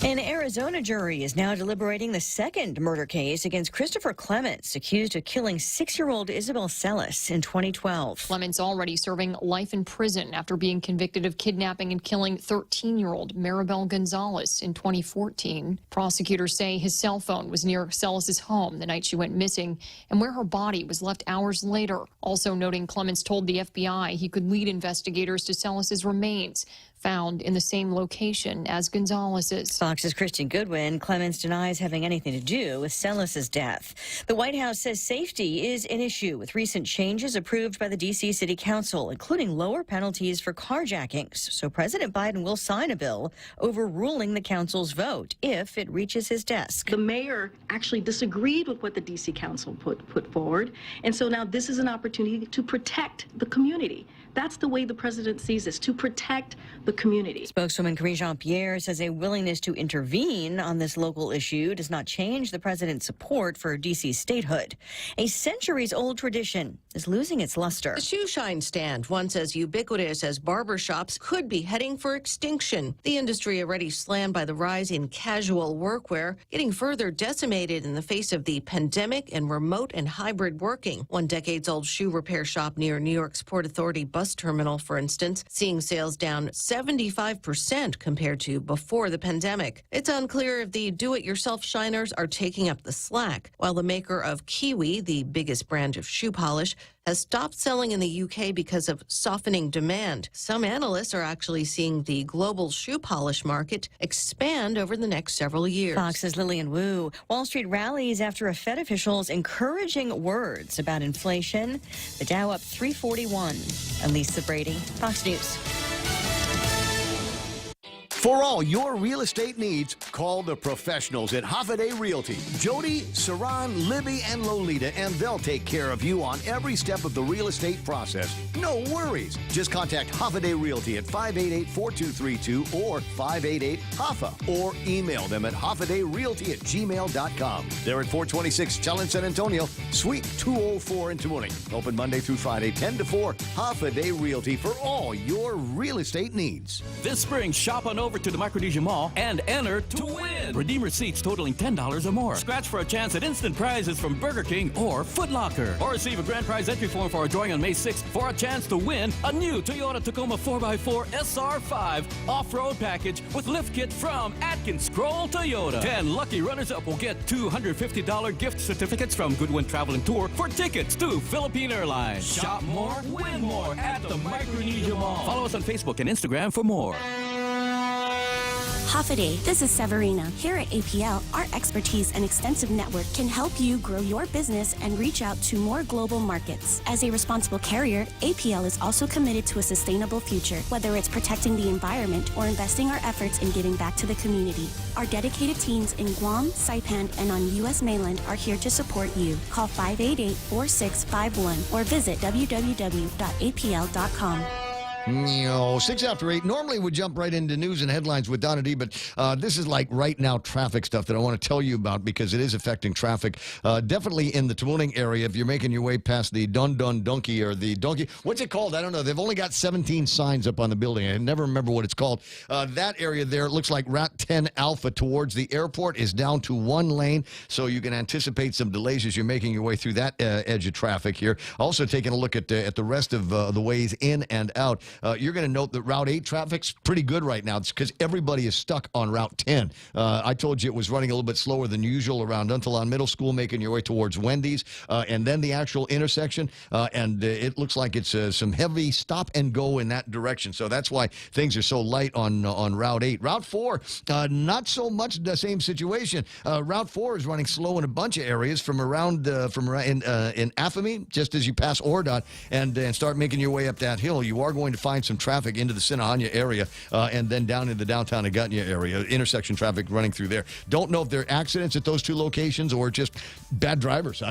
An Arizona jury is now deliberating the second murder case against Christopher Clements, accused of killing 6-year-old Isabel Celis in 2012. Clements already serving life in prison after being convicted of kidnapping and killing 13-year-old Maribel Gonzalez in 2014. Prosecutors say his cell phone was near Celis's home the night she went missing and where her body was left hours later. Also noting Clements told the FBI he could lead investigators to Celis's remains, found in the same location as Gonzalez's. Fox's Christian Goodwin. Clements denies having anything to do with Celis's death. The White House says safety is an issue with recent changes approved by the D.C. City Council, including lower penalties for carjackings. So President Biden will sign a bill overruling the council's vote if it reaches his desk. The mayor actually disagreed with what the D.C. Council put forward, and so now this is an opportunity to protect the community. That's the way the president sees this, to protect the community. Spokeswoman Karine Jean-Pierre says a willingness to intervene on this local issue does not change the president's support for D.C. statehood. A centuries-old tradition is losing its luster. The shoe shine stand, once as ubiquitous as barbershops, could be heading for extinction. The industry already slammed by the rise in casual workwear, getting further decimated in the face of the pandemic and remote and hybrid working. One decades-old shoe repair shop near New York's Port Authority bus terminal, for instance, seeing sales down 75% compared to before the pandemic. It's unclear if the do-it-yourself shiners are taking up the slack, while the maker of Kiwi, the biggest brand of shoe polish, has stopped selling in the UK because of softening demand. Some analysts are actually seeing the global shoe polish market expand over the next several years. Fox's Lillian Wu. Wall Street rallies after a Fed official's encouraging words about inflation. The Dow up 341. I'm Lisa Brady, Fox News. For all your real estate needs, call the professionals at Hoffaday Realty. Jody, Saran, Libby, and Lolita, and they'll take care of you on every step of the real estate process. No worries. Just contact Hoffaday Realty at 588-4232 or 588-HOFFA or email them at hoffadayrealty@gmail.com. They're at 426 Challenge San Antonio, Suite 204 in Tamuning. Open Monday through Friday, 10 to 4. Hoffaday Realty for all your real estate needs. This spring, shop on over to the Micronesia Mall and enter to win. Redeem receipts totaling $10 or more. Scratch for a chance at instant prizes from Burger King or Foot Locker. Or receive a grand prize entry form for a drawing on May 6th for a chance to win a new Toyota Tacoma 4x4 SR5 off-road package with lift kit from Atkins Scroll Toyota. 10 lucky runners-up will get $250 gift certificates from Goodwin Travel and Tour for tickets to Philippine Airlines. Shop more, win more at the Micronesia Mall. Follow us on Facebook and Instagram for more. Hoffaday, this is Severina. Here at APL, our expertise and extensive network can help you grow your business and reach out to more global markets. As a responsible carrier, APL is also committed to a sustainable future, whether it's protecting the environment or investing our efforts in giving back to the community. Our dedicated teams in Guam, Saipan, and on U.S. mainland are here to support you. Call 588-4651 or visit www.apl.com. 6 after 8. Normally we jump right into news and headlines with Donna D, but this is like right now traffic stuff that I want to tell you about because it is affecting traffic. Definitely in the Tamuning area, if you're making your way past the Dun Dun Donkey or the Donkey, what's it called? I don't know. They've only got 17 signs up on the building. I never remember what it's called. That area there, it looks like Route 10 Alpha towards the airport is down to one lane, so you can anticipate some delays as you're making your way through that edge of traffic here. Also taking a look at the rest of the ways in and out. You're going to note that Route 8 traffic's pretty good right now. It's because everybody is stuck on Route 10. I told you it was running a little bit slower than usual around Untalon Middle School, making your way towards Wendy's, and then the actual intersection. And it looks like it's some heavy stop and go in that direction. So that's why things are so light on Route 8. Route 4, not so much the same situation. Route 4 is running slow in a bunch of areas from around in Affamy, just as you pass ORDOT and start making your way up that hill. You are going to find some traffic into the Sinahanya area and then down in the downtown Agutnia area. Intersection traffic running through there. Don't know if there are accidents at those two locations or just bad drivers.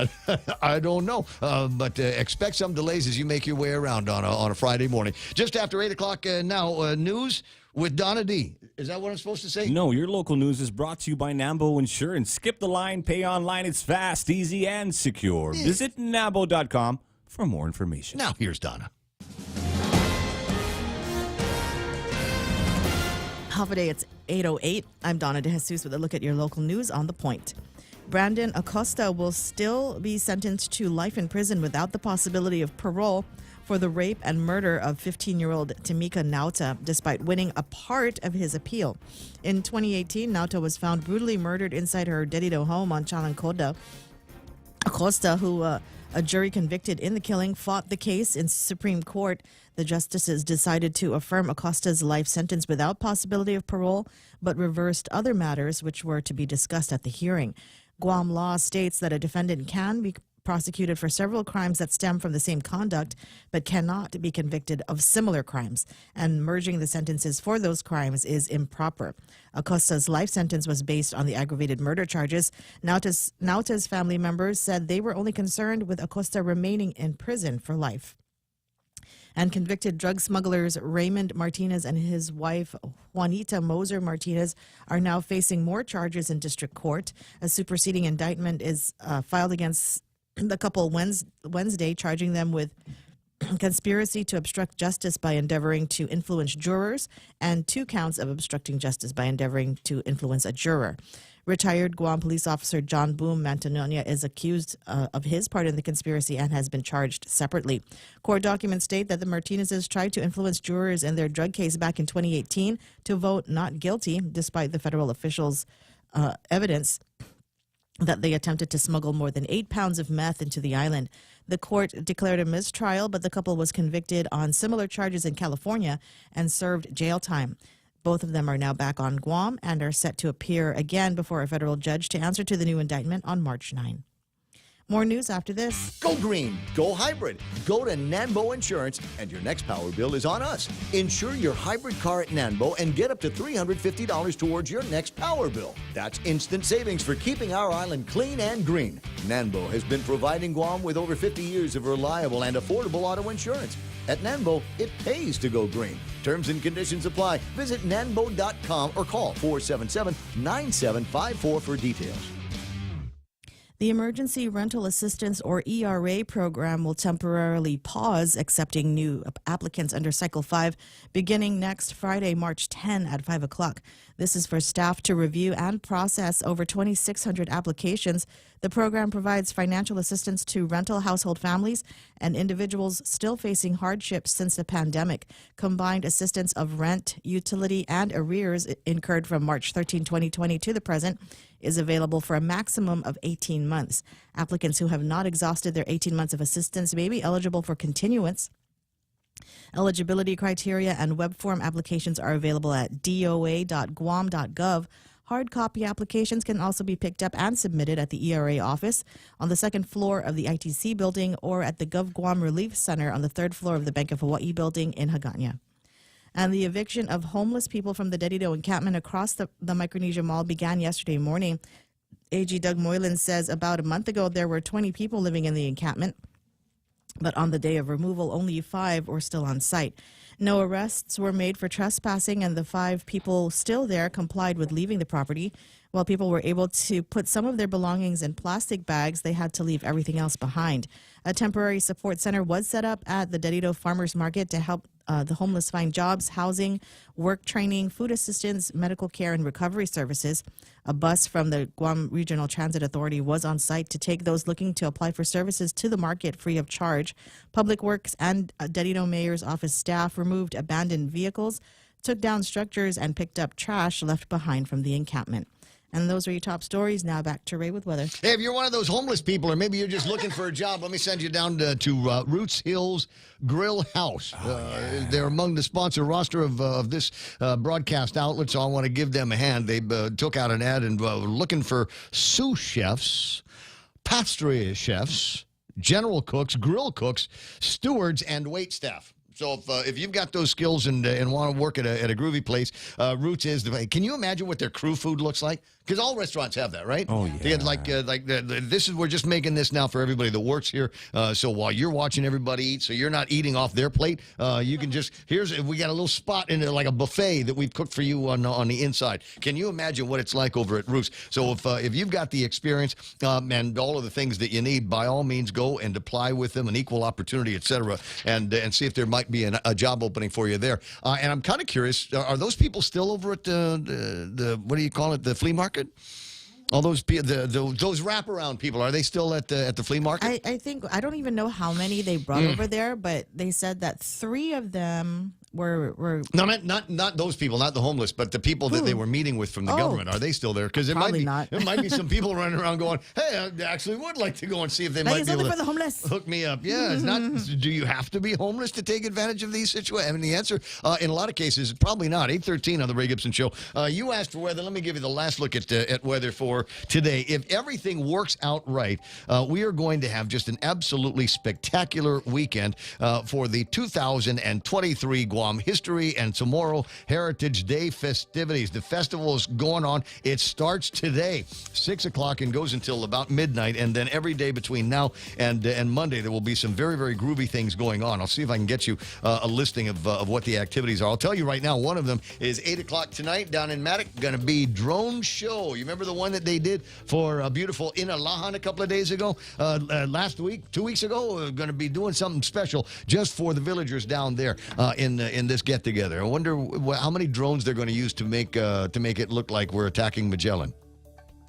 I don't know. But expect some delays as you make your way around on a Friday morning. Just after 8 o'clock now, news with Donna D. Is that what I'm supposed to say? No, your local news is brought to you by Nambo Insurance. Skip the line, pay online. It's fast, easy, and secure. Yeah. Visit Nambo.com for more information. Now, here's Donna. Half a day, it's 8:08. I'm Donna De Jesus with a look at your local news on The Point. Brandon Acosta will still be sentenced to life in prison without the possibility of parole for the rape and murder of 15-year-old Tamika Nauta, despite winning a part of his appeal. In 2018, Nauta was found brutally murdered inside her Dedido home on Chalancoda. Acosta, who a jury convicted in the killing, fought the case in Supreme Court. The justices decided to affirm Acosta's life sentence without possibility of parole, but reversed other matters which were to be discussed at the hearing. Guam law states that a defendant can be prosecuted for several crimes that stem from the same conduct, but cannot be convicted of similar crimes, and merging the sentences for those crimes is improper. Acosta's life sentence was based on the aggravated murder charges. Nauta's family members said they were only concerned with Acosta remaining in prison for life. And convicted drug smugglers Raymond Martinez and his wife Juanita Moser Martinez are now facing more charges in district court. A superseding indictment is filed against the couple Wednesday, charging them with conspiracy to obstruct justice by endeavoring to influence jurors and 2 counts of obstructing justice by endeavoring to influence a juror. Retired Guam police officer John Boom Mantanonia is accused of his part in the conspiracy and has been charged separately. Court documents state that the Martinezes tried to influence jurors in their drug case back in 2018 to vote not guilty, despite the federal officials' evidence that they attempted to smuggle more than 8 pounds of meth into the island. The court declared a mistrial, but the couple was convicted on similar charges in California and served jail time. Both of them are now back on Guam and are set to appear again before a federal judge to answer to the new indictment on March 9. More news after this. Go green, go hybrid. Go to Nanbo Insurance, and your next power bill is on us. Insure your hybrid car at Nanbo and get up to $350 towards your next power bill. That's instant savings for keeping our island clean and green. Nanbo has been providing Guam with over 50 years of reliable and affordable auto insurance. At Nanbo, it pays to go green. Terms and conditions apply. Visit nanbo.com or call 477-9754 for details. The Emergency Rental Assistance, or ERA, program will temporarily pause accepting new applicants under Cycle 5 beginning next Friday, March 10 at 5 o'clock. This is for staff to review and process over 2,600 applications. The program provides financial assistance to rental household families and individuals still facing hardships since the pandemic. Combined assistance of rent, utility, and arrears incurred from March 13, 2020 to the present is available for a maximum of 18 months. Applicants who have not exhausted their 18 months of assistance may be eligible for continuance. Eligibility criteria and web form applications are available at doa.guam.gov. Hard copy applications can also be picked up and submitted at the ERA office on the second floor of the ITC building or at the Gov Guam Relief Center on the third floor of the Bank of Hawaii building in Hagåtña. And the eviction of homeless people from the Dedido encampment across the Micronesia Mall began yesterday morning. AG Doug Moylan says about a month ago there were 20 people living in the encampment, but on the day of removal, only 5 were still on site. No arrests were made for trespassing, and the 5 people still there complied with leaving the property. While people were able to put some of their belongings in plastic bags, they had to leave everything else behind. A temporary support center was set up at the Dedido Farmers Market to help the homeless find jobs, housing, work training, food assistance, medical care, and recovery services. A bus from the Guam Regional Transit Authority was on site to take those looking to apply for services to the market free of charge. Public Works and Dedido Mayor's office staff removed abandoned vehicles, took down structures, and picked up trash left behind from the encampment. And those are your top stories. Now back to Ray with weather. Hey, if you're one of those homeless people, or maybe you're just looking for a job, let me send you down to Roots Hills Grill House. They're among the sponsor roster of this broadcast outlet, so I want to give them a hand. They took out an ad and looking for sous chefs, pastry chefs, general cooks, grill cooks, stewards, and wait staff. So if you've got those skills and want to work at a groovy place, Roots is the. Can you imagine what their crew food looks like? Because all restaurants have that, right? Oh, yeah. They had this is, we're just making this now for everybody that works here. So while you're watching everybody eat, so you're not eating off their plate, you can just, we got a little spot in there, like a buffet that we've cooked for you on the inside. Can you imagine what it's like over at Roots? So if you've got the experience and all of the things that you need, by all means, go and apply with them, an equal opportunity, etc., and see if there might be a job opening for you there. And I'm kind of curious, are those people still over at the what do you call it, the flea market? All those those wraparound people, are they still at the flea market? I think, I don't even know how many they brought over there, but they said that 3 of them were no, not those people, not the homeless, but the people that they were meeting with from the government. Are they still there? Because there might be some people running around going, "Hey, I actually would like to go and see if they might be able to for the homeless. Hook me up." Yeah, it's not. Do you have to be homeless to take advantage of these situations? I mean, the answer in a lot of cases, probably not. 8:13 on the Ray Gibson Show. You asked for weather. Let me give you the last look at weather for today. If everything works out right, we are going to have just an absolutely spectacular weekend for the 2023 Guam History and Tomorrow Heritage Day festivities. The festival is going on. It starts today, 6 o'clock, and goes until about midnight. And then every day between now and Monday, there will be some very, very groovy things going on. I'll see if I can get you a listing of what the activities are. I'll tell you right now, one of them is 8 o'clock tonight down in Matic. Going to be drone show. You remember the one that they did for beautiful Inalahan a couple of days ago? Last week, 2 weeks ago, going to be doing something special just for the villagers down there in this get-together. I wonder how many drones they're going to use to make it look like we're attacking Magellan,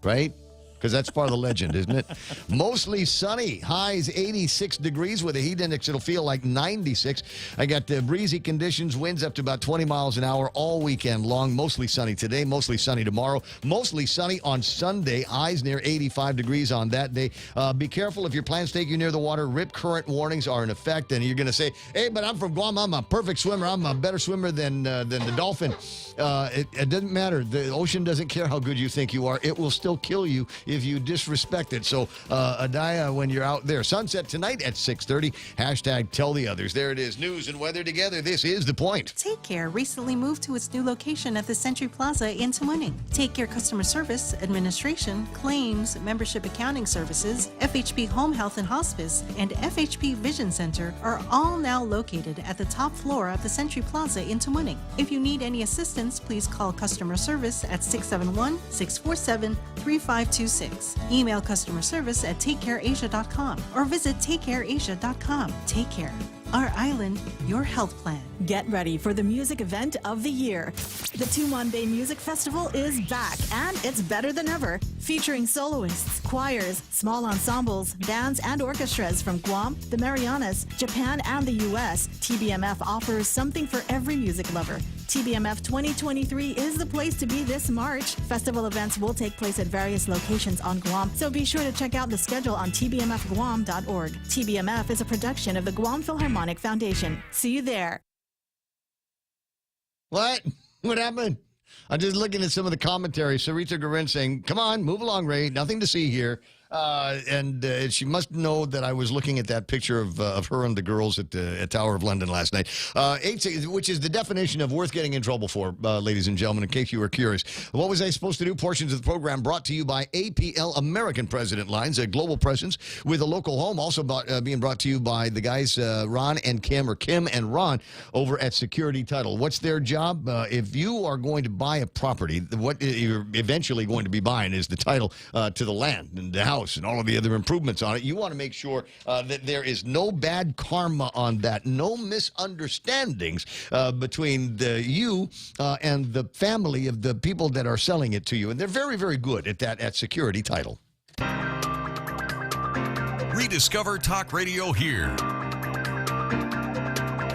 right? Because that's part of the legend, isn't it? Mostly sunny. Highs 86 degrees with a heat index. It'll feel like 96. I got breezy conditions. Winds up to about 20 miles an hour all weekend long. Mostly sunny today. Mostly sunny tomorrow. Mostly sunny on Sunday. Highs near 85 degrees on that day. Be careful if your plans take you near the water. Rip current warnings are in effect. And you're going to say, hey, but I'm from Guam. I'm a perfect swimmer. I'm a better swimmer than the dolphin. It doesn't matter. The ocean doesn't care how good you think you are. It will still kill you if you disrespect it. So, Adaya, when you're out there. Sunset tonight at 6:30. Hashtag tell the others. There it is. News and weather together. This is The Point. Take Care recently moved to its new location at the Century Plaza in Tamuning. Take Care customer service, administration, claims, membership accounting services, FHP Home Health and Hospice, and FHP Vision Center are all now located at the top floor of the Century Plaza in Tamuning. If you need any assistance, please call customer service at 671-647-3526. Email customer service at takecareasia.com or visit takecareasia.com. Take Care. Our island, your health plan. Get ready for the music event of the year. The Tumonday Music Festival is back, and it's better than ever. Featuring soloists, choirs, small ensembles, bands, and orchestras from Guam, the Marianas, Japan, and the U.S., TBMF offers something for every music lover. TBMF 2023 is the place to be this March. Festival events will take place at various locations on Guam, so be sure to check out the schedule on tbmfguam.org. TBMF is a production of the Guam Philharmonic Foundation. See you there. What? What happened? I'm just looking at some of the commentary. Sarita Garin saying, come on, move along, Ray. Nothing to see here. And she must know that I was looking at that picture of her and the girls at Tower of London last night, which is the definition of worth getting in trouble for, ladies and gentlemen, in case you were curious. What was I supposed to do? Portions of the program brought to you by APL American President Lines, a global presence with a local home, also being brought to you by the guys Ron and Kim, or Kim and Ron, over at Security Title. What's their job? If you are going to buy a property, what you're eventually going to be buying is the title to the land and the house and all of the other improvements on it. You want to make sure that there is no bad karma on that, no misunderstandings between you and the family of the people that are selling it to you. And they're very, very good at that at Security Title. Rediscover Talk Radio here.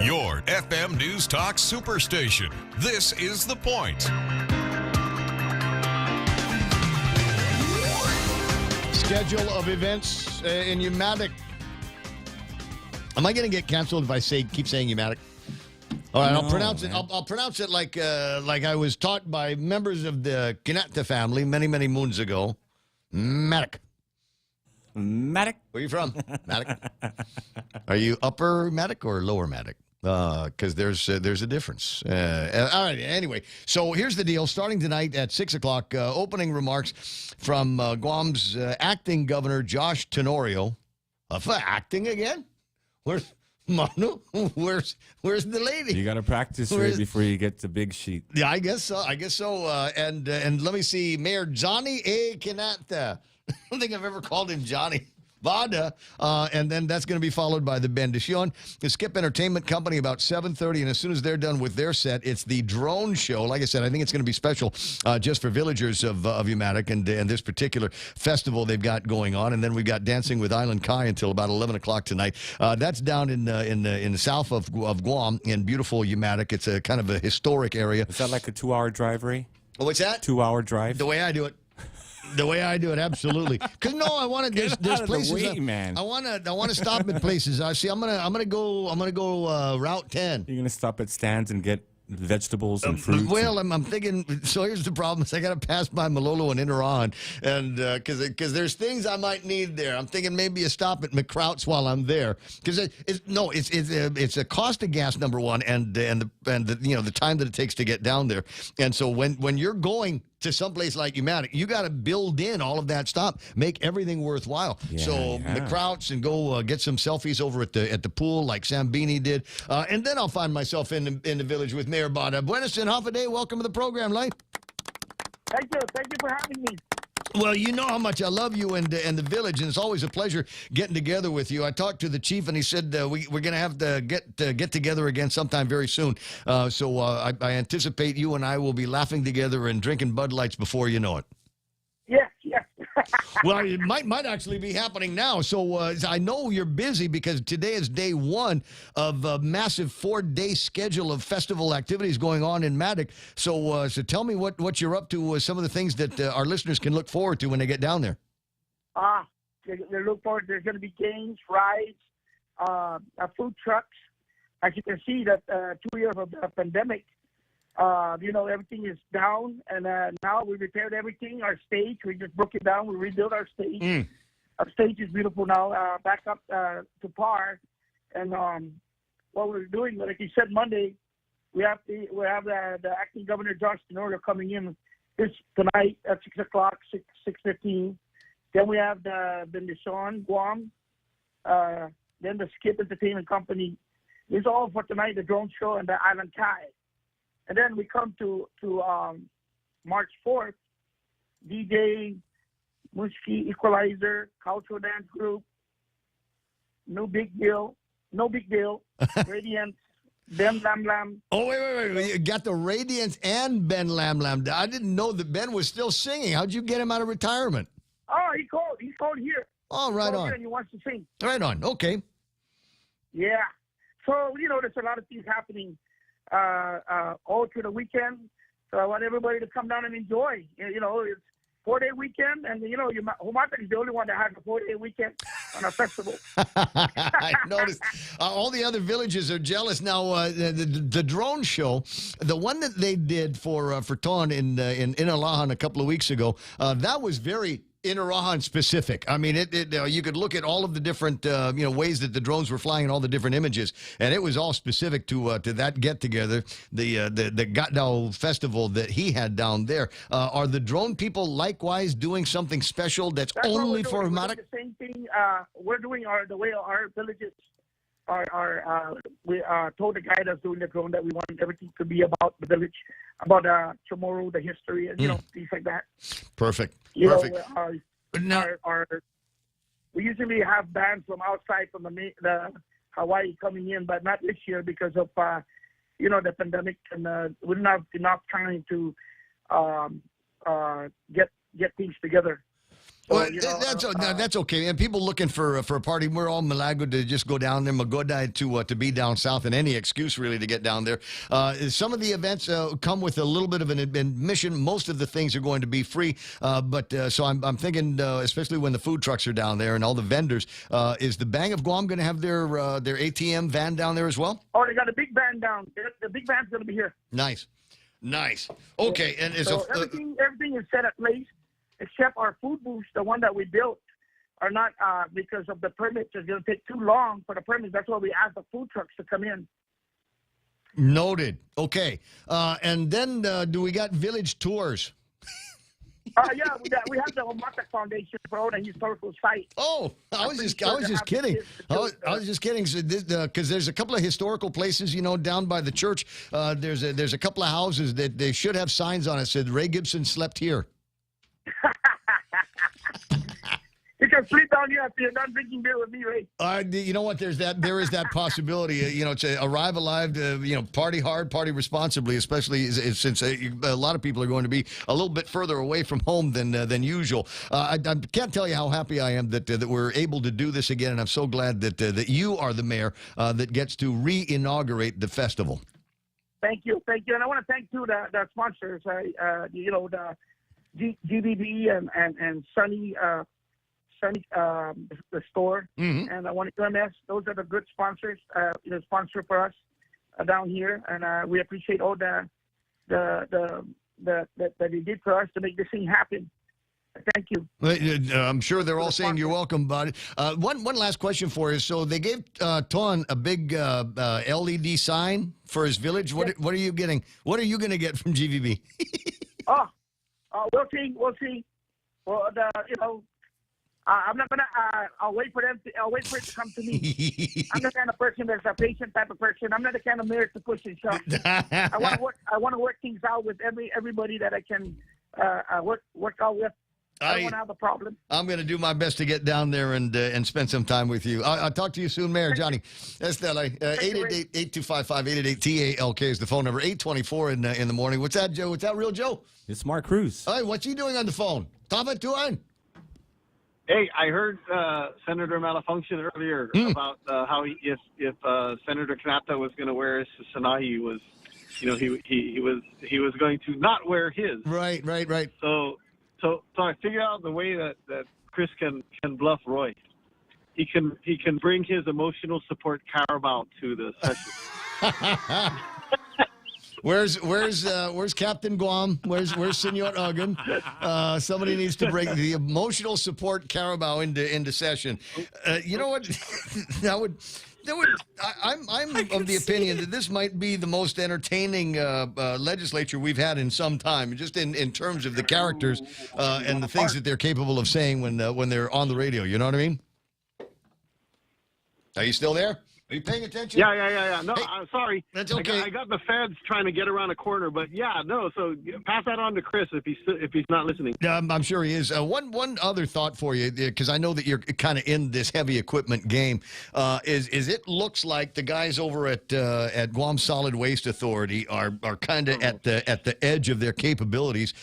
Your FM News Talk Superstation. This is The Point. Schedule of events in Umatic. Am I going to get canceled if I keep saying Umatic? All right, I'll pronounce it. I'll pronounce it like I was taught by members of the Kinata family many, many moons ago. Matic. Matic. Where are you from? Matic. Are you upper Matic or lower Matic? because there's a difference. All right. Anyway, so here's the deal. Starting tonight at 6 o'clock, opening remarks from Guam's acting governor, Josh Tenorio. Acting again? Where's Manu? Where's the lady? You got to practice right before you get to big sheet. Yeah, I guess so. And let me see, Mayor Johnny A. Kinata. I don't think I've ever called him Johnny. Vada, and then that's going to be followed by the Bendición. The Skip Entertainment Company about 7:30, and as soon as they're done with their set, it's the drone show. Like I said, I think it's going to be special just for villagers of Umatic and this particular festival they've got going on. And then we've got Dancing with Island Kai until about 11 o'clock tonight. That's down in the south of Guam in beautiful Umatic. It's a kind of a historic area. Is that like a 2-hour drive, Ray? Oh, what's that? 2-hour drive? The way I do it. The way I do it, absolutely. Because no, I want to. There's places. Man. I want to stop at places. I see. I'm gonna go Route 10. You're gonna stop at stands and get vegetables and fruits. Well, I'm thinking. So here's the problem: is I got to pass by Malolo and Interon, and because there's things I might need there. I'm thinking maybe a stop at McCrout's while I'm there, because it's a cost of gas, number one, and the time that it takes to get down there. And so when you're going to someplace like Umatic, you got to build in all of that stuff, make everything worthwhile. McCrouts and go get some selfies over at the pool like Sambini did, and then I'll find myself in the village with Mayor Bada. Buenas and half a day. Welcome to the program, Light. Thank you for having me. Well, you know how much I love you and the village, and it's always a pleasure getting together with you. I talked to the chief, and he said we're going to have to get together again sometime very soon. So I anticipate you and I will be laughing together and drinking Bud Lights before you know it. Yes. Well, it might actually be happening now. So I know you're busy because today is day one of a massive 4-day schedule of festival activities going on in Matic. So tell me what you're up to, some of the things that our listeners can look forward to when they get down there. They look forward. There's going to be games, rides, food trucks. As you can see, that 2 years of the pandemic, everything is down, and now we repaired everything. Our stage, we just broke it down. We rebuilt our stage. Our stage is beautiful now, back up to par. And what we're doing, like you said, Monday, we have the acting governor, Josh Tenorio, coming in tonight at 6 o'clock, 6:15. Then we have the Bendición, Guam. Then the Skip Entertainment Company. This is all for tonight, the drone show and the Island Kai. And then we come to March 4th, DJ, Mushki, Equalizer, Cultural Dance Group, No Big Deal, Radiance, Ben Lam Lam. Oh, wait. You got the Radiance and Ben Lam Lam. I didn't know that Ben was still singing. How'd you get him out of retirement? Oh, he called here. Oh, right on. And he wants to sing. Right on. Okay. Yeah. So, there's a lot of things happening all through the weekend. So I want everybody to come down and enjoy. It's 4-day weekend, and Humata is the only one that has a 4-day weekend on a festival. I noticed all the other villages are jealous now. The drone show, the one that they did for Ton in Inalahan a couple of weeks ago, that was very Inarahan specific. I mean, you could look at all of the different ways that the drones were flying and all the different images, and it was all specific to that get together, the Gatdao festival that he had down there. Are the drone people likewise doing something special that's only for Matic? The same thing we're doing the way our villages we told the guy that's doing the drone that we want everything to be about the village, about tomorrow, the history, and things like that. Perfect. We usually have bands from outside, from the Hawaii coming in, but not this year because of the pandemic, and we didn't have enough time to get things together. Well, that's okay. And people looking for a party, we're all Malago to just go down there, Magoda to be down south, and any excuse really to get down there. Some of the events come with a little bit of an admission. Most of the things are going to be free, but so I'm thinking, especially when the food trucks are down there and all the vendors, is the Bang of Guam going to have their ATM van down there as well? Oh, they got a big van down. The big van's going to be here. Nice. Okay, and so everything is set at place. Except our food booths, the one that we built, are not because of the permits. It's going to take too long for the permits. That's why we asked the food trucks to come in. Noted. Okay. And then do we got village tours? Yeah, we have the Omata Foundation for all the historical sites. Oh, I was just kidding. I was just kidding. So because there's a couple of historical places, down by the church. There's a couple of houses that they should have signs on it said Ray Gibson slept here. You can sleep down here if you're not drinking beer with me, Ray. You know what? There is that possibility. It's arrive alive. Party hard, party responsibly. Especially since a lot of people are going to be a little bit further away from home than usual. I can't tell you how happy I am that we're able to do this again, and I'm so glad that you are the mayor that gets to re-inaugurate the festival. Thank you, and I want to thank too the sponsors. The GBB and Sunny. The store, and I want to UMS. Those are the good sponsors. Sponsor for us down here, and we appreciate all that they did for us to make this thing happen. Thank you. I'm sure they're all saying you're welcome, bud. One last question for you. So they gave Ton a big LED sign for his village. What are you getting? What are you going to get from GVB? We'll see. Well, I'm not gonna. I'll wait for them. I'll wait for it to come to me. I'm the kind of person that's a patient type of person. I'm not the kind of mayor to push and shove. I want to work things out with everybody that I can work out with. I don't want to have a problem. I'm going to do my best to get down there and spend some time with you. I'll talk to you soon, Mayor Johnny. That's that. 888-8255-888-TALK is the phone number. 824 in the morning. What's that, Joe? What's that, real Joe? It's Mark Cruz. Hey, what's he doing on the phone? Tafatuan. Hey, I heard Senator Malafunction earlier about how if Senator Kanata was going to wear his Sanahi was, he was going to not wear his. Right. So I figured out the way that Chris can bluff Roy. He can bring his emotional support Carabao to the session. Where's Captain Guam? Where's Senor Uggan? Somebody needs to bring the emotional support Carabao into session. You know what? I'm of the opinion that this might be the most entertaining legislature we've had in some time, just in terms of the characters and the things that they're capable of saying when they're on the radio. You know what I mean? Are you still there? Are you paying attention? Yeah. No, hey, I'm sorry. That's okay. I got the feds trying to get around a corner, but so pass that on to Chris if he's not listening. I'm sure he is. One other thought for you, because I know that you're kind of in this heavy equipment game, is it looks like the guys over at Guam Solid Waste Authority are kind of at the edge of their capabilities.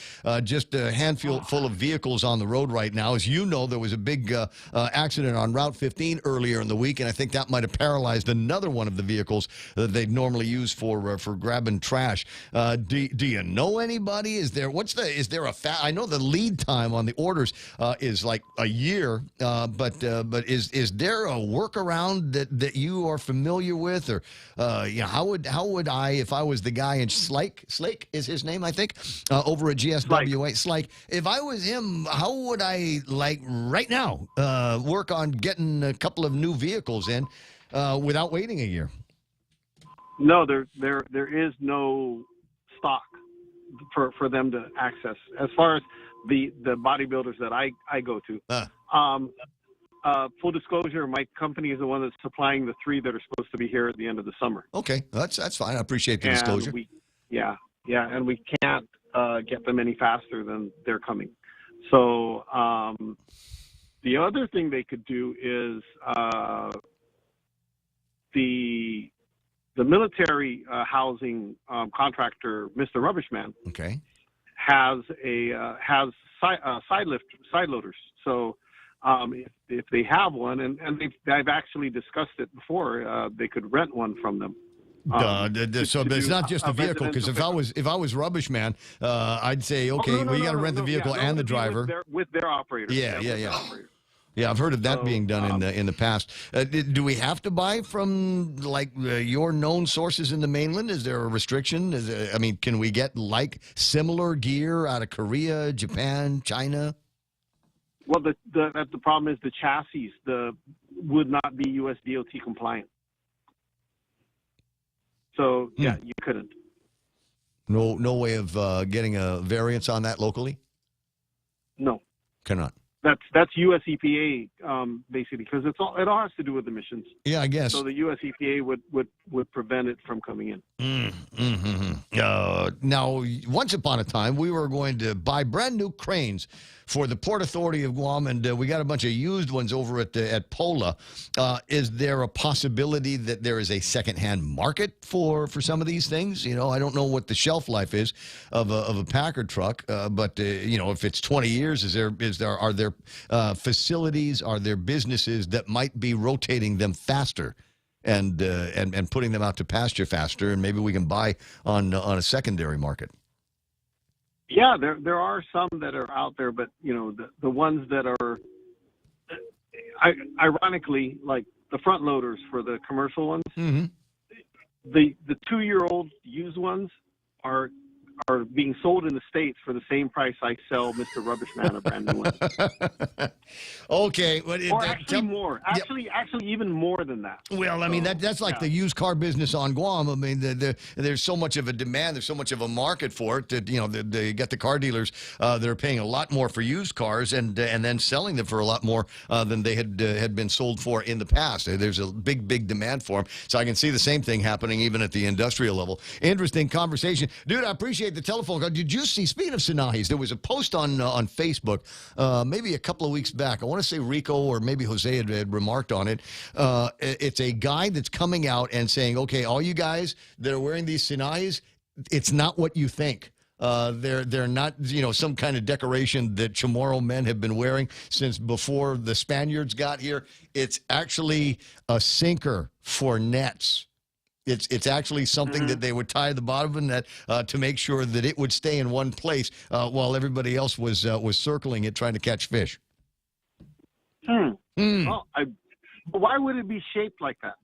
Just a handful full of vehicles on the road right now. As you know, there was a big accident on Route 15 earlier in the week, and I think that might have paralyzed another one of the vehicles that they'd normally use for grabbing trash. Do you know anybody? Is there I know the lead time on the orders is like a year, but is there a workaround that you are familiar with, or how would I, if I was the guy in Slake is his name, I think, over at GSWA Slake, if I was him, how would I right now work on getting a couple of new vehicles in without waiting a year? No, there is no stock for them to access. As far as the bodybuilders that I go to, full disclosure, my company is the one that's supplying the 3 that are supposed to be here at the end of the summer. Okay, that's fine. I appreciate the disclosure. And we can't get them any faster than they're coming. So the other thing they could do is the military housing contractor, Mr. Rubbishman, has side loaders. So if they have one, and I've actually discussed it before, they could rent one from them. So it's not just the vehicle, because if I was Rubbishman, I'd say, you got to rent the vehicle and the driver with their operator. Yeah. Yeah, I've heard of that being done in the past. Do we have to buy from your known sources in the mainland? Is there a restriction? Can we get similar gear out of Korea, Japan, China? Well, the problem is the chassis would not be US DOT compliant. So yeah, you couldn't. No way of getting a variance on that locally? No. Cannot. That's U.S. EPA basically, because it all has to do with emissions. Yeah, I guess. So the U.S. EPA would prevent it from coming in. Now, once upon a time, we were going to buy brand new cranes for the Port Authority of Guam, and we got a bunch of used ones over at Pola. Is there a possibility that there is a secondhand market for some of these things? You know, I don't know what the shelf life is of a Packard truck, but you know, if it's 20 years, are there facilities, are there businesses that might be rotating them faster and putting them out to pasture faster, and maybe we can buy on a secondary market? Yeah, there are some that are out there, but you know, the ones that are, ironically, like the front loaders for the commercial ones, the 2-year-old used ones are being sold in the States for the same price I sell Mr. Rubbish Man a brand new one. Okay. Or actually more. Actually, even more than that. Well, I mean, that's like the used car business on Guam. I mean, there's so much of a demand. There's so much of a market for it that, you know, they get the car dealers that are paying a lot more for used cars and then selling them for a lot more than they had been sold for in the past. There's a big demand for them. So I can see the same thing happening even at the industrial level. Interesting conversation. Dude, I appreciate the telephone call. Did you see, speaking of Sinahis, there was a post on Facebook maybe a couple of weeks back. I want to say Rico or maybe Jose had remarked on it. It's a guy that's coming out and saying, okay, all you guys that are wearing these Sinahis, it's not what you think. They're not, you know, some kind of decoration that Chamorro men have been wearing since before the Spaniards got here. It's actually a sinker for nets. It's actually something that they would tie to the bottom of a net to make sure that it would stay in one place while everybody else was circling it trying to catch fish. Well, why would it be shaped like that?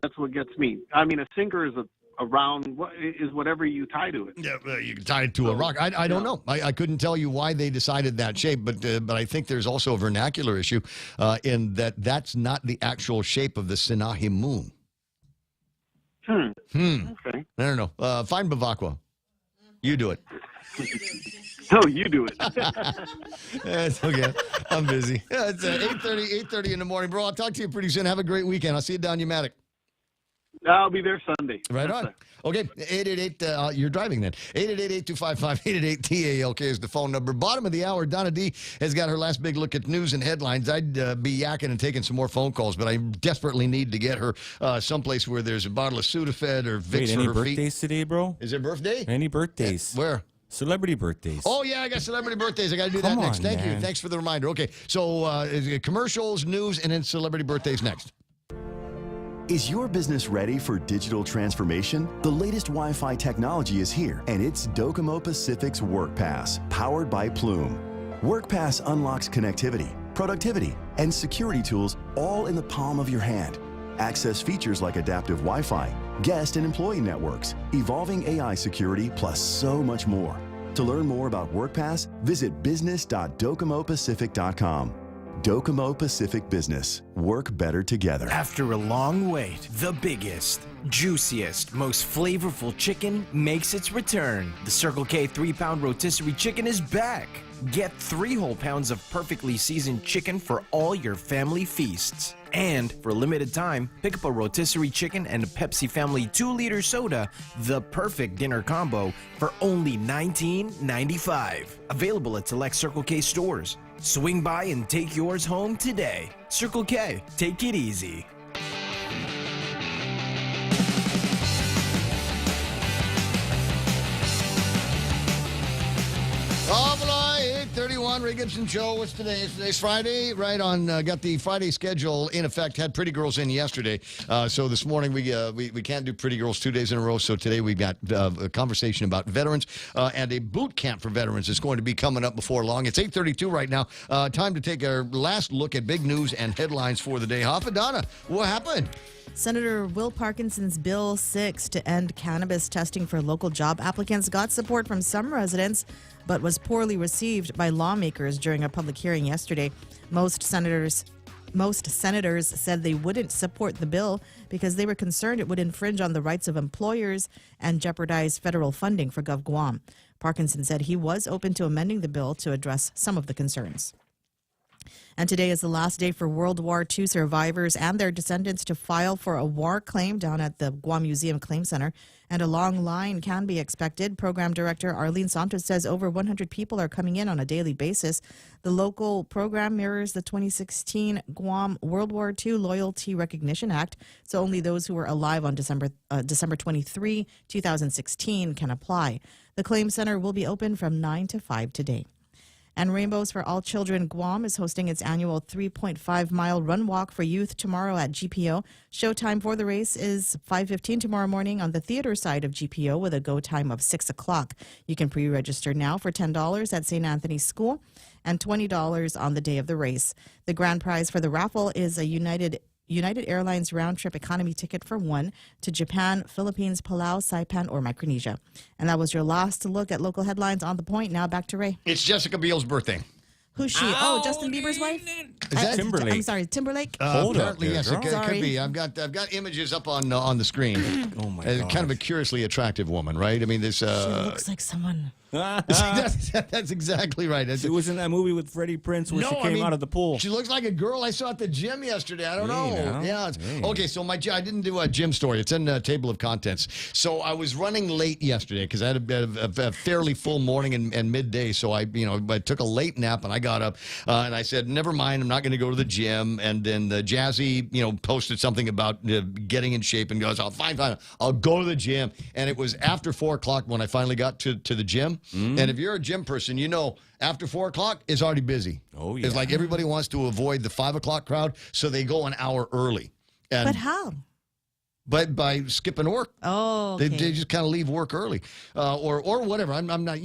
That's what gets me. I mean, a sinker is a round, is whatever you tie to it. Yeah, you can tie it to a rock. I don't know. I couldn't tell you why they decided that shape, but I think there's also a vernacular issue in that's not the actual shape of the Sinahi moon. Okay. I don't know. Find Bavacqua. You do it. No, you do it. It's okay. I'm busy. Yeah, it's 8:30 in the morning, bro. I'll talk to you pretty soon. Have a great weekend. I'll see you down Umatic. I'll be there Sunday. Right on. Okay, 888, you're driving then. 888-825-88TALK is the phone number. Bottom of the hour, Donna D has got her last big look at news and headlines. I'd be yakking and taking some more phone calls, but I desperately need to get her someplace where there's a bottle of Sudafed or Vicks for her feet. Any birthdays today, bro? Is it birthday? Any birthdays? Where? Celebrity birthdays. Oh, yeah, I got celebrity birthdays. I got to do that next. Thank you. Thanks for the reminder. Okay, so commercials, news, and then celebrity birthdays next. Is your business ready for digital transformation? The latest Wi-Fi technology is here, and it's Docomo Pacific's WorkPass, powered by Plume. WorkPass unlocks connectivity, productivity, and security tools all in the palm of your hand. Access features like adaptive Wi-Fi, guest and employee networks, evolving AI security, plus so much more. To learn more about WorkPass, visit business.docomopacific.com. Docomo Pacific Business. Work better together. After a long wait, the biggest, juiciest, most flavorful chicken makes its return. The Circle K 3-pound rotisserie chicken is back. Get 3 whole pounds of perfectly seasoned chicken for all your family feasts. And for a limited time, pick up a rotisserie chicken and a Pepsi Family 2-liter soda, the perfect dinner combo, for only $19.95. Available at select Circle K stores. Swing by and take yours home today. Circle K, take it easy. Oh, boy, 8:31, Ray Gibson Show. What's today? Today's Friday, right on. Got the Friday schedule in effect. Had Pretty Girls in yesterday. So this morning we can't do Pretty Girls 2 days in a row. So today we got a conversation about veterans and a boot camp for veterans is going to be coming up before long. It's 8:32 right now. Time to take our last look at big news and headlines for the day. Hoffa, Donna, what happened? Senator Will Parkinson's Bill 6 to end cannabis testing for local job applicants got support from some residents, but was poorly received by lawmakers during a public hearing yesterday. Most senators Most senators said they wouldn't support the bill because they were concerned it would infringe on the rights of employers and jeopardize federal funding for GovGuam. Parkinson said he was open to amending the bill to address some of the concerns. And today is the last day for World War II survivors and their descendants to file for a war claim down at the Guam Museum Claim Center. And a long line can be expected. Program Director Arlene Santos says over 100 people are coming in on a daily basis. The local program mirrors the 2016 Guam World War II Loyalty Recognition Act, so only those who were alive on December 23, 2016 can apply. The Claim Center will be open from 9 to 5 today. And Rainbows for All Children Guam is hosting its annual 3.5-mile run walk for youth tomorrow at GPO. Showtime for the race is 5:15 tomorrow morning on the theater side of GPO with a go time of 6 o'clock. You can pre-register now for $10 at St. Anthony's School and $20 on the day of the race. The grand prize for the raffle is a United Airlines round-trip economy ticket for one to Japan, Philippines, Palau, Saipan, or Micronesia. And that was your last look at local headlines on The Point. Now back to Ray. It's Jessica Biel's birthday. Who's she? Oh, Justin Bieber's wife? Is that Timberlake? I'm sorry, Timberlake? Apparently, there, yes, it girl. could be. I've got images up on the screen. Oh my Kind God. of a curiously attractive woman, right? I mean, this. She looks like someone. That's exactly right. She was in that movie with Freddie Prinze where she came out of the pool. She looks like a girl I saw at the gym yesterday. I don't know. now. Yeah. Hey. Okay, so I didn't do a gym story. It's in the table of contents. So I was running late yesterday because I had a fairly full morning and midday. So I took a late nap and I got up and I said, never mind, I'm not going to go to the gym. And then the Jazzy, posted something about getting in shape and goes, fine, I'll go to the gym. And it was after 4 o'clock when I finally got to the gym. And if you're a gym person, after 4 o'clock, it's already busy. Oh, yeah. It's like everybody wants to avoid the 5 o'clock crowd, so they go an hour early. But how? But by skipping work. Oh, okay. They just kind of leave work early, or whatever. I'm not,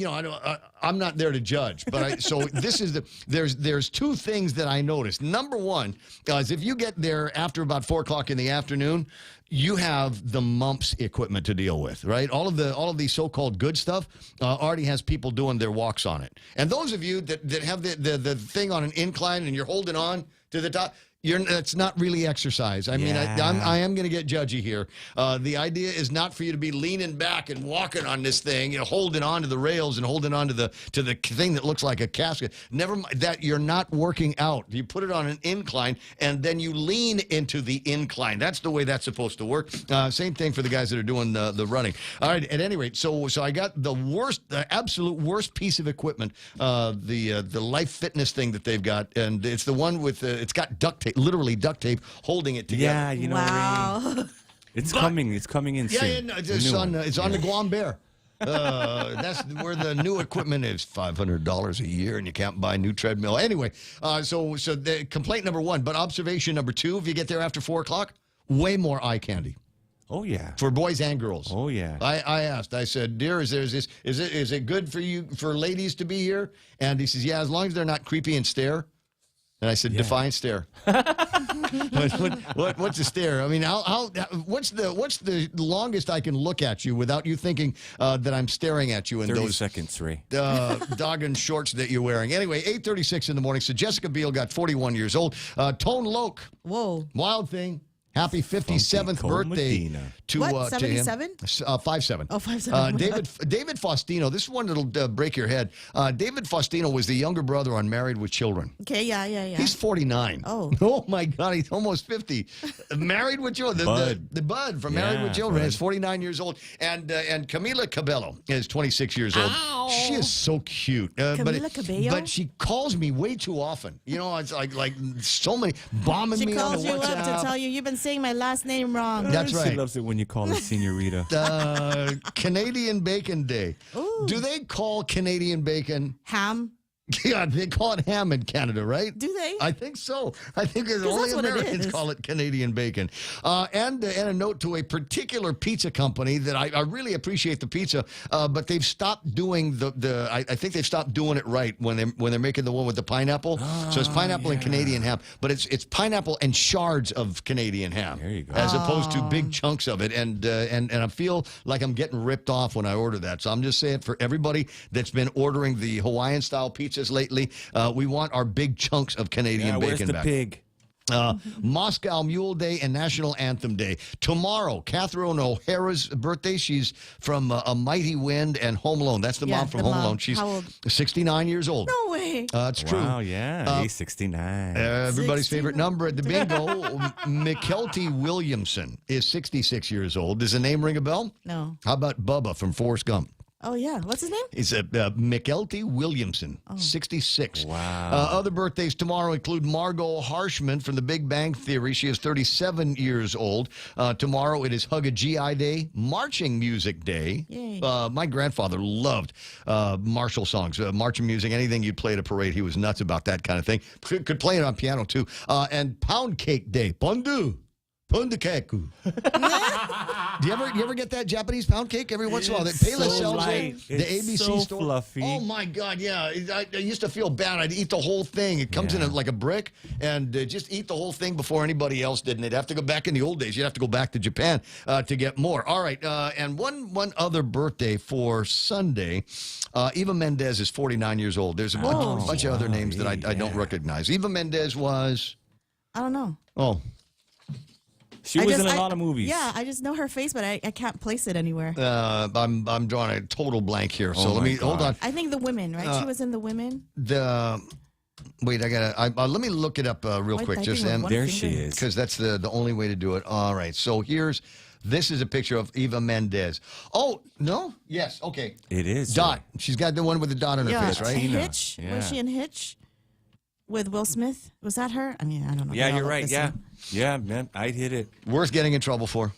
I'm not there to judge. But so this is there's two things that I noticed. Number one is if you get there after about 4 o'clock in the afternoon, you have the mumps equipment to deal with, right? All of the so-called good stuff already has people doing their walks on it. And those of you that have the thing on an incline and you're holding on to the top, That's not really exercise. I mean, I am going to get judgy here. The idea is not for you to be leaning back and walking on this thing, holding on to the rails and holding on to the thing that looks like a casket. Never mind that, you're not working out. You put it on an incline and then you lean into the incline. That's the way that's supposed to work. Same thing for the guys that are doing the running. All right. At any rate, so I got the absolute worst piece of equipment, the Life Fitness thing that they've got, and it's the one with it's got duct tape. Literally duct tape holding it together. Yeah, you know. Wow. It's coming in soon. No, it's on the Guam Bear. That's where the new equipment is. $500 a year, and you can't buy a new treadmill. Anyway, so the complaint number one, but observation number two: if you get there after 4 o'clock, way more eye candy. Oh yeah, for boys and girls. Oh yeah. I asked. I said, "Dear, is it good for ladies to be here?" And he says, "Yeah, as long as they're not creepy and stare." And I said, "Define stare." What's a stare? I mean, what's the longest I can look at you without you thinking that I'm staring at you in 30 those seconds, Ray. doggone shorts that you're wearing? Anyway, 8:36 in the morning. So Jessica Biel got 41 years old. Tone Loc. Whoa. Wild Thing. Happy 57th birthday to what, to him. 77? 57. Oh, 57. David Faustino. This is one that'll break your head. David Faustino was the younger brother on Married with Children. Okay, yeah. He's 49. Oh. Oh my God, he's almost 50. Married with Children. The Bud from Married with Children is 49 years old, and Camila Cabello is 26 years old. Ow. She is so cute. Camila Cabello? But she calls me way too often. It's like so many bombing me on the WhatsApp. She calls you up to tell you you've been saying my last name wrong. That's right. She loves it when you call her Senorita. Canadian Bacon Day. Ooh. Do they call Canadian bacon ham? Yeah, they call it ham in Canada, right? Do they? I think so. I think only Americans call it Canadian bacon. And a note to a particular pizza company that I really appreciate the pizza, but they've stopped doing I think they've stopped doing it right when they're making the one with the pineapple. So it's pineapple and Canadian ham, but it's pineapple and shards of Canadian ham. There you go. As opposed to big chunks of it, and I feel like I'm getting ripped off when I order that. So I'm just saying, for everybody that's been ordering the Hawaiian style pizzas lately, we want our big chunks of Canadian bacon where's the back. pig? Moscow Mule Day and National Anthem Day. Tomorrow, Catherine O'Hara's birthday. She's from A Mighty Wind and Home Alone. That's the mom from Home Alone. She's 69 years old. No way. That's true. Wow, yeah. He's 69. Everybody's favorite number at the bingo. McKelty Williamson is 66 years old. Does the name ring a bell? No. How about Bubba from Forrest Gump? Oh, yeah. What's his name? He's McKelty Williamson, 66. Wow. Other birthdays tomorrow include Margot Harshman from The Big Bang Theory. She is 37 years old. Tomorrow it is Hug a GI Day, Marching Music Day. Yay. My grandfather loved martial songs, marching music, anything you'd play at a parade. He was nuts about that kind of thing. Could play it on piano, too. And Pound Cake Day, Pondu. Pondakaku. Do you ever get that Japanese pound cake every once in a while? That Payless sells it. The ABC store. Fluffy. Oh my God, yeah. I used to feel bad. I'd eat the whole thing. It comes in like a brick, and just eat the whole thing before anybody else did. And they'd have to go back in the old days. You'd have to go back to Japan to get more. All right, and one other birthday for Sunday. Eva Mendes is 49 years old. There's a bunch of other names that I don't recognize. Eva Mendes was. I don't know. Oh. She was in a lot of movies. Yeah, I just know her face, but I can't place it anywhere. I'm drawing a total blank here. So let me hold on. I think The Women, right? She was in The Women. Wait, let me look it up real quick. There she is. Because that's the only way to do it. All right. So this is a picture of Eva Mendes. Oh, no? Yes. Okay. It is. Dot. She's got the one with the dot on her face, right? Hitch. Yeah. Was she in Hitch? With Will Smith? Was that her? I mean, I don't know. Yeah, you're right. Yeah. Yeah, man. I'd hit it. Worth getting in trouble for.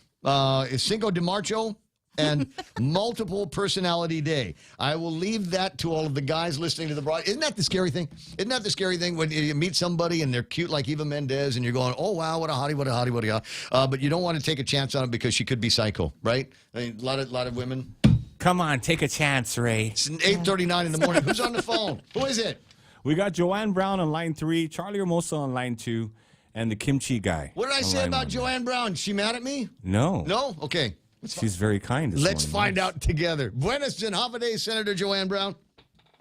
Is Cinco de Marcho and Multiple Personality Day. I will leave that to all of the guys listening to the broad. Isn't that the scary thing? Isn't that the scary thing when you meet somebody and they're cute like Eva Mendes and you're going, oh, wow, what a hottie, what a hottie, what a hottie. But you don't want to take a chance on it because she could be psycho, right? I mean, a lot of women. Come on, take a chance, Ray. It's 8:39 in the morning. Who's on the phone? Who is it? We got Joanne Brown on line 3, Charlie Hermoso on line 2, and the kimchi guy. What did I say about Joanne Brown? She mad at me? No. No? Okay. She's very kind. Let's find out together. Buenos and Holiday, Senator Joanne Brown.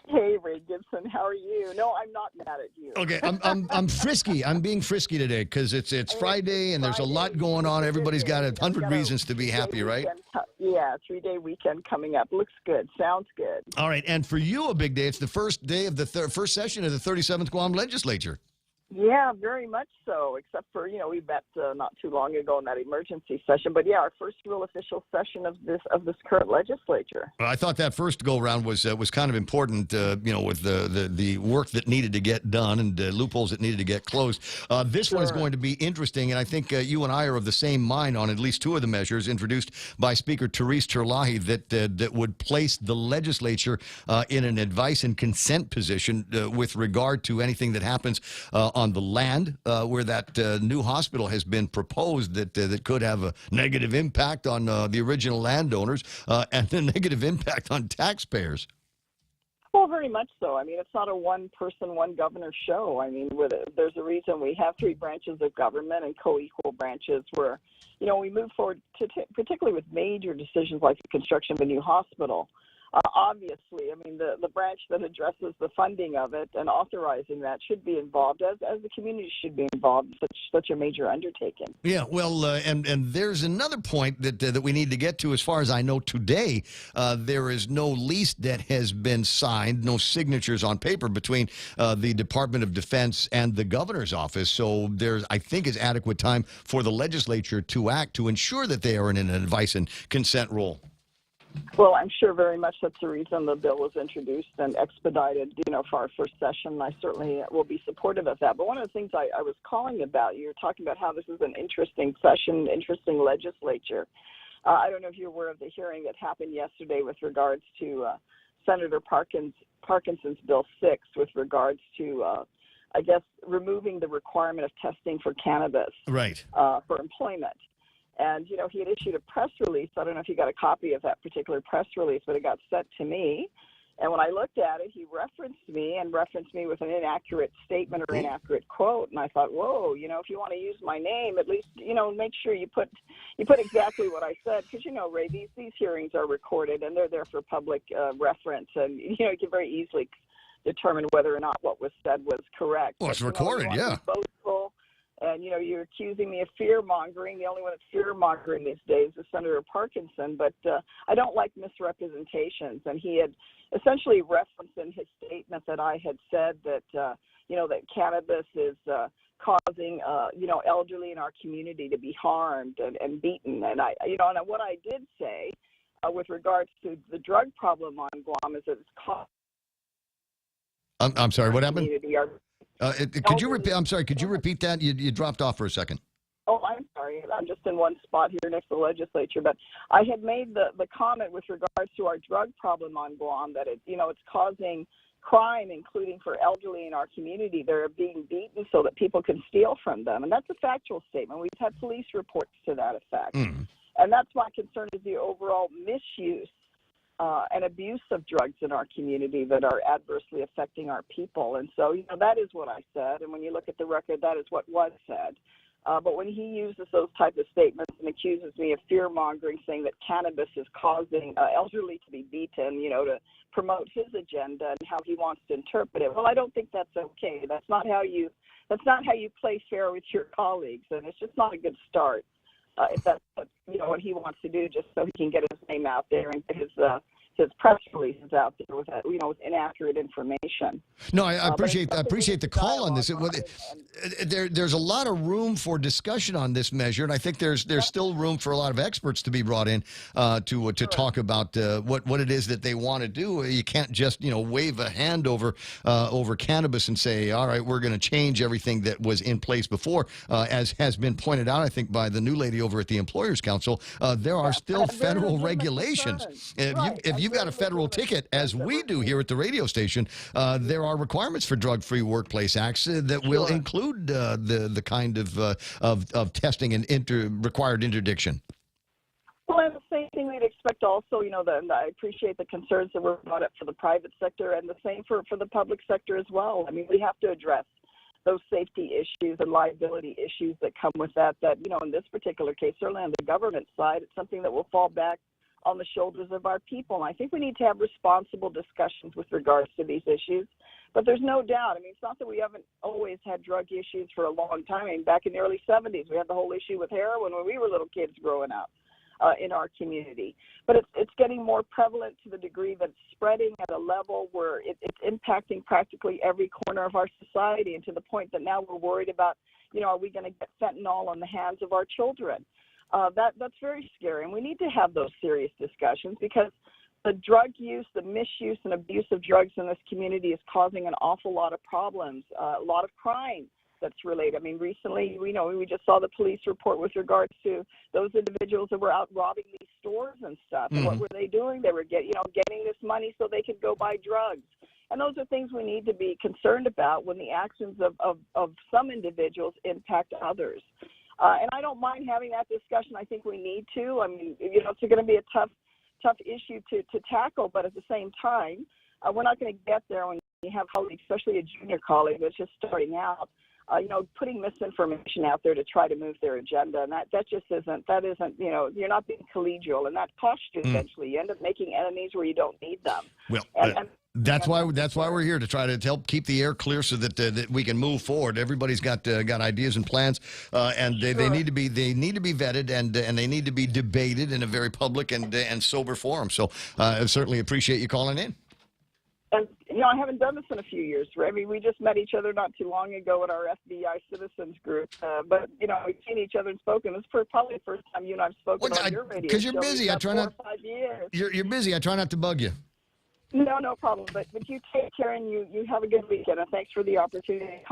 Hey, Ray Gibson, how are you? No, I'm not mad at you. Okay, I'm frisky. I'm being frisky today because it's Friday and there's a lot going on. Everybody's got 100 reasons to be happy, right? Yeah, 3-day weekend coming up. Looks good. Sounds good. All right, and for you, a big day. It's the first day of the first session of the 37th Guam Legislature. Yeah, very much so, except for, we met not too long ago in that emergency session. But, yeah, our first real official session of this current legislature. Well, I thought that first go-around was kind of important, with the work that needed to get done and loopholes that needed to get closed. This one is going to be interesting, and I think you and I are of the same mind on at least two of the measures introduced by Speaker Therese Terlahi that would place the legislature in an advice and consent position with regard to anything that happens on the land where that new hospital has been proposed that could have a negative impact on the original landowners and a negative impact on taxpayers. Well, very much so. I mean, it's not a one-person, one-governor show. I mean, there's a reason we have three branches of government and co-equal branches where, we move forward, particularly with major decisions like the construction of a new hospital. Obviously, I mean, the branch that addresses the funding of it and authorizing that should be involved, as the community should be involved in such a major undertaking. Yeah, well, and there's another point that we need to get to. As far as I know today, there is no lease that has been signed, no signatures on paper between the Department of Defense and the governor's office. So there's, I think, is adequate time for the legislature to act to ensure that they are in an advice and consent role. Well, I'm sure very much that's the reason the bill was introduced and expedited, for our first session. I certainly will be supportive of that. But one of the things I was calling about, you're talking about how this is an interesting session, interesting legislature. I don't know if you're aware of the hearing that happened yesterday with regards to Senator Parkinson's Bill 6 with regards to, removing the requirement of testing for cannabis for employment. And, he had issued a press release. I don't know if you got a copy of that particular press release, but it got sent to me. And when I looked at it, he referenced me with an inaccurate statement or inaccurate quote. And I thought, whoa, if you want to use my name, at least, make sure you put exactly what I said. Because, Ray, these hearings are recorded and they're there for public reference. And, you can very easily determine whether or not what was said was correct. Well, it's recorded, yeah. Boastful, and And, you're accusing me of fear-mongering. The only one that's fear-mongering these days is Senator Parkinson. But I don't like misrepresentations. And he had essentially referenced in his statement that I had said that, that cannabis is causing, elderly in our community to be harmed and beaten. And, what I did say with regards to the drug problem on Guam is that it's causing... I'm sorry, what happened? Could you repeat? I'm sorry, could you repeat that? You dropped off for a second. Oh, I'm sorry. I'm just in one spot here next to the legislature. But I had made the comment with regards to our drug problem on Guam that it's causing crime, including for elderly in our community. They're being beaten so that people can steal from them. And that's a factual statement. We've had police reports to that effect. And that's my concern is the overall misuse and abuse of drugs in our community that are adversely affecting our people. And so, that is what I said. And when you look at the record, that is what was said. But when he uses those type of statements and accuses me of fear-mongering, saying that cannabis is causing elderly to be beaten, to promote his agenda and how he wants to interpret it, well, I don't think that's okay. That's not how you play fair with your colleagues, and it's just not a good start. If that's what he wants to do, just so he can get his name out there and get his press releases out there with with inaccurate information. No, I appreciate the call on this. There's a lot of room for discussion on this measure, and I think there's still room for a lot of experts to be brought in to talk about what it is that they want to do. You can't just wave a hand over cannabis and say, all right, we're going to change everything that was in place before. As has been pointed out, I think by the new lady over at the Employers Council, there are still federal regulations. If you've got a federal ticket, as we do here at the radio station, there are requirements for drug-free workplace acts that will include the kind of testing and required interdiction. Well, and the same thing we'd expect also, and I appreciate the concerns that were brought up for the private sector and the same for the public sector as well. I mean, we have to address those safety issues and liability issues that come with that, in this particular case, certainly on the government side, it's something that will fall back on the shoulders of our people. And I think we need to have responsible discussions with regards to these issues. But there's no doubt. I mean, it's not that we haven't always had drug issues for a long time. I mean, back in the early 70s, we had the whole issue with heroin when we were little kids growing up in our community. But it's getting more prevalent to the degree that it's spreading at a level where it's impacting practically every corner of our society, and to the point that now we're worried about, are we going to get fentanyl on the hands of our children? That's very scary, and we need to have those serious discussions because the drug use, the misuse and abuse of drugs in this community is causing an awful lot of problems, a lot of crime that's related. I mean, recently, we just saw the police report with regards to those individuals that were out robbing these stores and stuff. And what were they doing? They were getting this money so they could go buy drugs. And those are things we need to be concerned about when the actions of some individuals impact others. And I don't mind having that discussion. I think we need to. I mean, it's going to be a tough issue to tackle, but at the same time, we're not going to get there when you have colleagues, especially a junior colleague that's just starting out, putting misinformation out there to try to move their agenda. And that just isn't, you're not being collegial, and that costs you eventually. You end up making enemies where you don't need them. Well, that's why we're here, to try to help keep the air clear so that we can move forward. Everybody's got ideas and plans, and they need to be vetted and they need to be debated in a very public and sober forum. So I certainly appreciate you calling in. And, I haven't done this in a few years. I mean, we just met each other not too long ago at our FBI citizens group. But, we've seen each other and spoken. This is probably the first time you and I have spoken on your radio. Because you're busy. I try not. 4 or 5 years. You're busy. I try not to bug you. No problem. But you take care, and you have a good weekend. And thanks for the opportunity.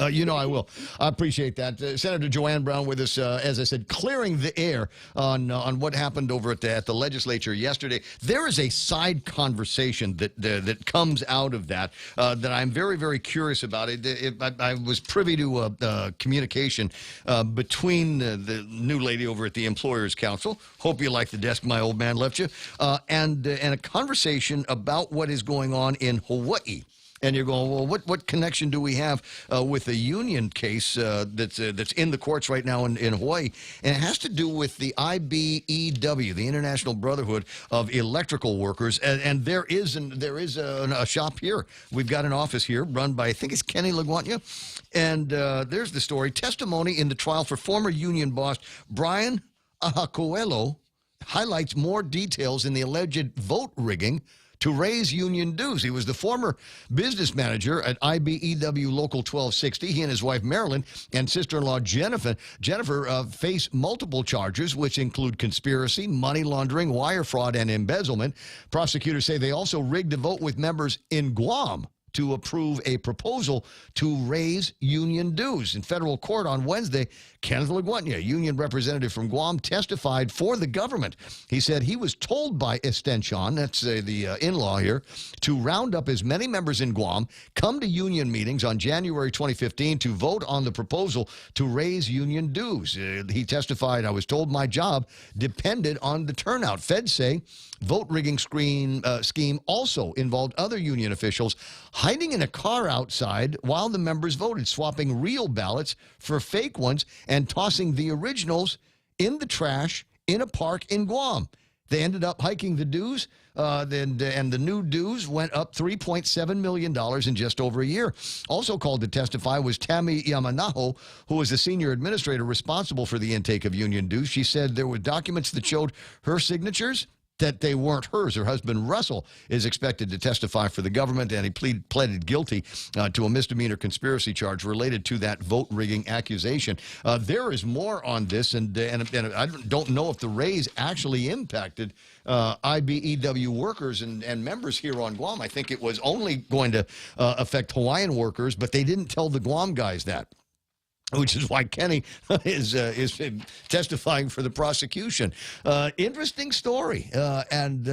I will. I appreciate that. Senator Joanne Brown with us, as I said, clearing the air on what happened over at the legislature yesterday. There is a side conversation that comes out of that that I'm very, very curious about. I was privy to a communication between the new lady over at the Employers Council. Hope you like the desk my old man left you. And a conversation about what is going on in Hawaii. And you're going, well, what connection do we have with the union case that's in the courts right now in Hawaii? And it has to do with the IBEW, the International Brotherhood of Electrical Workers. And there is a shop here. We've got an office here run by, I think it's Kenny Laguantya. And there's the story. Testimony in the trial for former union boss Brian Ahakoelo highlights more details in the alleged vote rigging to raise union dues. He was the former business manager at IBEW Local 1260. He and his wife, Marilyn, and sister-in-law, Jennifer, face multiple charges, which include conspiracy, money laundering, wire fraud, and embezzlement. Prosecutors say they also rigged a vote with members in Guam to approve a proposal to raise union dues. In federal court on Wednesday, Kenneth Laguantya, union representative from Guam, testified for the government. He said he was told by Extension, that's the in-law here, to round up as many members in Guam, come to union meetings on January 2015 to vote on the proposal to raise union dues. He testified, I was told my job depended on the turnout. Feds say vote rigging scheme also involved other union officials hiding in a car outside while the members voted, swapping real ballots for fake ones and tossing the originals in the trash in a park in Guam. They ended up hiking the dues, and the new dues went up $3.7 million in just over a year. Also called to testify was Tammy Yamanaho, who was the senior administrator responsible for the intake of union dues. She said there were documents that showed her signatures, that they weren't hers. Her husband, Russell, is expected to testify for the government, and he pleaded guilty to a misdemeanor conspiracy charge related to that vote rigging accusation. There is more on this, and I don't know if the raise actually impacted IBEW workers and members here on Guam. I think it was only going to affect Hawaiian workers, but they didn't tell the Guam guys that, which is why Kenny is testifying for the prosecution. Interesting story. And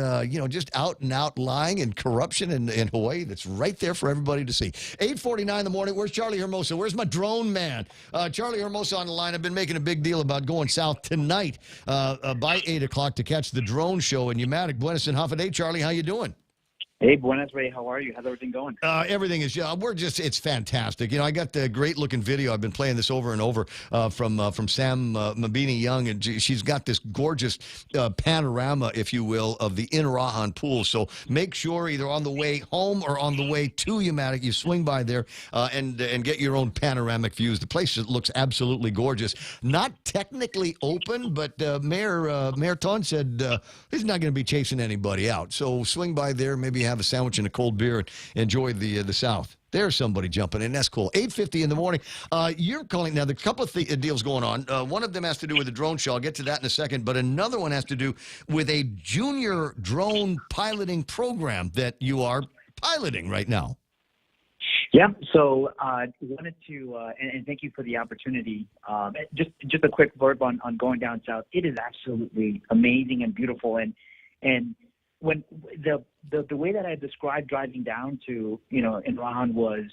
just out and out lying and corruption in Hawaii that's right there for everybody to see. 8:49 in the morning. Where's Charlie Hermosa? Where's my drone man? Charlie Hermosa on the line. I've been making a big deal about going south tonight by 8 o'clock to catch the drone show in Umatic. Buenas and half a day. Charlie, how you doing? Hey, buenas, Ray. How are you? How's everything going? Everything is, it's fantastic. I got the great-looking video. I've been playing this over and over from Sam Mabini Young, and she's got this gorgeous panorama, if you will, of the Inarahan pool. So make sure either on the way home or on the way to Umatic, you swing by there and get your own panoramic views. The place looks absolutely gorgeous. Not technically open, but Mayor Ton said he's not going to be chasing anybody out. So swing by there, maybe have a sandwich and a cold beer and enjoy the South. There's somebody jumping in. That's cool. 8:50 in the morning. You're calling now. There's a couple of deals going on. One of them has to do with the drone show. I'll get to that in a second. But another one has to do with a junior drone piloting program that you are piloting right now. Yeah. So wanted to and thank you for the opportunity. Just a quick verb on going down south. It is absolutely amazing and beautiful, and when the way that I described driving down to Inarahan was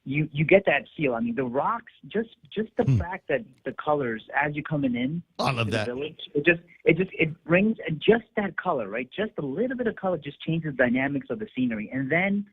you get that feel. I mean, the rocks, just the fact that the colors as you're coming in I love to that. the village, it brings just that color, right? Just a little bit of color just changes the dynamics of the scenery, and then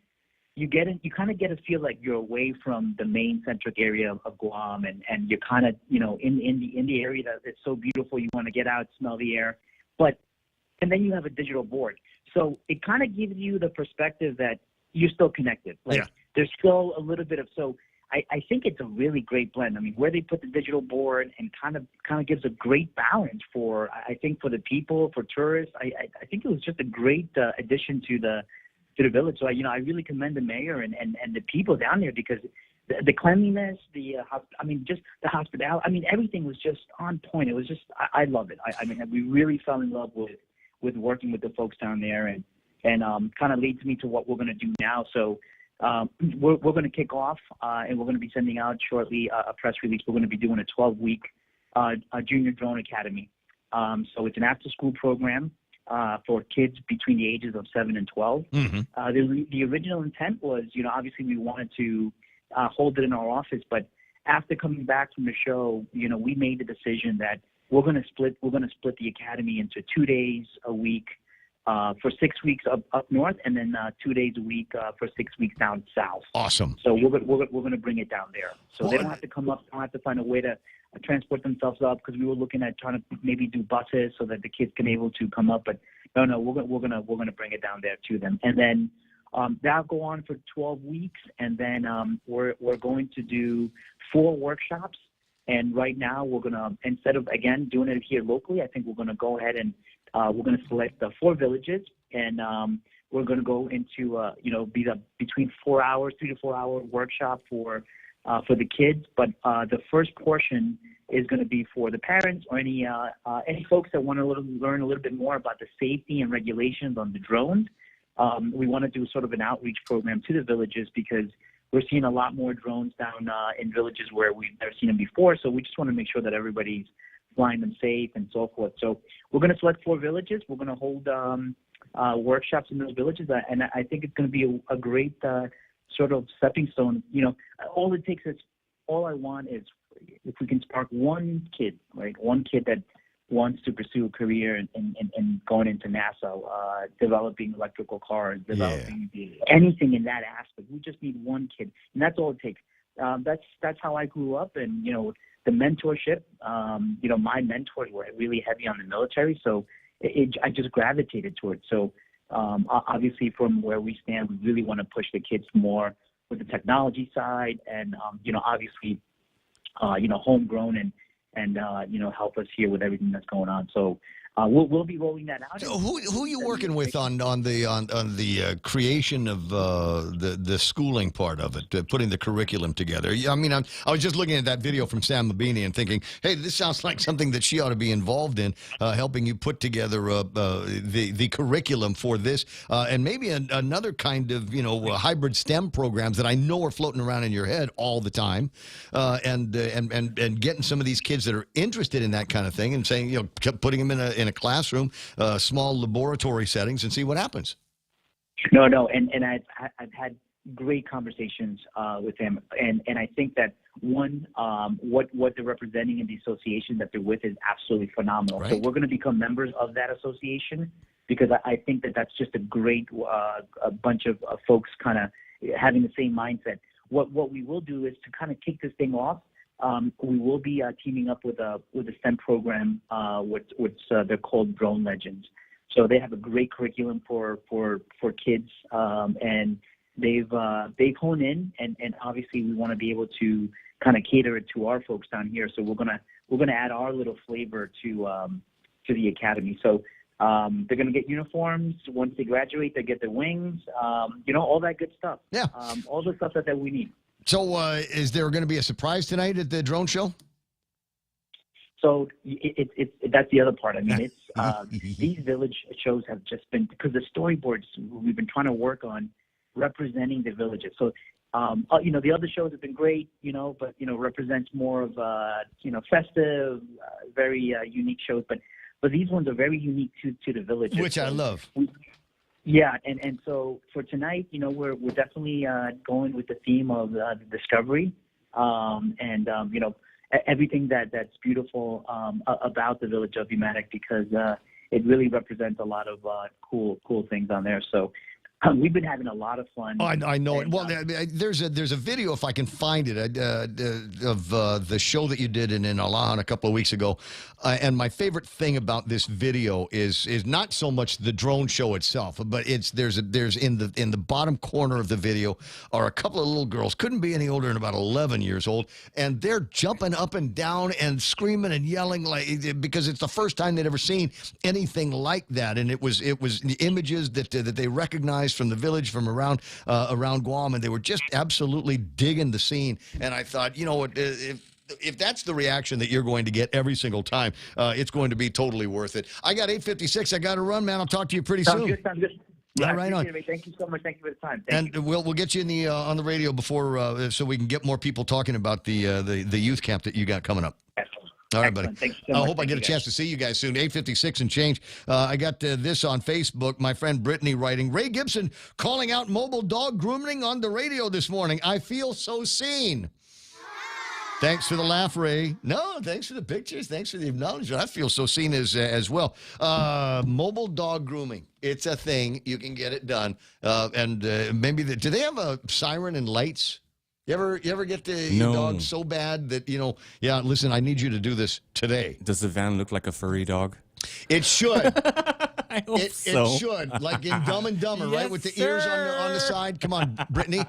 you kind of get a feel like you're away from the main centric area of Guam, and you're kind of in the area that it's so beautiful. You want to get out, smell the air, and then you have a digital board. So it kind of gives you the perspective that you're still connected. There's still a little bit of, so I think it's a really great blend. I mean, where they put the digital board and kind of gives a great balance for the people, for tourists. I think it was just a great addition to the village. So I really commend the mayor and the people down there, because the cleanliness, just the hospitality. I mean, everything was just on point. It was just, I love it. I mean, we really fell in love with working with the folks down there, and kind of leads me to what we're going to do now. So we're going to kick off, and we're going to be sending out shortly a press release. We're going to be doing a 12-week junior drone academy. So it's an after-school program for kids between the ages of 7 and 12. Mm-hmm. The original intent was, obviously we wanted to hold it in our office, but after coming back from the show, we made the decision that we're going to split the academy into 2 days a week for 6 weeks up north, and then 2 days a week for 6 weeks down south. Awesome. So we're going to bring it down there. So they don't have to come up. Don't have to find a way to transport themselves up, because we were looking at trying to maybe do buses so that the kids can able to come up. But no, we're gonna bring it down there to them, and then that'll go on for 12 weeks, and then we're going to do 4 workshops. And right now we're gonna, instead of again doing it here locally, I think we're gonna go ahead and we're gonna select the 4 villages, and we're gonna go into be the between 3 to 4 hour workshop for the kids. But the first portion is going to be for the parents or any folks that want to learn a little bit more about the safety and regulations on the drones. We want to do sort of an outreach program to the villages, because we're seeing a lot more drones down in villages where we've never seen them before. So we just want to make sure that everybody's flying them safe and so forth. So we're going to select 4 villages. We're going to hold workshops in those villages, and I think it's going to be a great sort of stepping stone. All it takes is, all I want is if we can spark one kid, right? One kid that wants to pursue a career and going into NASA, developing electrical cars, developing anything in that aspect. We just need one kid, and that's all it takes. That's how I grew up, and the mentorship. My mentors were really heavy on the military, so I just gravitated towards. So obviously, from where we stand, we really want to push the kids more with the technology side, and obviously, homegrown and help us here with everything that's going on. So we'll be rolling that out. So who are you working with on the creation of the schooling part of it, putting the curriculum together? I mean, I was just looking at that video from Sam Mabini and thinking, hey, this sounds like something that she ought to be involved in, helping you put together the curriculum for this, and maybe another kind of hybrid STEM programs that I know are floating around in your head all the time, and getting some of these kids that are interested in that kind of thing and saying, putting them in a classroom, small laboratory settings, and see what happens. No, and I've had great conversations with him, and I think that what they're representing in the association that they're with is absolutely phenomenal. Right. So we're going to become members of that association, because I think that that's just a great a bunch of folks kind of having the same mindset. What we will do is to kind of kick this thing off. We will be teaming up with a STEM program, which they're called Drone Legends. So they have a great curriculum for kids, and they've honed in, and obviously we want to be able to kind of cater it to our folks down here. So we're gonna add our little flavor to the academy. So they're gonna get uniforms once they graduate. They get their wings, all that good stuff. Yeah, all the stuff that we need. So is there going to be a surprise tonight at the drone show? So that's the other part. I mean, it's these village shows have just been, because the storyboards we've been trying to work on representing the villages. So, the other shows have been great, but, represents more of, festive, very unique shows. But these ones are very unique to the villages. Which I love. Yeah, and so for tonight, we're definitely going with the theme of the discovery, and everything that's beautiful about the village of Umatic, because it really represents a lot of cool things on there. So we've been having a lot of fun. Oh, I know it. Well, there's a video, if I can find it, of the show that you did in Alahan a couple of weeks ago. And my favorite thing about this video is not so much the drone show itself, but there's in the bottom corner of the video are a couple of little girls, couldn't be any older than about 11 years old, and they're jumping up and down and screaming and yelling because it's the first time they'd ever seen anything like that, and it was the images that they recognized from the village from around Guam, and they were just absolutely digging the scene. And I thought, if that's the reaction that you're going to get every single time, it's going to be totally worth it. I got 8:56. I got to run, man. I'll talk to you pretty soon. Sounds good. Yeah, right on. Thank you so much. Thank you for the time. We'll get you in the on the radio before so we can get more people talking about the youth camp that you got coming up. Excellent. All right, buddy. Thanks so much. I hope I get a chance to see you guys soon. 8:56 and change. I got this on Facebook. My friend Brittany writing, Ray Gibson calling out mobile dog grooming on the radio this morning. I feel so seen. Thanks for the laugh, Ray. No, thanks for the pictures. Thanks for the acknowledgement. I feel so seen as well. Mobile dog grooming. It's a thing. You can get it done. Maybe do they have a siren and lights? You ever get your dog so bad that, yeah, listen, I need you to do this today. Does the van look like a furry dog? It should. I hope so. It should. Like in Dumb and Dumber, right? With the ears on the side. Come on, Brittany.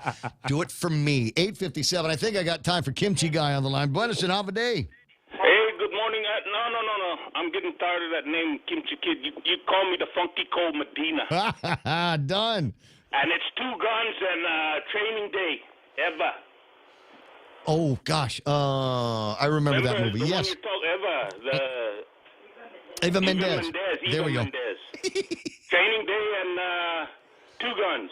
Do it for me. 8:57. I think I got time for Kimchi Guy on the line. Buenos and Ave day. Hey, good morning. No. I'm getting tired of that name, Kimchi Kid. You call me the Funky Cold Medina. Done. And it's 2 guns and training day. Eva. Oh, gosh. I remember that movie. The yes. One you told Eva Mendes. There we go. Training day and 2 guns.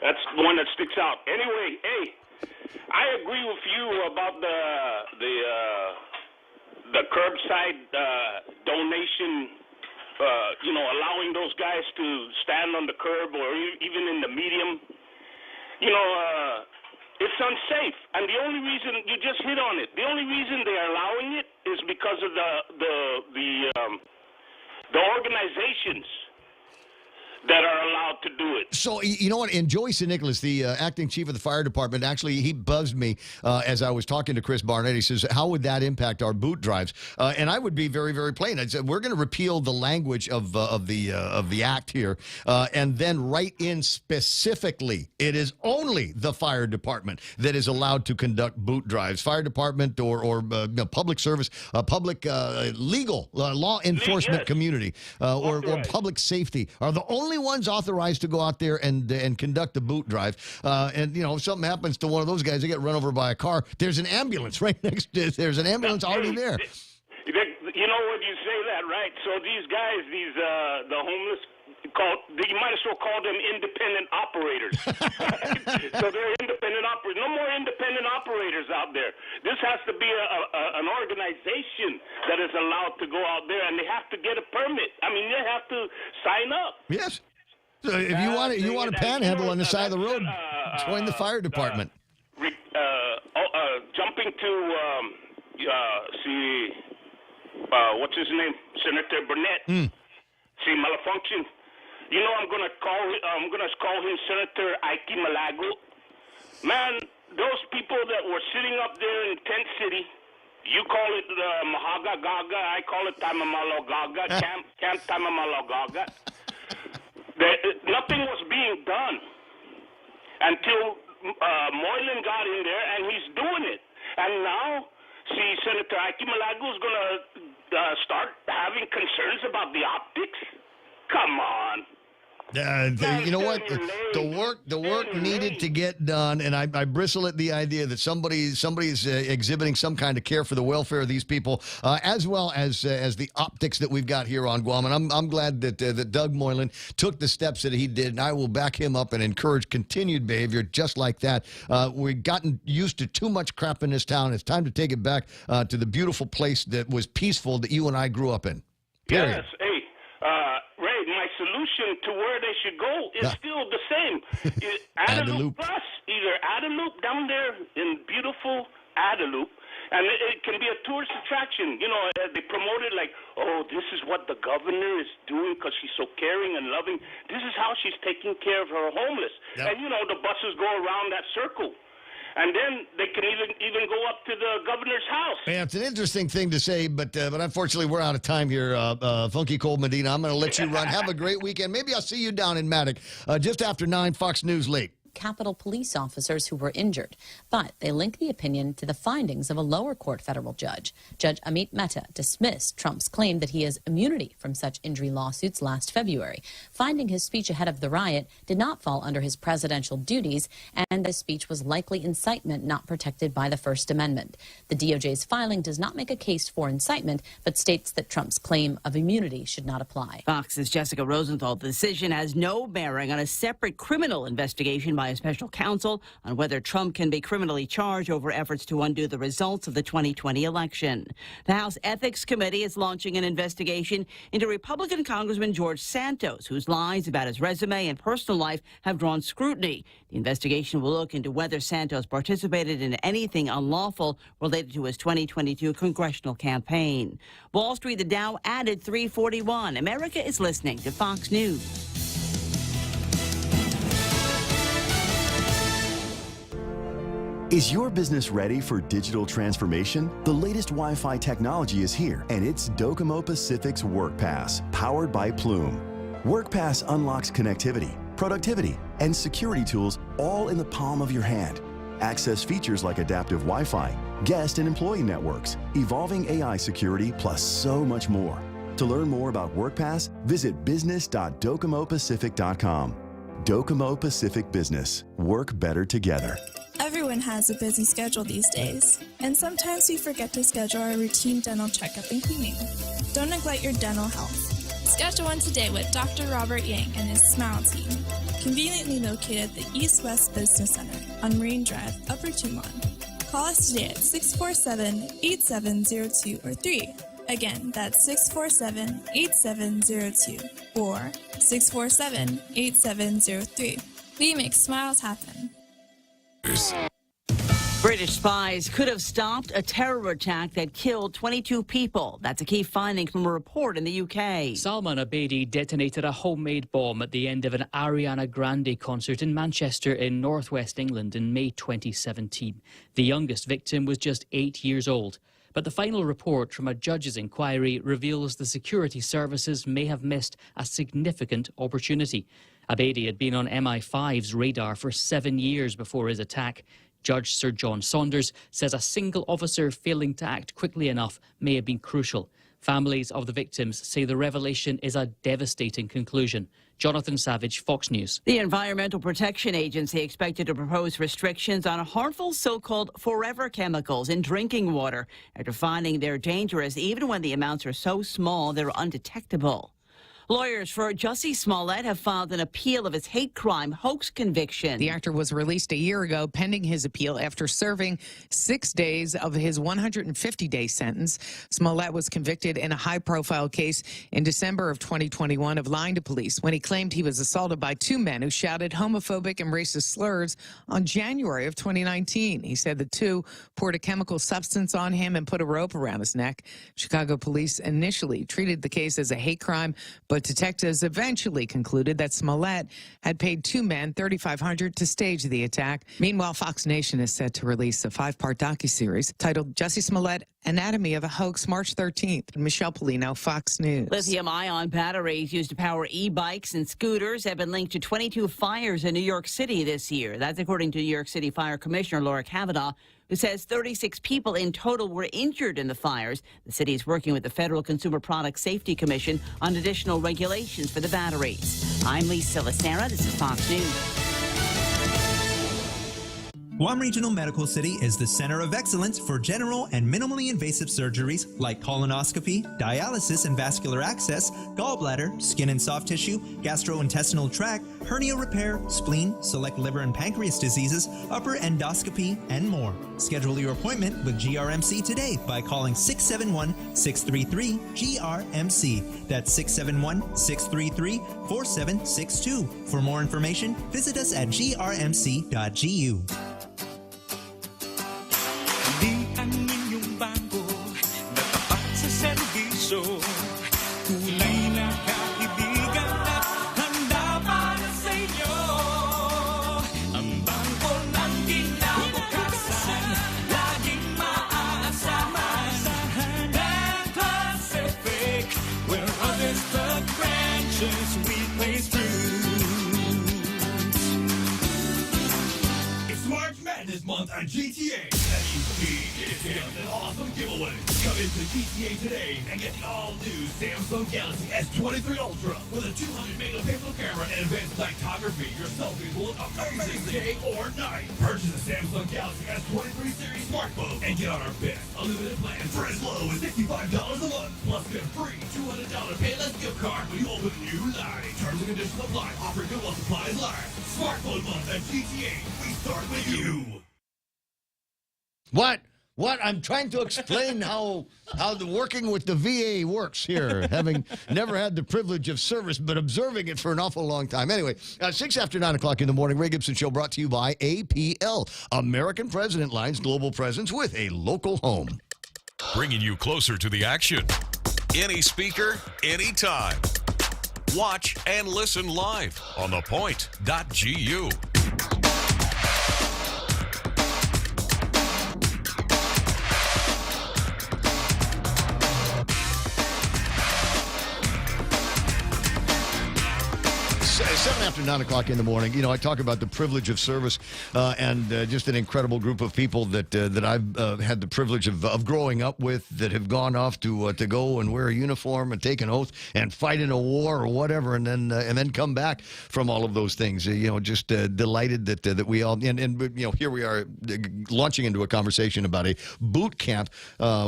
That's the one that sticks out. Anyway, hey, I agree with you about the curbside donation. Allowing those guys to stand on the curb or even in the medium. It's unsafe, and the only reason you just hit on it. The only reason they are allowing it is because of the organizations that are allowed to do it. So, you know what? And Joey St. Nicholas, the acting chief of the fire department, actually, he buzzed me as I was talking to Chris Barnett. He says, how would that impact our boot drives? And I would be very, very plain. I said, we're going to repeal the language of the act here and then write in specifically, it is only the fire department that is allowed to conduct boot drives. Fire department or public service, public legal law enforcement community or public safety are the only ones authorized to go out there and conduct the boot drive. If something happens to one of those guys, they get run over by a car. There's an ambulance right next to. There's an ambulance already there. You know what you say that, right? So these guys, the homeless, you might as well call them independent operators. So they're independent operators. No more independent operators out there. This has to be an organization that is allowed to go out there, and they have to get a permit. I mean, they have to sign up. Yes. So if you want to panhandle on the side of the road, join the fire department. Jumping to what's his name, Senator Burnett. See, malfunction. I'm gonna call him Senator Ike Malago. Man, those people that were sitting up there in Tent City, you call it Mahaga Gaga, I call it Tamamalo Gaga, Camp Tamamalo Gaga. Nothing was being done until Moylan got in there, and he's doing it. And now, see, Senator Ike Malago is gonna start having concerns about the optics. Come on. You know what? The work needed to get done, and I bristle at the idea that somebody's exhibiting some kind of care for the welfare of these people, as well as the optics that we've got here on Guam. And I'm glad that Doug Moylan took the steps that he did, and I will back him up and encourage continued behavior just like that. We've gotten used to too much crap in this town. It's time to take it back to the beautiful place that was peaceful that you and I grew up in. Period. Yes. Hey, Ray, my solution to where they should go is still the same. Adeloop Plus, either Adeloop down there in beautiful Adeloop, and it can be a tourist attraction. They promote it like, oh, this is what the governor is doing because she's so caring and loving. This is how she's taking care of her homeless. Yep. And, the buses go around that circle. And then they can even go up to the governor's house. Yeah, it's an interesting thing to say, but unfortunately we're out of time here. Funky Cold Medina, I'm going to let you run. Have a great weekend. Maybe I'll see you down in Maddox just after 9, Fox News Late. Capitol police officers who were injured, but they link the opinion to the findings of a lower court federal judge. Judge Amit Mehta dismissed Trump's claim that he has immunity from such injury lawsuits last February, finding his speech ahead of the riot did not fall under his presidential duties and the speech was likely incitement not protected by the First Amendment. The DOJ's filing does not make a case for incitement, but states that Trump's claim of immunity should not apply. Fox's Jessica Rosenthal, the decision has no bearing on a separate criminal investigation by by a special counsel on whether Trump can be criminally charged over efforts to undo the results of the 2020 election. The House Ethics Committee is launching an investigation into Republican Congressman George Santos, whose lies about his resume and personal life have drawn scrutiny. The investigation will look into whether Santos participated in anything unlawful related to his 2022 congressional campaign. Wall Street, the Dow added 341. America is listening to Fox News. Is your business ready for digital transformation? The latest Wi-Fi technology is here, and it's Docomo Pacific's WorkPass, powered by Plume. WorkPass unlocks connectivity, productivity, and security tools all in the palm of your hand. Access features like adaptive Wi-Fi, guest and employee networks, evolving AI security, plus so much more. To learn more about WorkPass, visit business.docomopacific.com. Docomo Pacific Business. Work better together. Everyone has a busy schedule these days, and sometimes we forget to schedule our routine dental checkup and cleaning. Don't neglect your dental health. Schedule one today with Dr. Robert Yang and his Smile team, conveniently located at the East West Business Center on Marine Drive, Upper Tumon. Call us today at 647-8702 or 3. Again, that's 647-8702 or 647-8703. We make smiles happen. British spies could have stopped a terror attack that killed 22 people. That's a key finding from a report in the UK. Salman Abedi detonated a homemade bomb at the end of an Ariana Grande concert in Manchester in northwest England in May 2017. The youngest victim was just 8 years old. But the final report from a judge's inquiry reveals the security services may have missed a significant opportunity. Abedi had been on MI5's radar for 7 years before his attack. Judge Sir John Saunders says a single officer failing to act quickly enough may have been crucial. Families of the victims say the revelation is a devastating conclusion. Jonathan Savage, Fox News. The Environmental Protection Agency expected to propose restrictions on harmful so-called forever chemicals in drinking water after finding they're dangerous even when the amounts are so small they're undetectable. Lawyers for Jussie Smollett have filed an appeal of his hate crime hoax conviction. The actor was released a year ago pending his appeal after serving 6 days of his 150-day sentence. Smollett was convicted in a high-profile case in December of 2021 of lying to police when he claimed he was assaulted by two men who shouted homophobic and racist slurs on January of 2019. He said the two poured a chemical substance on him and put a rope around his neck. Chicago police initially treated the case as a hate crime, but detectives eventually concluded that Smollett had paid two men $3,500 to stage the attack. Meanwhile, Fox Nation is set to release a 5-part docuseries titled Jussie Smollett, Anatomy of a Hoax, March 13th. Michelle Polino, Fox News. Lithium-ion batteries used to power e-bikes and scooters have been linked to 22 fires in New York City this year. That's according to New York City Fire Commissioner Laura Kavanaugh, who says 36 people in total were injured in the fires. The city is working with the Federal Consumer Product Safety Commission on additional regulations for the batteries. I'm Lisa Lacera. This is Fox News. Guam Regional Medical City is the center of excellence for general and minimally invasive surgeries like colonoscopy, dialysis and vascular access, gallbladder, skin and soft tissue, gastrointestinal tract, hernia repair, spleen, select liver and pancreas diseases, upper endoscopy, and more. Schedule your appointment with GRMC today by calling 671-633-GRMC. That's 671-633-4762. For more information, visit us at grmc.gu. Ang inyong bangko na tapat sa serbisyo, tunay na kaibigan at handa para sa inyo. Ang bangko ng kinabukasan, laging maaasahan. Pan Pacific, where others plug branches, we place roots. It's March Madness month on GTA. It's an awesome giveaway. Come into GTA today and get the all-new Samsung Galaxy S23 Ultra with a 200-megapixel camera and advanced photography. Your selfies will look amazing day or night. Purchase a Samsung Galaxy S23 series smartphone and get on our best unlimited plan for as low as $65 a month. Plus, get a free $200 Payless gift card when you open a new line. Terms and conditions apply. Offer good while supplies last. Smartphone month at GTA. We start with you. What? I'm trying to explain how the working with the VA works here, having never had the privilege of service, but observing it for an awful long time. Anyway, 6 after 9 o'clock in the morning, Ray Gibson Show brought to you by APL, American President Line's global presence with a local home. Bringing you closer to the action. Any speaker, anytime. Watch and listen live on ThePOINT.gu. Seven after 9 o'clock in the morning. You know, I talk about the privilege of service and just an incredible group of people that I've had the privilege of growing up with, that have gone off to go and wear a uniform and take an oath and fight in a war or whatever, and then come back from all of those things. You know, just delighted that we all and you know, here we are launching into a conversation about a boot camp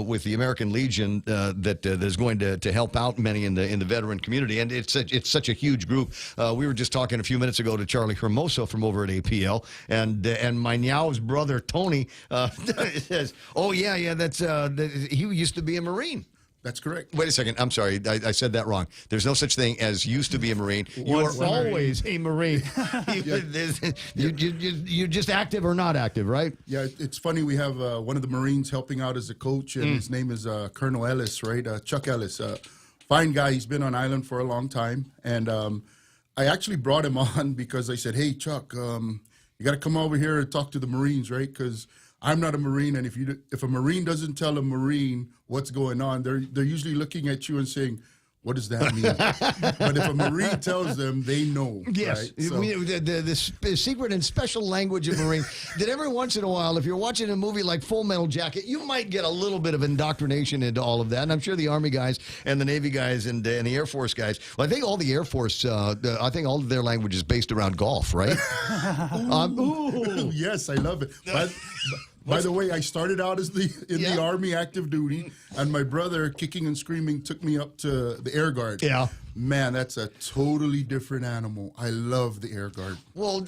with the American Legion that is going to help out many in the veteran community, and it's such a huge group. We were just talking a few minutes ago to Charlie Hermoso from over at APL, and my Nyao's brother Tony says, "Oh yeah, that's he used to be a Marine." That's correct. Wait a second. I'm sorry. I said that wrong. There's no such thing as used to be a Marine. You are always a Marine. You're just active or not active, right? Yeah, it's funny. We have one of the Marines helping out as a coach, and his name is Colonel Ellis, right? Chuck Ellis. Fine guy. He's been on island for a long time. And I actually brought him on because I said, hey, Chuck, you got to come over here and talk to the Marines, right? Because I'm not a Marine, and if a Marine doesn't tell a Marine what's going on, they're usually looking at you and saying, what does that mean? But if a Marine tells them, they know. Yes. Right? So, the secret and special language of Marine, that every once in a while, if you're watching a movie like Full Metal Jacket, you might get a little bit of indoctrination into all of that. And I'm sure the Army guys and the Navy guys and the Air Force guys, well, I think all the Air Force, I think all of their language is based around golf, right? Ooh. Yes, I love it. By the way, I started out as the Army active duty, and my brother, kicking and screaming, took me up to the Air Guard. Yeah. Man, that's a totally different animal. I love the Air Guard. Well,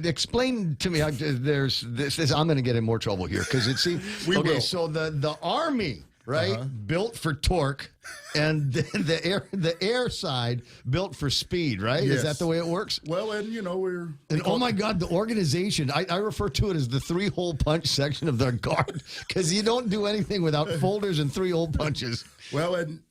explain to me. There's this. I'm going to get in more trouble here because it seems. Okay, so the Army, right, built for torque, and the air side built for speed, right? Yes. Is that the way it works? Well, and we're. And oh my God, the organization! I refer to it as the 3-hole punch section of their guard because you don't do anything without folders and 3-hole punches. Well, and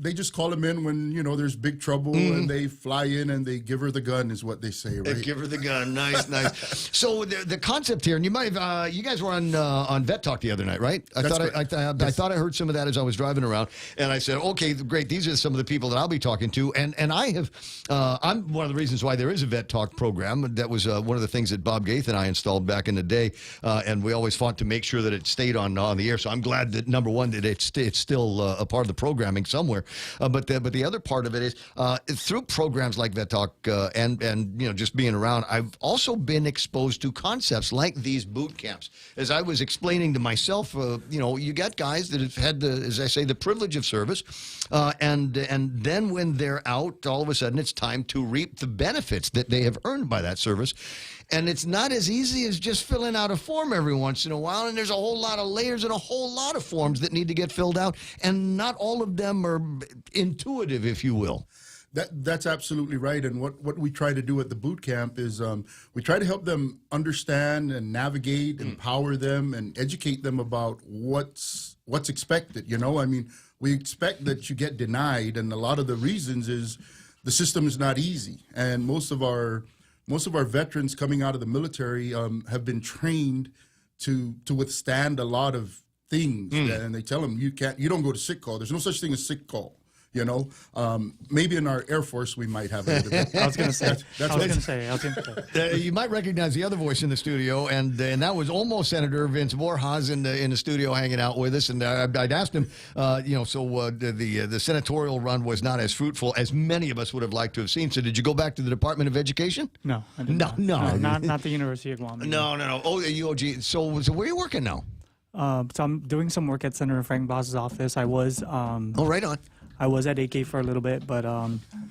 they just call them in when there's big trouble, and they fly in and they give her the gun, is what they say, right? They give her the gun. Nice, nice. So the concept here, and you might have, you guys were on Vet Talk the other night, right? I thought I heard some of that as I was driving around, and I said, okay, great. These are some of the people that I'll be talking to, and I have. I'm one of the reasons why there is a Vet Talk program. That was one of the things that Bob Gaith and I installed back in the day, and we always fought to make sure that it stayed on the air. So I'm glad that number one that it's still a part of the programming somewhere. But the other part of it is through programs like Vet Talk and just being around, I've also been exposed to concepts like these boot camps. As I was explaining to myself, you got guys that have had as I say, the privilege of service, and then when they're out, all of a sudden it's time to reap the benefits that they have earned by that service. And it's not as easy as just filling out a form every once in a while. And there's a whole lot of layers and a whole lot of forms that need to get filled out. And not all of them are intuitive, if you will. That's absolutely right. And what we try to do at the boot camp is we try to help them understand and navigate, empower them, and educate them about what's expected. I mean, we expect that you get denied, and a lot of the reasons is the system is not easy. And most of our veterans coming out of the military have been trained to withstand a lot of things, and they tell them you don't go to sick call. There's no such thing as sick call. Maybe in our Air Force we might have a little bit. I was going to say. You might recognize the other voice in the studio, and that was almost Senator Vince Borjas in the studio hanging out with us. And I'd asked him, the senatorial run was not as fruitful as many of us would have liked to have seen. So did you go back to the Department of Education? No, I did not. No, not the University of Guam. No. Oh, UOG. So where are you working now? So I'm doing some work at Senator Frank Boss's office. I was right on. I was at AK for a little bit, but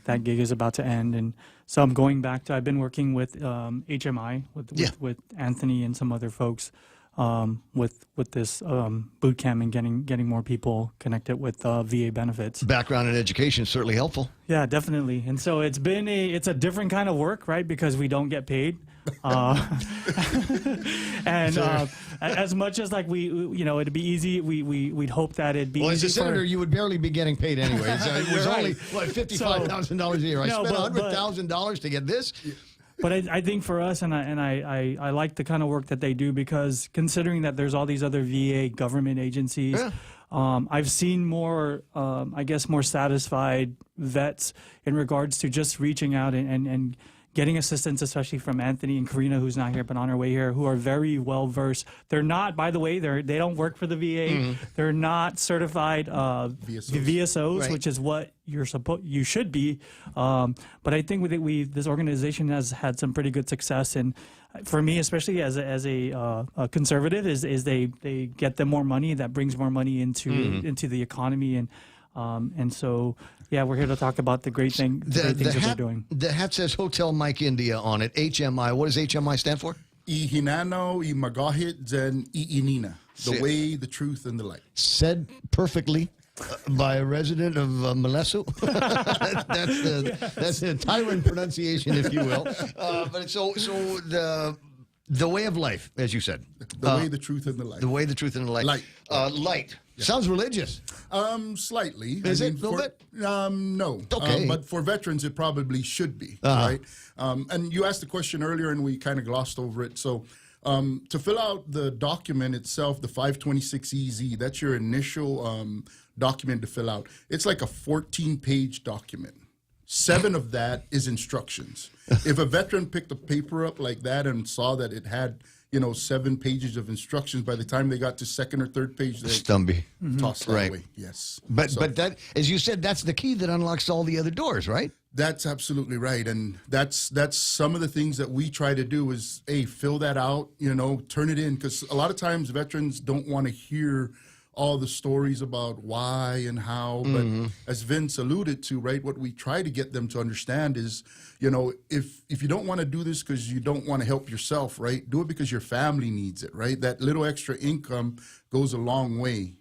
that gig is about to end, and so I'm going back to. I've been working with HMI with Anthony and some other folks with this boot camp and getting more people connected with VA benefits. Background in education is certainly helpful. Yeah, definitely. And so it's a different kind of work, right? Because we don't get paid. And as much as like it'd be easy, we'd hope that it'd be easy. Well, as a senator, you would barely be getting paid anyway. It was only $55,000 a year. I spent $100,000 to get this. But I think for us, and I like the kind of work that they do, because considering that there's all these other VA government agencies, I've seen more, I guess, more satisfied vets in regards to just reaching out and getting assistance, especially from Anthony and Karina, who's not here but on her way here, who are very well versed. They're not, by the way, they don't work for the VA. They're not certified VSOs, right, which is what you should be. But I think this organization has had some pretty good success, and for me, especially as a conservative, is they get them more money. That brings more money into the economy, and so. Yeah, we're here to talk about the great things that they're doing. The hat says Hotel Mike India on it, HMI. What does HMI stand for? Hinano, Magahit, and Inina. The way, the truth, and the light. Said perfectly by a resident of Malesu. That's the Tyrant pronunciation, if you will. But so the way of life, as you said. The way, the truth, and the light. The way, the truth, and the light. Light. Light. Yeah. Sounds religious. Slightly. Is it a little bit? No. Okay. But for veterans, it probably should be, right? And you asked the question earlier, and we kind of glossed over it. So to fill out the document itself, the 526EZ, that's your initial document to fill out. It's like a 14-page document. 7 of that is instructions. If a veteran picked a paper up like that and saw that it had 7 pages of instructions, by the time they got to second or third page, they tossed that away. Yes. But that, as you said, that's the key that unlocks all the other doors, right? That's absolutely right. And that's some of the things that we try to do is, fill that out, turn it in. Because a lot of times veterans don't want to hear all the stories about why and how. But as Vince alluded to, right, what we try to get them to understand is, if you don't want to do this because you don't want to help yourself, right, do it because your family needs it, right? That little extra income goes a long way.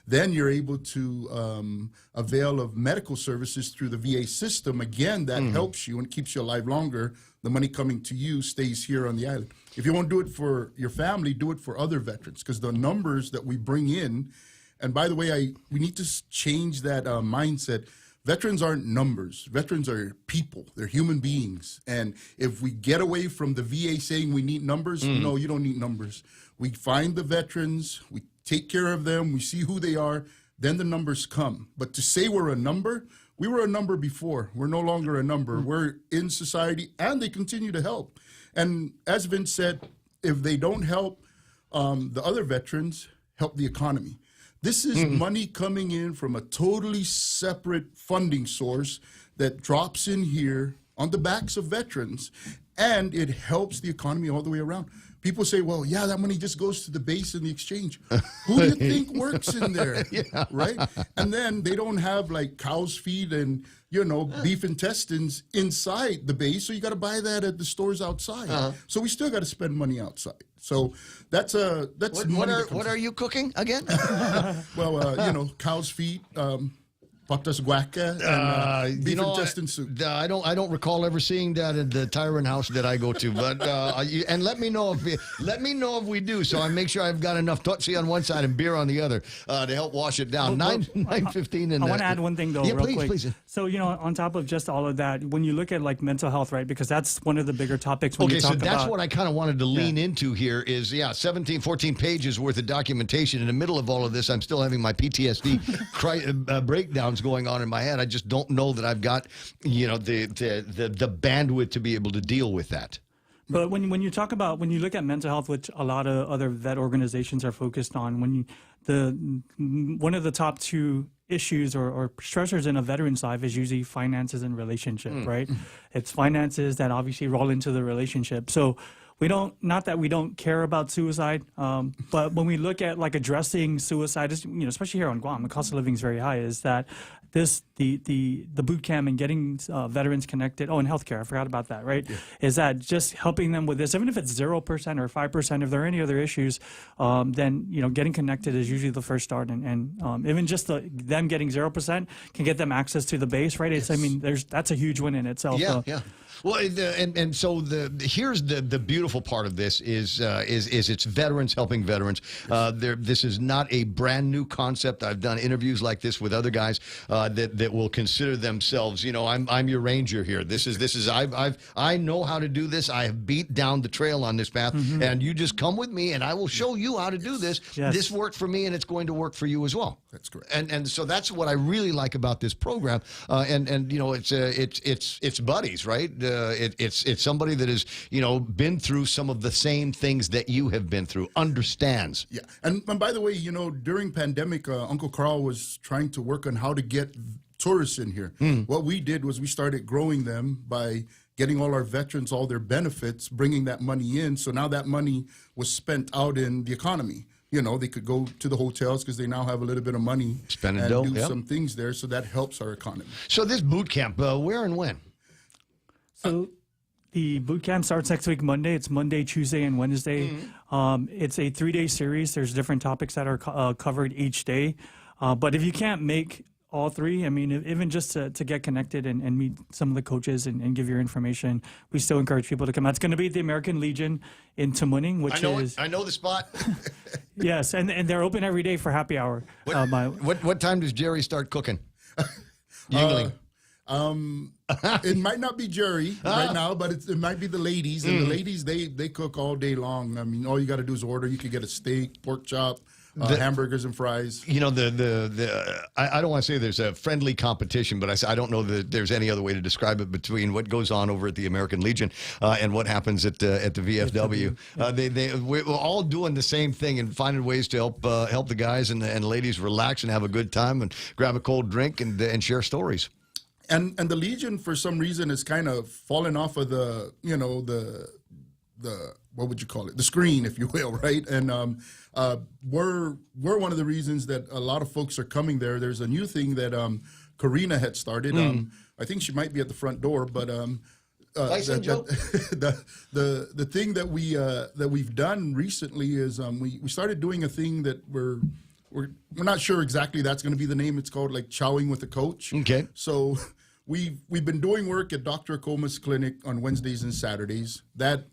Then you're able to avail of medical services through the VA system. Again, that helps you and keeps you alive longer. The money coming to you stays here on the island. If you won't do it for your family, do it for other veterans, because the numbers that we bring in, and by the way, we need to change that mindset. Veterans aren't numbers. Veterans are people. They're human beings. And if we get away from the VA saying we need numbers, no, you don't need numbers. We find the veterans, we take care of them, we see who they are, then the numbers come. But to say we're a number, we were a number before. We're no longer a number. We're in society, and they continue to help. And as Vince said, if they don't help the other veterans, help the economy. This is money coming in from a totally separate funding source that drops in here on the backs of veterans, and it helps the economy all the way around. People say, well, yeah, that money just goes to the base and the exchange. Who do you think works in there, right? And then they don't have like cow's feet and, beef intestines inside the base, so you got to buy that at the stores outside. So we still got to spend money outside. So that's what are you cooking again? Well, cow's feet, patas guaca, and beef intestine soup. I don't recall ever seeing that at the Tyrant house that I go to. But and let me know if we do, so I make sure I've got enough Tutsi on one side and beer on the other to help wash it down. 9:15. I want to add one thing though, real quick. Please. So on top of just all of that, when you look at like mental health, right? Because that's one of the bigger topics. When you talk so that's about, what I kind of wanted to lean into here. Is 14 pages worth of documentation. In the middle of all of this, I'm still having my PTSD breakdowns going on in my head. I just don't know that I've got the bandwidth to be able to deal with that. But when you look at mental health, which a lot of other vet organizations are focused on, one of the top 2 issues or stressors in a veteran's life is usually finances and relationship, right? It's finances that obviously roll into the relationship. So we don't, not that we don't care about suicide, but when we look at like addressing suicide, especially here on Guam, the cost of living is very high, is that the boot camp and getting veterans connected, and healthcare, I forgot about that, right? Yeah. Is that just helping them with this, even if it's 0% or 5%, if there are any other issues, then, getting connected is usually the first start. And even just them getting 0% can get them access to the base, right? It's, yes. That's a huge win in itself. Yeah, yeah. Well, and so here's the beautiful part of this is it's veterans helping veterans. This is not a brand new concept. I've done interviews like this with other guys that will consider themselves, I'm your ranger here. This is I know how to do this. I have beat down the trail on this path, and you just come with me, and I will show you how to do this. Yes. This worked for me, and it's going to work for you as well. That's correct. And so that's what I really like about this program. It's buddies, right? It's somebody that has been through some of the same things that you have been through, understands. Yeah, and by the way, during pandemic, Uncle Carl was trying to work on how to get tourists in here. What we did was we started growing them by getting all our veterans all their benefits, bringing that money in. So now that money was spent out in the economy. They could go to the hotels because they now have a little bit of money and do some things there. So that helps our economy. So this boot camp, where and when? So the boot camp starts next week, Monday. It's Monday, Tuesday, and Wednesday. It's a 3-day series. There's different topics that are covered each day. But if you can't make all three, even just to get connected and meet some of the coaches and give your information, we still encourage people to come out. It's going to be at the American Legion in Tamuning, which I know the spot. Yes, and they're open every day for happy hour. What time does Jerry start cooking? Yingling. It might not be Jerry right now, but it might be the ladies. And the ladies, they cook all day long. All you got to do is order. You could get a steak, pork chop, hamburgers and fries. I don't want to say there's a friendly competition, but I don't know that there's any other way to describe it between what goes on over at the American Legion and what happens at the VFW. We're all doing the same thing and finding ways to help the guys and ladies relax and have a good time and grab a cold drink and share stories. And the Legion, for some reason, has kind of fallen off of the what would you call it? The screen, if you will, right? And we're one of the reasons that a lot of folks are coming there. There's a new thing that Karina had started. I think she might be at the front door, but the thing that we've done recently is we started doing a thing that we're not sure exactly that's going to be the name. It's called like Chowing with a Coach. Okay. So we've been doing work at Dr. Acoma's clinic on Wednesdays and Saturdays. That,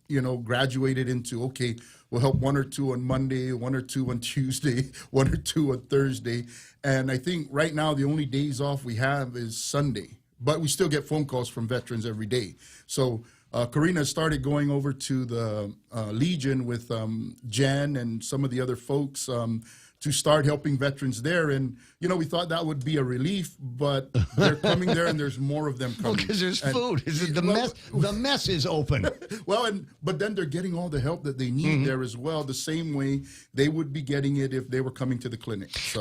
graduated into, okay, we'll help 1 or 2 on Monday, 1 or 2 on Tuesday, 1 or 2 on Thursday. And I think right now the only days off we have is Sunday. But we still get phone calls from veterans every day. So Karina started going over to the Legion with Jen and some of the other folks to start helping veterans there. And, we thought that would be a relief, but they're coming there and there's more of them coming. Because there's food. The mess is open. But then they're getting all the help that they need there as well, the same way they would be getting it if they were coming to the clinic. So.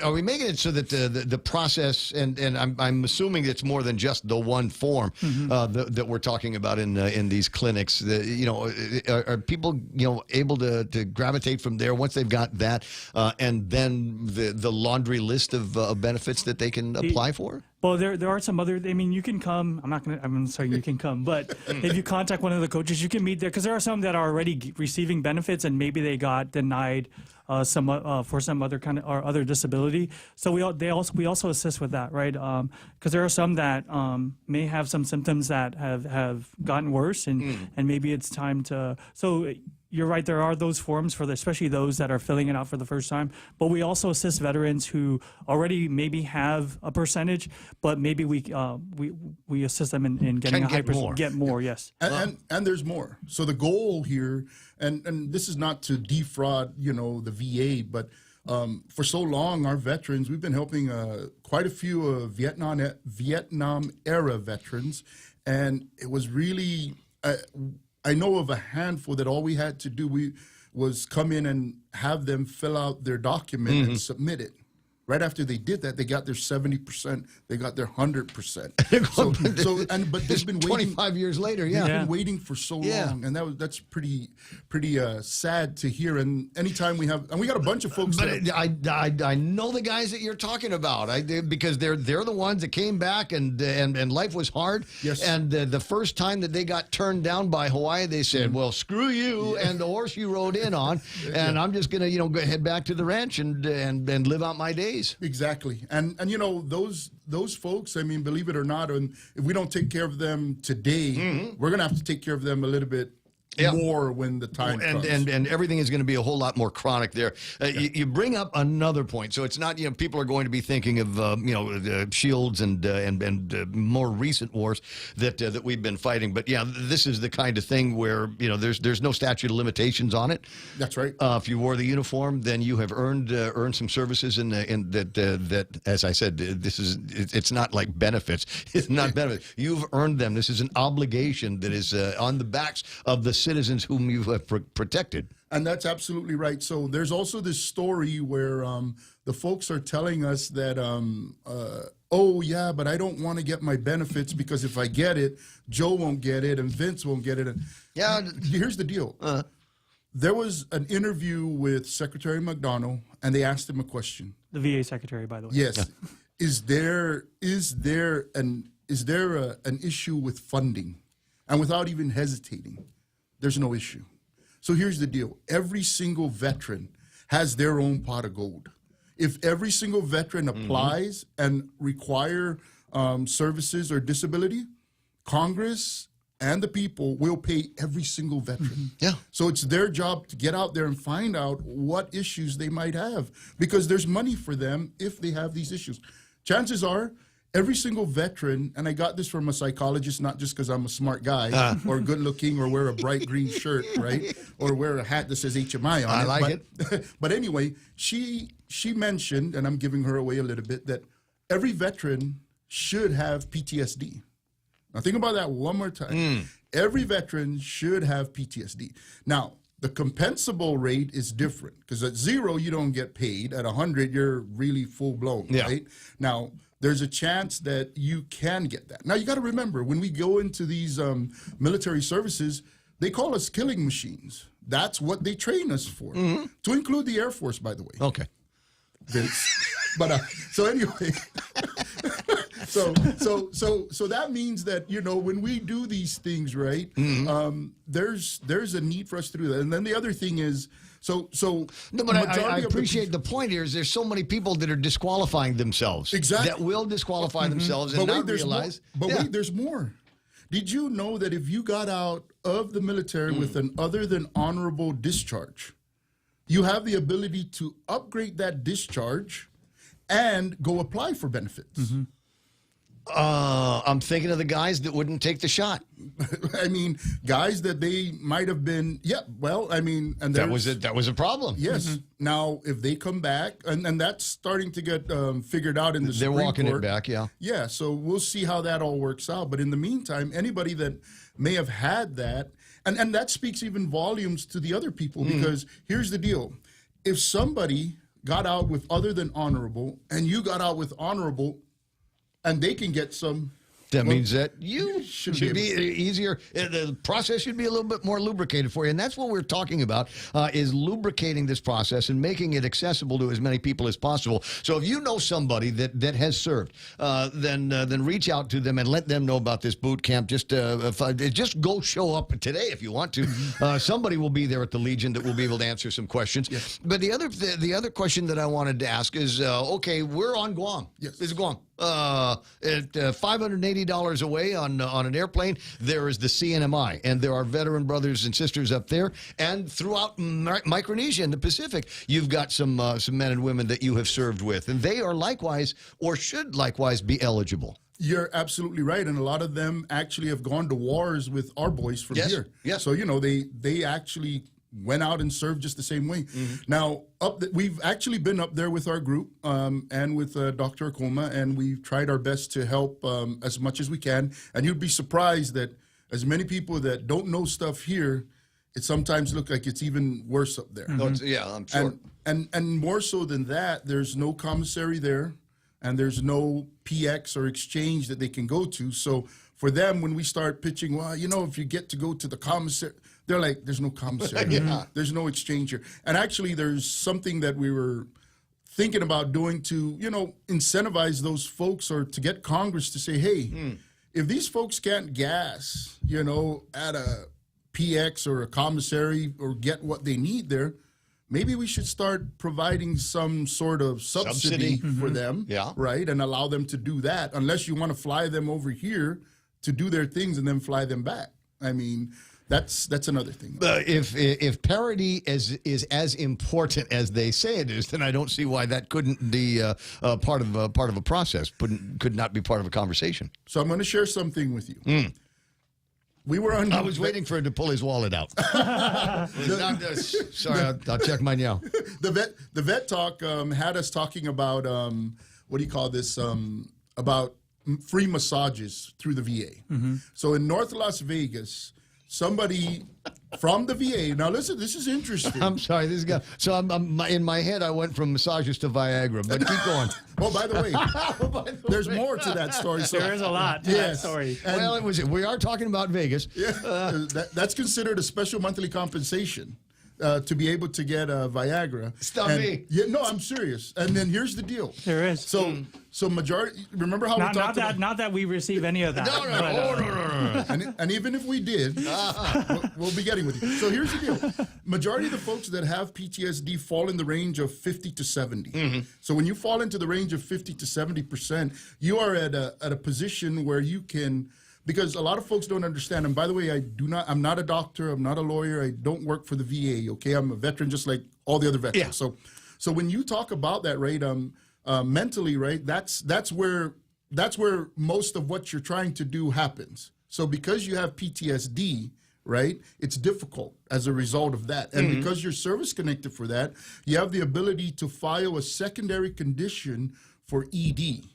Are we making it so that the process, and I'm assuming it's more than just the one form that we're talking about in these clinics, are people, able to gravitate from there once they've got that, and then the laundry list of benefits that they can apply for? Well, there are some other. You can come. I'm sorry, you can come. But if you contact one of the coaches, you can meet there because there are some that are already receiving benefits and maybe they got denied for some other kind of or other disability. So we also assist with that, right? Because there are some that may have some symptoms that have gotten worse, and maybe it's time to. So you're right. There are those forms for especially those that are filling it out for the first time. But we also assist veterans who already maybe have a percentage, but maybe we assist them in getting a high percentage. Get more, yes. And there's more. So the goal here, and this is not to defraud, the VA, but for so long, our veterans, we've been helping quite a few Vietnam era veterans, and it was really. I know of a handful that all we had to do was come in and have them fill out their document and submit it. Right after they did that, they got their 70%. They got their 100%. But they've been waiting 25 years later. They've been waiting for so Yeah. long, and that's pretty sad to hear. And anytime we got a bunch of folks. But I know the guys that you're talking about. Because they're the ones that came back and life was hard. Yes. And the first time that they got turned down by Hawaii, they said, "Well, screw you and the horse you rode in on, and I'm just gonna go head back to the ranch and live out my days." Exactly. And those folks, I mean, believe it or not, and if we don't take care of them today, we're going to have to take care of them a little bit more when the time comes. And everything is going to be a whole lot more chronic there. You bring up another point. So it's not, people are going to be thinking of, shields and more recent wars that we've been fighting. But yeah, this is the kind of thing where, there's no statute of limitations on it. That's right. If you wore the uniform, then you have earned some services in that, as I said, it's not like benefits. It's not benefits. You've earned them. This is an obligation that is on the backs of the citizens whom you have protected. And that's absolutely right. So there's also this story where the folks are telling us that, but I don't want to get my benefits because if I get it, Joe won't get it and Vince won't get it. And here's the deal. There was an interview with Secretary McDonnell, and they asked him a question. The VA secretary, by the way. Yes. Is there an issue with funding? And without even hesitating, there's no issue. So here's the deal. Every single veteran has their own pot of gold. If every single veteran applies and require services or disability, Congress and the people will pay every single veteran. Yeah. So it's their job to get out there and find out what issues they might have, because there's money for them if they have these issues. Chances are, every single veteran, and I got this from a psychologist, not just because I'm a smart guy or good looking or wear a bright green shirt, right? Or wear a hat that says HMI on it. I like it. But anyway, she mentioned, and I'm giving her away a little bit, that every veteran should have PTSD. Now think about that one more time. Every veteran should have PTSD. Now, the compensable rate is different because at 0, you don't get paid. At 100, you're really full blown, right? Now, there's a chance that you can get that. Now, you got to remember, when we go into these military services, they call us killing machines. That's what they train us for, to include the Air Force, by the way. Okay. Vince. But so anyway, so that means that, when we do these things, right, there's a need for us to do that. And then the other thing is, So no, but I appreciate the point here is there's so many people that are disqualifying themselves. Exactly. That will disqualify themselves and not realize. Wait, there's more. Did you know that if you got out of the military with an other than honorable discharge, you have the ability to upgrade that discharge and go apply for benefits? I'm thinking of the guys that wouldn't take the shot. I mean, guys that they might have been. And that was a problem. Yes. Now, if they come back, and that's starting to get figured out in the Supreme Court. They're walking it back, yeah. Yeah. So we'll see how that all works out. But in the meantime, anybody that may have had that, and that speaks even volumes to the other people, because here's the deal: if somebody got out with other than honorable, and you got out with honorable, and they can get some. That means that you should be easier. The process should be a little bit more lubricated for you. And that's what we're talking about, is lubricating this process and making it accessible to as many people as possible. So if you know somebody that has served, then reach out to them and let them know about this boot camp. Just go show up today if you want to. Somebody will be there at the Legion that will be able to answer some questions. Yes. But the other question that I wanted to ask is, okay, we're on Guam. Yes. This is Guam. At $580 away on an airplane, there is the CNMI, and there are veteran brothers and sisters up there, and throughout Micronesia and the Pacific, you've got some men and women that you have served with, and they are likewise, or should likewise, be eligible. You're absolutely right, and a lot of them actually have gone to wars with our boys from here. Yes. So they actually went out and served just the same way. Now, we've actually been up there with our group and with Dr. Akoma, and we've tried our best to help as much as we can. And you'd be surprised that as many people that don't know stuff here, it sometimes looks like it's even worse up there. Yeah, I'm sure. and more so than that, there's no commissary there, and there's no PX or exchange that they can go to. So for them, when we start pitching, well, if you get to go to the commissary, they're like, there's no commissary. There's no exchange here. And actually, there's something that we were thinking about doing to, incentivize those folks, or to get Congress to say, hey, if these folks can't gas, at a PX or a commissary or get what they need there, maybe we should start providing some sort of subsidy for them, right? And allow them to do that, unless you want to fly them over here to do their things and then fly them back. I mean, that's another thing. If parity is as important as they say it is, then I don't see why that couldn't be part of a process. Could not be part of a conversation. So I'm going to share something with you. We were on. I was waiting for him to pull his wallet out. Sorry, I'll check mine now. The vet talk had us talking about what do you call this? About free massages through the VA. So in North Las Vegas, somebody from the VA. Now listen, this is interesting. I'm sorry, this guy. So I'm in my head, I went from massages to Viagra, but keep going. Oh, by the way, there's more to that story. So, there is a lot to that story. And, we are talking about Vegas. That's considered a special monthly compensation. To be able to get a Viagra. Stop me. Yeah, no, I'm serious. And then here's the deal. There is. So majority. Remember how we talked about? Not that we receive any of that. No. And even if we did, we'll be getting with you. So here's the deal. Majority of the folks that have PTSD fall in the range of 50 to 70. So when you fall into the range of 50 to 70%, you are at a position where you can. Because a lot of folks don't understand, and by the way, I'm not a doctor, I'm not a lawyer, I don't work for the VA, okay? I'm a veteran just like all the other veterans. Yeah. So when you talk about that, right, mentally, right, that's where most of what you're trying to do happens. So because you have PTSD, right, it's difficult as a result of that. And because you're service connected for that, you have the ability to file a secondary condition for ED.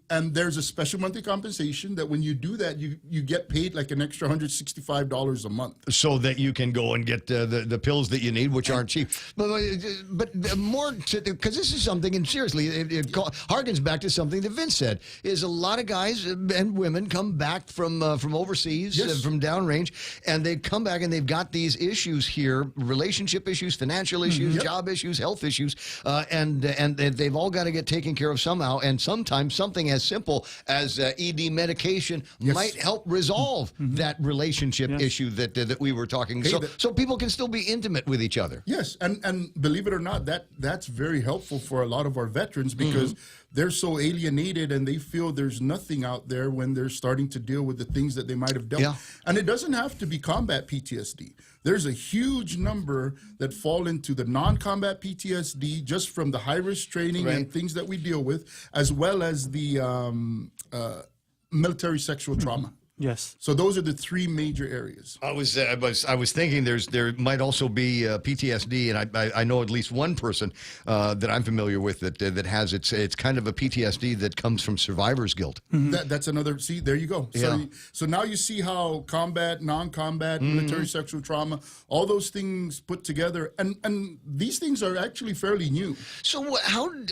And there's a special monthly compensation that when you do that, you get paid like an extra $165 a month. So that you can go and get the pills that you need, which aren't cheap. But more, because this is something, and seriously, it harkens back to something that Vince said, is a lot of guys and women come back from overseas, from downrange, and they come back and they've got these issues here, relationship issues, financial issues, job issues, health issues, and they've all got to get taken care of somehow, and sometimes something as simple as ED medication might help resolve that relationship issue that we were talking. So people can still be intimate with each other. Yes, and believe it or not, that's very helpful for a lot of our veterans because they're so alienated and they feel there's nothing out there when they're starting to deal with the things that they might have dealt. And it doesn't have to be combat PTSD. There's a huge number that fall into the non-combat PTSD just from the high-risk training and things that we deal with, as well as the military sexual trauma. Yes. So those are the three major areas. I was thinking there might also be PTSD, and I know at least one person that I'm familiar with that has it's kind of a PTSD that comes from survivor's guilt. That's another. See, there you go. So now you see how combat, non-combat, military sexual trauma, all those things put together, and these things are actually fairly new. So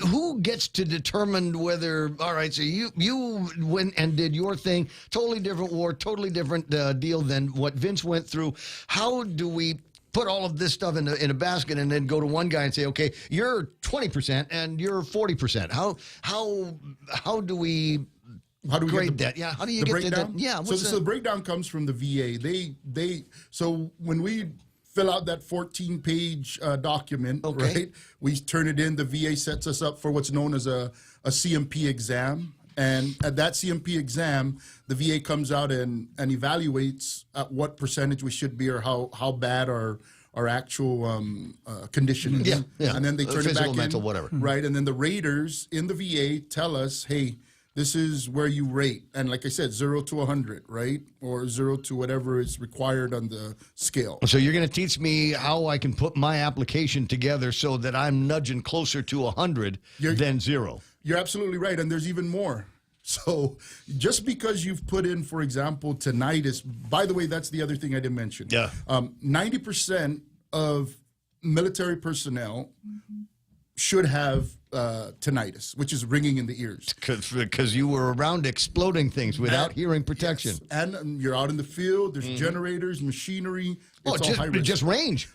who gets to determine whether? All right, so you went and did your thing, totally different war, totally different deal than what Vince went through. How do we put all of this stuff in a basket and then go to one guy and say, okay, you're 20% and you're 40%? How do we grade that? Yeah, how do you get breakdown? that? Yeah, so the breakdown comes from the VA. So when we fill out that 14-page document, right? We turn it in. The VA sets us up for what's known as a CMP exam. And at that CMP exam, the VA comes out and evaluates at what percentage we should be or how bad our actual condition is. And then they turn it back in. Mental, whatever. Right, and then the raters in the VA tell us, hey, this is where you rate. And like I said, 0 to 100, right? Or 0 to whatever is required on the scale. So you're going to teach me how I can put my application together so that I'm nudging closer to 100 than 0. You're absolutely right, and there's even more. So just because you've put in, for example, tinnitus, by the way, that's the other thing I didn't mention. 90% of military personnel should have tinnitus, which is ringing in the ears. Because you were around exploding things without hearing protection. Yes. And you're out in the field, there's generators, machinery. It's all high risk. Just range.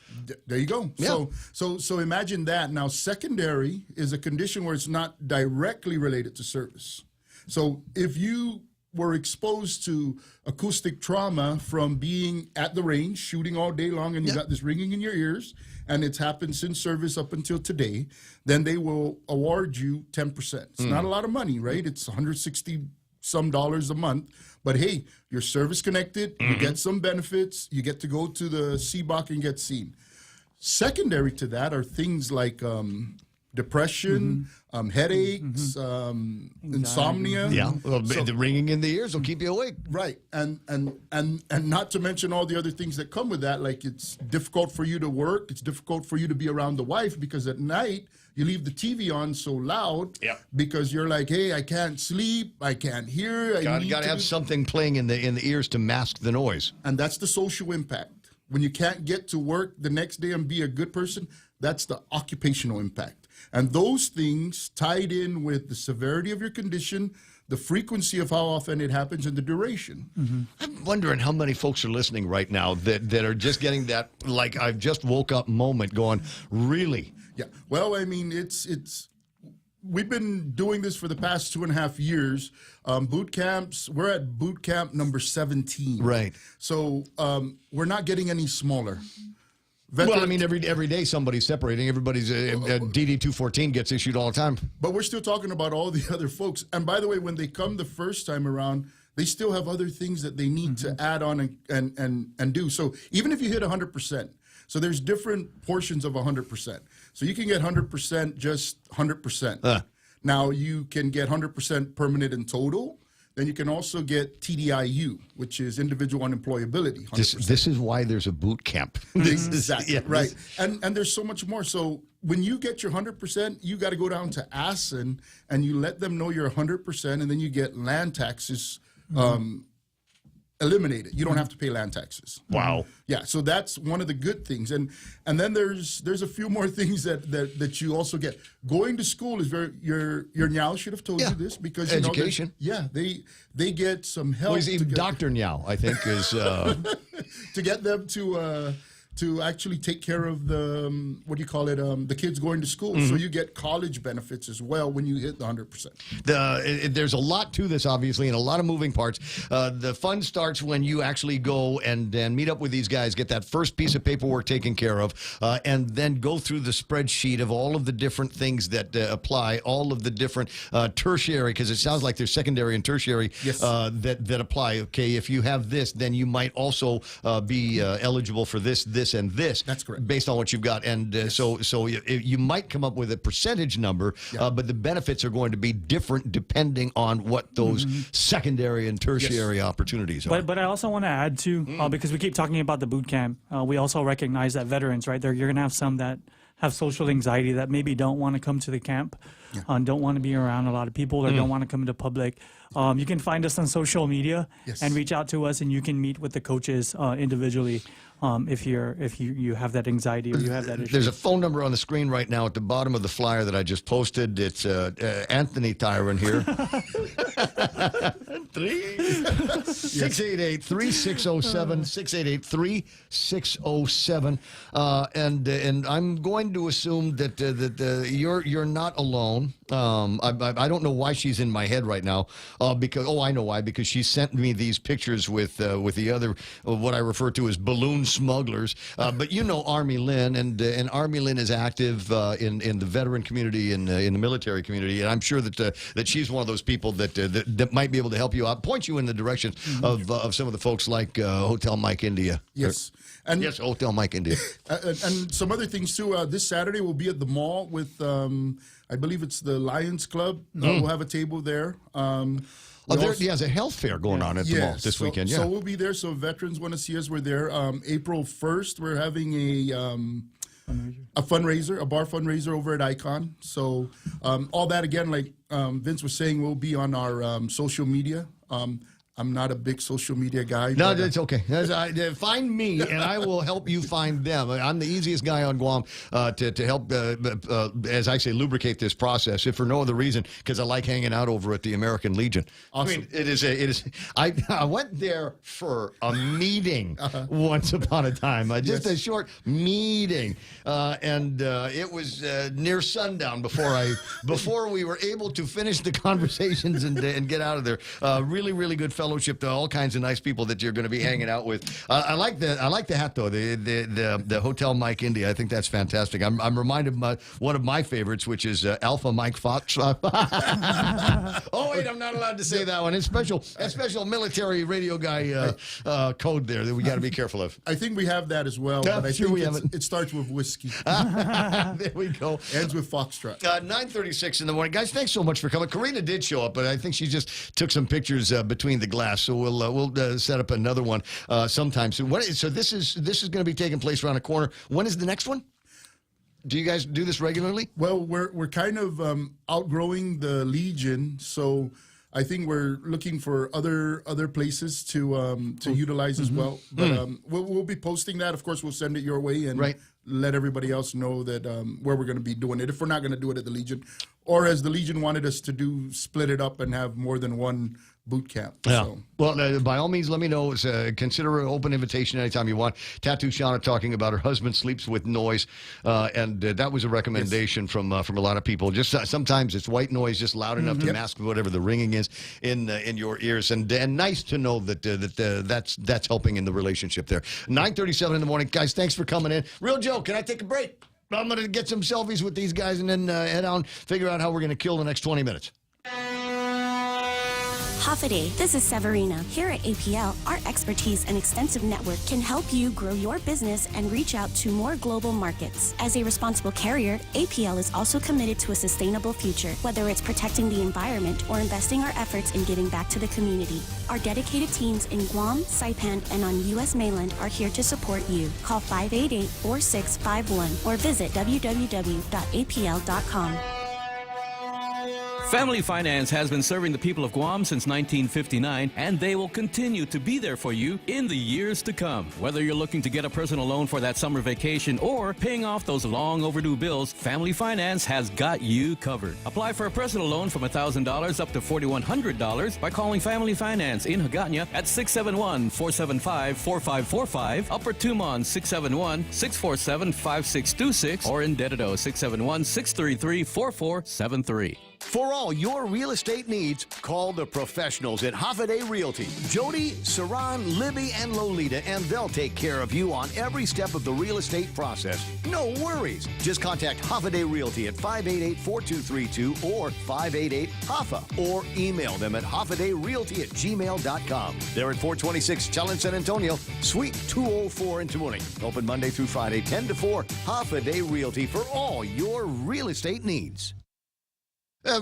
There you go. Yeah. So imagine that. Now, secondary is a condition where it's not directly related to service. So if you were exposed to acoustic trauma from being at the range, shooting all day long, and you got this ringing in your ears, and it's happened since service up until today, then they will award you 10%. It's not a lot of money, right? It's $160 some a month. But hey, you're service connected, you get some benefits, you get to go to the CBOC and get seen. Secondary to that are things like depression, headaches, insomnia. Yeah, well, the ringing in the ears will keep you awake. Right, and not to mention all the other things that come with that, like it's difficult for you to work, it's difficult for you to be around the wife because at night you leave the TV on so loud because you're like, hey, I can't sleep, I can't hear. Got to have something playing in the ears to mask the noise. And that's the social impact. When you can't get to work the next day and be a good person, that's the occupational impact. And those things tied in with the severity of your condition, the frequency of how often it happens, and the duration. I'm wondering how many folks are listening right now that are just getting that, like, I've just woke up moment going, really? Yeah. Well, I mean, we've been doing this for the past 2.5 years. Boot camps, we're at boot camp number 17. Right. So we're not getting any smaller. Well, I mean, every day somebody's separating. Everybody's DD-214 gets issued all the time. But we're still talking about all the other folks. And by the way, when they come the first time around, they still have other things that they need to add on and do. So even if you hit 100%, so there's different portions of 100%. So you can get 100%, just 100%. Now you can get 100% permanent and total. Then you can also get TDIU, which is individual unemployability. 100%. This is why there's a boot camp. Exactly, right. And there's so much more. So when you get your 100%, you got to go down to ASIN and you let them know you're 100%, and then you get land taxes eliminated. You don't have to pay land taxes. Wow. Yeah, so that's one of the good things. And then there's a few more things that you also get. Going to school is your Nyao should have told you this because education. They get some help. Well, even Dr. Nyao, I think, is to get them to actually take care of the the kids going to school. So you get college benefits as well when you hit the 100%. There's a lot to this, obviously, and a lot of moving parts. The fun starts when you actually go and meet up with these guys, get that first piece of paperwork taken care of, and then go through the spreadsheet of all of the different things that apply, all of the different tertiary, because it sounds like there's secondary and tertiary that apply. Okay, if you have this, then you might also be eligible for this, and this. That's correct. Based on what you've got. And so you might come up with a percentage number, but the benefits are going to be different depending on what those secondary and tertiary opportunities are. But I also want to add, too, because we keep talking about the boot camp, we also recognize that veterans, right, you're going to have some that have social anxiety that maybe don't want to come to the camp, don't want to be around a lot of people, or don't want to come into public. You can find us on social media and reach out to us, and you can meet with the coaches individually if you have that anxiety or you have that issue. There's a phone number on the screen right now at the bottom of the flyer that I just posted. It's Anthony Tyron here. 688-3607, 688-3607. And I'm going to assume that you're not alone. I don't know why she's in my head right now. Because I know why. Because she sent me these pictures with the other what I refer to as balloon smugglers. But you know Army Lynn, and Army Lynn is active in the veteran community and in the military community, and I'm sure that she's one of those people that might be able to help you out, point you in the direction of some of the folks like Hotel Mike India. Yes. Hotel Mike India. And some other things too. This Saturday we'll be at the mall with I believe it's the Lions Club. We'll have a table there. There's a health fair going on at the mall this weekend. So we'll be there. So veterans want to see us. We're there. April 1st, we're having a fundraiser, a bar fundraiser over at Icon. So all that, again, like Vince was saying, will be on our social media. I'm not a big social media guy. No, it's okay. Find me, and I will help you find them. I'm the easiest guy on Guam to help, as I say, lubricate this process, if for no other reason, because I like hanging out over at the American Legion. Awesome. I mean, it is. I went there for a meeting once upon a time, just a short meeting, and it was near sundown before we were able to finish the conversations and get out of there. Really, really good fellowship to all kinds of nice people that you're going to be hanging out with. I like the hat though, the Hotel Mike India. I think that's fantastic. I'm reminded of one of my favorites, which is Alpha Mike Fox. Oh wait, I'm not allowed to say that one. It's special military radio guy code there that we got to be careful of. I think we have that as well. But I think it starts with whiskey. There we go. Ends with foxtrot. 9:36 in the morning, guys. Thanks so much for coming. Karina did show up, but I think she just took some pictures between the glass. So we'll set up another one sometime soon. So this is going to be taking place around the corner. When is the next one? Do you guys do this regularly? Well, we're kind of outgrowing the Legion, so I think we're looking for other places to utilize as well. But we'll be posting that. Of course, we'll send it your way and let everybody else know that where we're going to be doing it. If we're not going to do it at the Legion, or as the Legion wanted us to do, split it up and have more than one boot camp. Yeah. So. Well, by all means, let me know. Consider an open invitation anytime you want. Tattoo Shauna talking about her husband sleeps with noise, and that was a recommendation from a lot of people. Just sometimes it's white noise, just loud enough to mask whatever the ringing is in your ears, and nice to know that that's helping in the relationship there. 9:37 in the morning, guys. Thanks for coming in. Real Joe, can I take a break? I'm going to get some selfies with these guys and then head on, figure out how we're going to kill the next 20 minutes. Hoffaday, this is Severina. Here at APL, our expertise and extensive network can help you grow your business and reach out to more global markets. As a responsible carrier, APL is also committed to a sustainable future, whether it's protecting the environment or investing our efforts in giving back to the community. Our dedicated teams in Guam, Saipan, and on U.S. mainland are here to support you. Call 588-4651 or visit www.apl.com. Family Finance has been serving the people of Guam since 1959, and they will continue to be there for you in the years to come. Whether you're looking to get a personal loan for that summer vacation or paying off those long overdue bills, Family Finance has got you covered. Apply for a personal loan from $1,000 up to $4,100 by calling Family Finance in Hagåtña at 671-475-4545, Upper Tumon 671-647-5626, or in Dededo 671-633-4473. For all your real estate needs, call the professionals at Hoffaday Realty. Jody, Saran, Libby, and Lolita, and they'll take care of you on every step of the real estate process. No worries. Just contact Hoffaday Realty at 588-4232 or 588-HOFFA, or email them at hoffadayrealty@gmail.com. They're at 426 Chelon, San Antonio, Suite 204 in Tamuning. Open Monday through Friday, 10 to 4. Hoffaday Realty for all your real estate needs.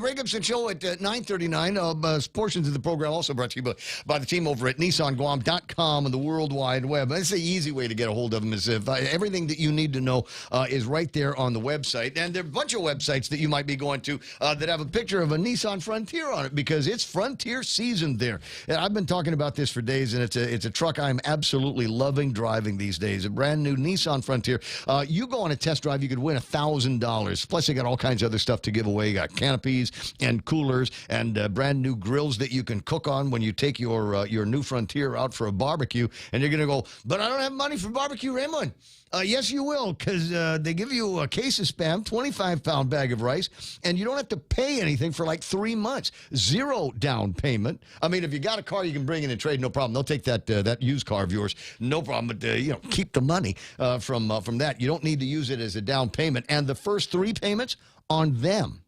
Ray Gibson Show at 9:39. Portions of the program also brought to you by the team over at NissanGuam.com and the World Wide Web. That's the easy way to get a hold of them. Is if everything that you need to know is right there on the website. And there are a bunch of websites that you might be going to that have a picture of a Nissan Frontier on it because it's Frontier season there. And I've been talking about this for days, and it's a truck I'm absolutely loving driving these days. A brand new Nissan Frontier. You go on a test drive, you could win $1,000. Plus, they got all kinds of other stuff to give away. You got canopy and coolers and brand new grills that you can cook on when you take your new Frontier out for a barbecue. And you're going to go, but I don't have money for barbecue, Raymond. Yes, you will, because they give you a case of Spam, 25-pound bag of rice, and you don't have to pay anything for like 3 months. 0 down payment. I mean, if you got a car you can bring in and trade, no problem. They'll take that used car of yours, no problem. But keep the money from that. You don't need to use it as a down payment. And the first 3 payments on them.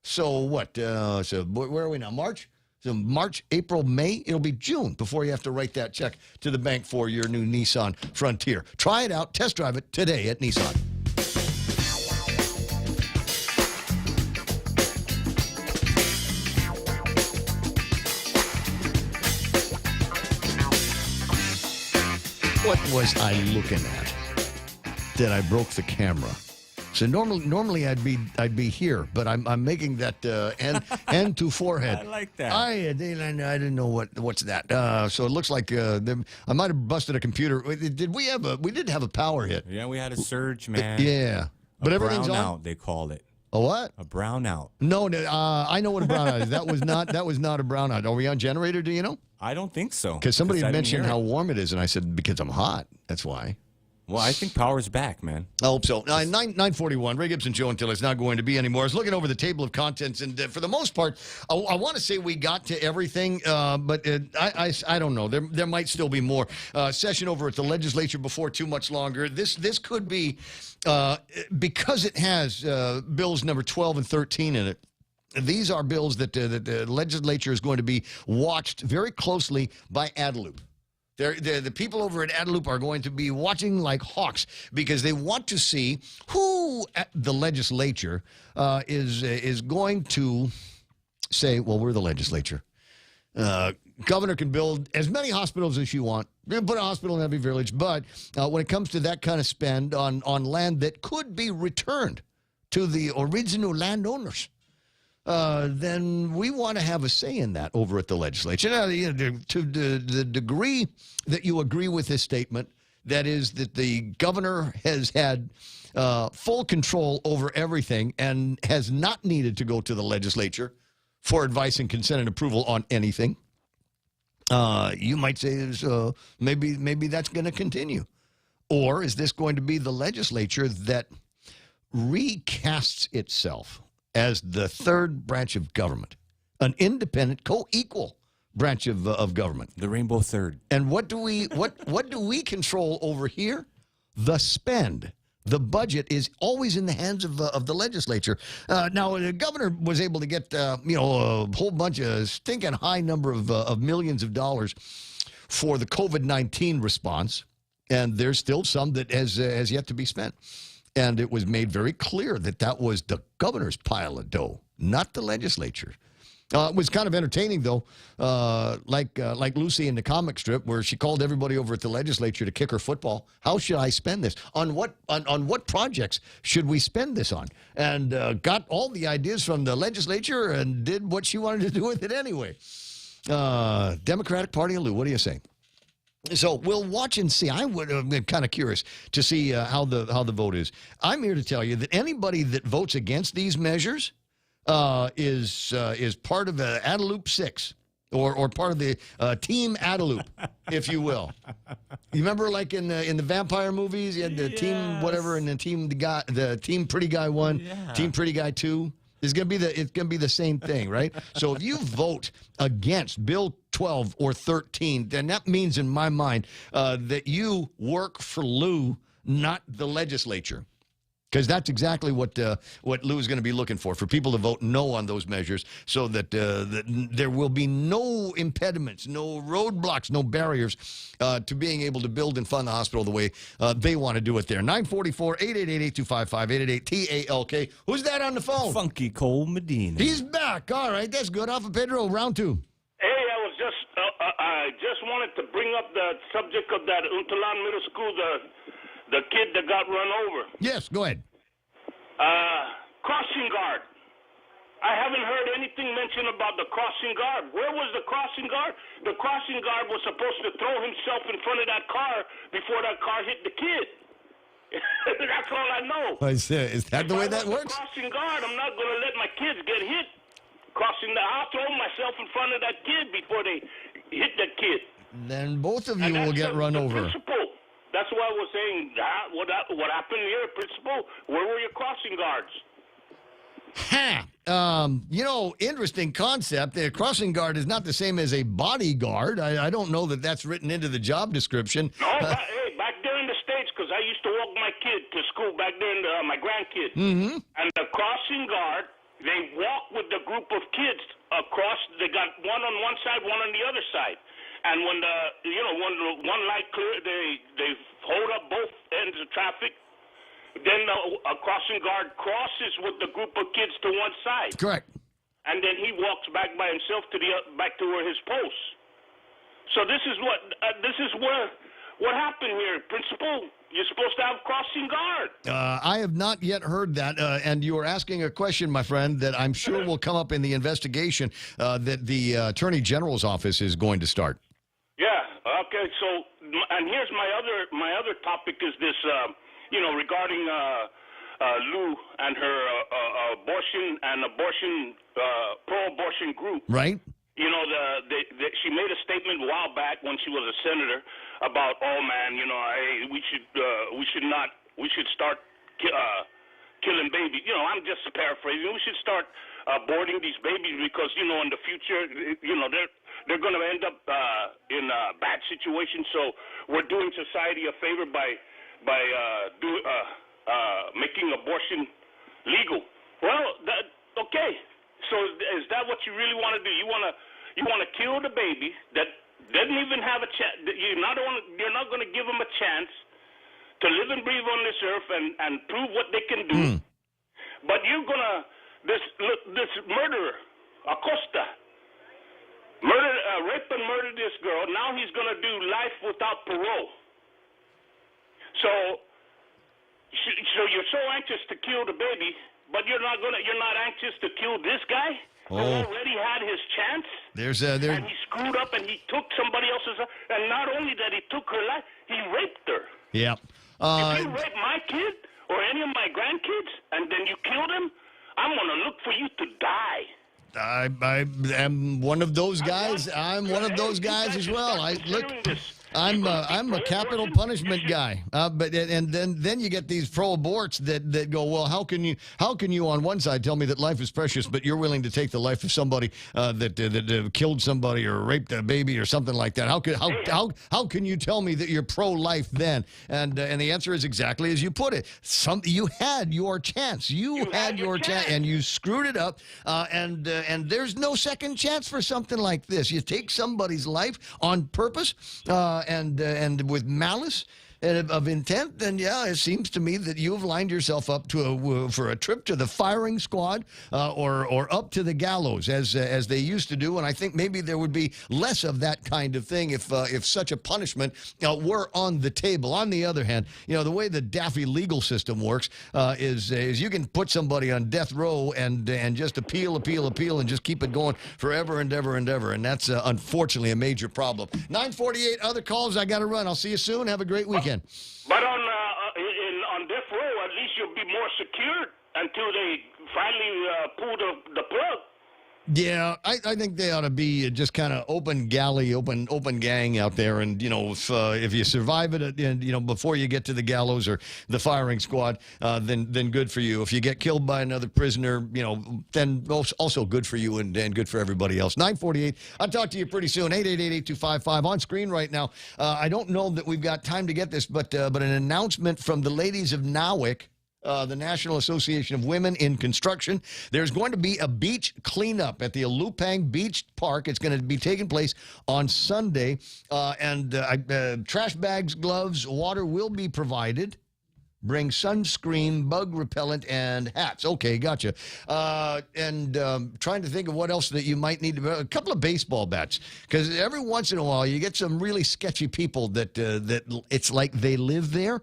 So what? So where are we now? March? So March, April, May, it'll be June before you have to write that check to the bank for your new Nissan Frontier. Try it out. Test drive it today at Nissan. What was I looking at? That I broke the camera. So normally I'd be here, but I'm making that end to forehead. I like that. I didn't know what's that. So it looks like I might have busted a computer. Did we have we did have a power hit? Yeah, we had a surge, man. Yeah, but everything's on. Brownout, they called it. A what? A brownout. No, I know what a brownout is. That was not a brownout. Are we on generator? Do you know? I don't think so. Because somebody had I didn't mentioned hear how it. warm it is, and I said because I'm hot. That's why. Well, I think power's back, man. I hope so. 9:41. Ray Gibson Show until it's not going to be anymore. I was looking over the table of contents, and for the most part, I want to say we got to everything, but I don't know. There might still be more. Session over at the legislature before too much longer. This could be because it has bills number 12 and 13 in it. These are bills that the legislature is going to be watched very closely by Adelup. The people over at Adelup are going to be watching like hawks because they want to see who at the legislature is going to say, well, we're the legislature. Governor can build as many hospitals as you want. Put a hospital in every village. But when it comes to that kind of spend on land that could be returned to the original landowners, then we want to have a say in that over at the legislature. Now, to the degree that you agree with this statement, that is that the governor has had full control over everything and has not needed to go to the legislature for advice and consent and approval on anything. You might say maybe that's going to continue. Or is this going to be the legislature that recasts itself as the third branch of government, an independent, co-equal branch of government, the Rainbow Third? And what do we control over here? The spend. The budget is always in the hands of the legislature. Now, the governor was able to get a whole bunch of stinking high number of millions of dollars for the COVID-19 response, and there's still some that has yet to be spent. And it was made very clear that was the governor's pile of dough, not the legislature. It was kind of entertaining, though, like Lucy in the comic strip, where she called everybody over at the legislature to kick her football. How should I spend this? On what projects should we spend this on? And got all the ideas from the legislature and did what she wanted to do with it anyway. Democratic Party of Lou, what do you say? So we'll watch and see. I would have been kind of curious to see how the vote is. I'm here to tell you that anybody that votes against these measures is part of the Adelup 6 or part of the Team Adelup, if you will. You remember, like in the vampire movies, you had the team whatever, and the team Pretty Guy 1, Team Pretty Guy 2. It's gonna be the same thing, right? So if you vote against Bill 12 or 13, then that means in my mind that you work for Lou, not the legislature. Because that's exactly what Lou is going to be looking for people to vote no on those measures, so that there will be no impediments, no roadblocks, no barriers to being able to build and fund the hospital the way they want to do it there. 944-888-8255-888-TALK. Who's that on the phone? Funky Cole Medina. He's back. All right, that's good. Alpha Pedro, round 2. Hey, I just wanted to bring up the subject of that Untalan Middle School, the kid that got run over. Yes, go ahead. Crossing guard. I haven't heard anything mentioned about the crossing guard. Where was the crossing guard? The crossing guard was supposed to throw himself in front of that car before that car hit the kid. That's all I know. Is that the way that works? Crossing guard, I'm not going to let my kids get hit. I'll throw myself in front of that kid before they hit that kid. Then both of you will get run over. Principal. That's why I was saying what happened here, Principal. Where were your crossing guards? Interesting concept. A crossing guard is not the same as a bodyguard. I don't know that that's written into the job description. No, back there in the States, because I used to walk my kid to school back there, my grandkid. Mm-hmm. And the crossing guard, they walk with the group of kids across. They got one on one side, one on the other side. And when when one light clear, they hold up both ends of traffic. Then a crossing guard crosses with the group of kids to one side. Correct. And then he walks back by himself back to where his post. So this is what happened here, Principal. You're supposed to have crossing guard. I have not yet heard that, and you are asking a question, my friend, that I'm sure will come up in the investigation that the Attorney General's office is going to start. Yeah. Okay. So, and here's my other topic is this. Regarding Lou and her abortion pro-abortion group. Right. She made a statement a while back when she was a senator about, hey, we should start killing babies. I'm just paraphrasing. We should start aborting these babies because, in the future, they're going to end up in a bad situation. So we're doing society a favor by making abortion legal. Well, okay. So is that what you really want to do? You want to kill the baby that doesn't even have a chance. You're not going to give them a chance to live and breathe on this earth and prove what they can do. But you're gonna this murderer Acosta raped and murdered this girl. Now he's gonna do life without parole. So you're so anxious to kill the baby, but you're not anxious to kill this guy who already had his chance. And he screwed up and he took somebody else's life. And not only that he took her life, he raped her. Yeah. If you rape my kid or any of my grandkids and then you kill them, I'm gonna look for you to die. I am one of those guys. I'm one of those guys as well. I'm a capital punishment guy. But then you get these pro-aborts that go, well, how can you on one side tell me that life is precious, but you're willing to take the life of somebody that killed somebody or raped a baby or something like that? How can you tell me that you're pro-life then? And the answer is exactly as you put it. You had your chance. You had your chance, and you screwed it up. And there's no second chance for something like this. You take somebody's life on purpose. And with malice of intent, then it seems to me that you have lined yourself up for a trip to the firing squad or up to the gallows as they used to do. And I think maybe there would be less of that kind of thing if such a punishment were on the table. On the other hand, the way the daffy legal system works is you can put somebody on death row and just appeal and just keep it going forever and ever and ever. And that's unfortunately a major problem. 9:48 other calls. I got to run. I'll see you soon. Have a great weekend. But on death row, at least you'll be more secured until they finally pull the plug. Yeah, I think they ought to be just kind of open galley, open gang out there, and if you survive it, and before you get to the gallows or the firing squad, then good for you. If you get killed by another prisoner, then also good for you and good for everybody else. 9:48. I'll talk to you pretty soon. 888-8255 on screen right now. I don't know that we've got time to get this, but an announcement from the ladies of NAWIC. The National Association of Women in Construction. There's going to be a beach cleanup at the Alupang Beach Park. It's going to be taking place on Sunday. Trash bags, gloves, water will be provided. Bring sunscreen, bug repellent, and hats. Okay, gotcha. Trying to think of what else that you might need. A couple of baseball bats. Because every once in a while, you get some really sketchy people that it's like they live there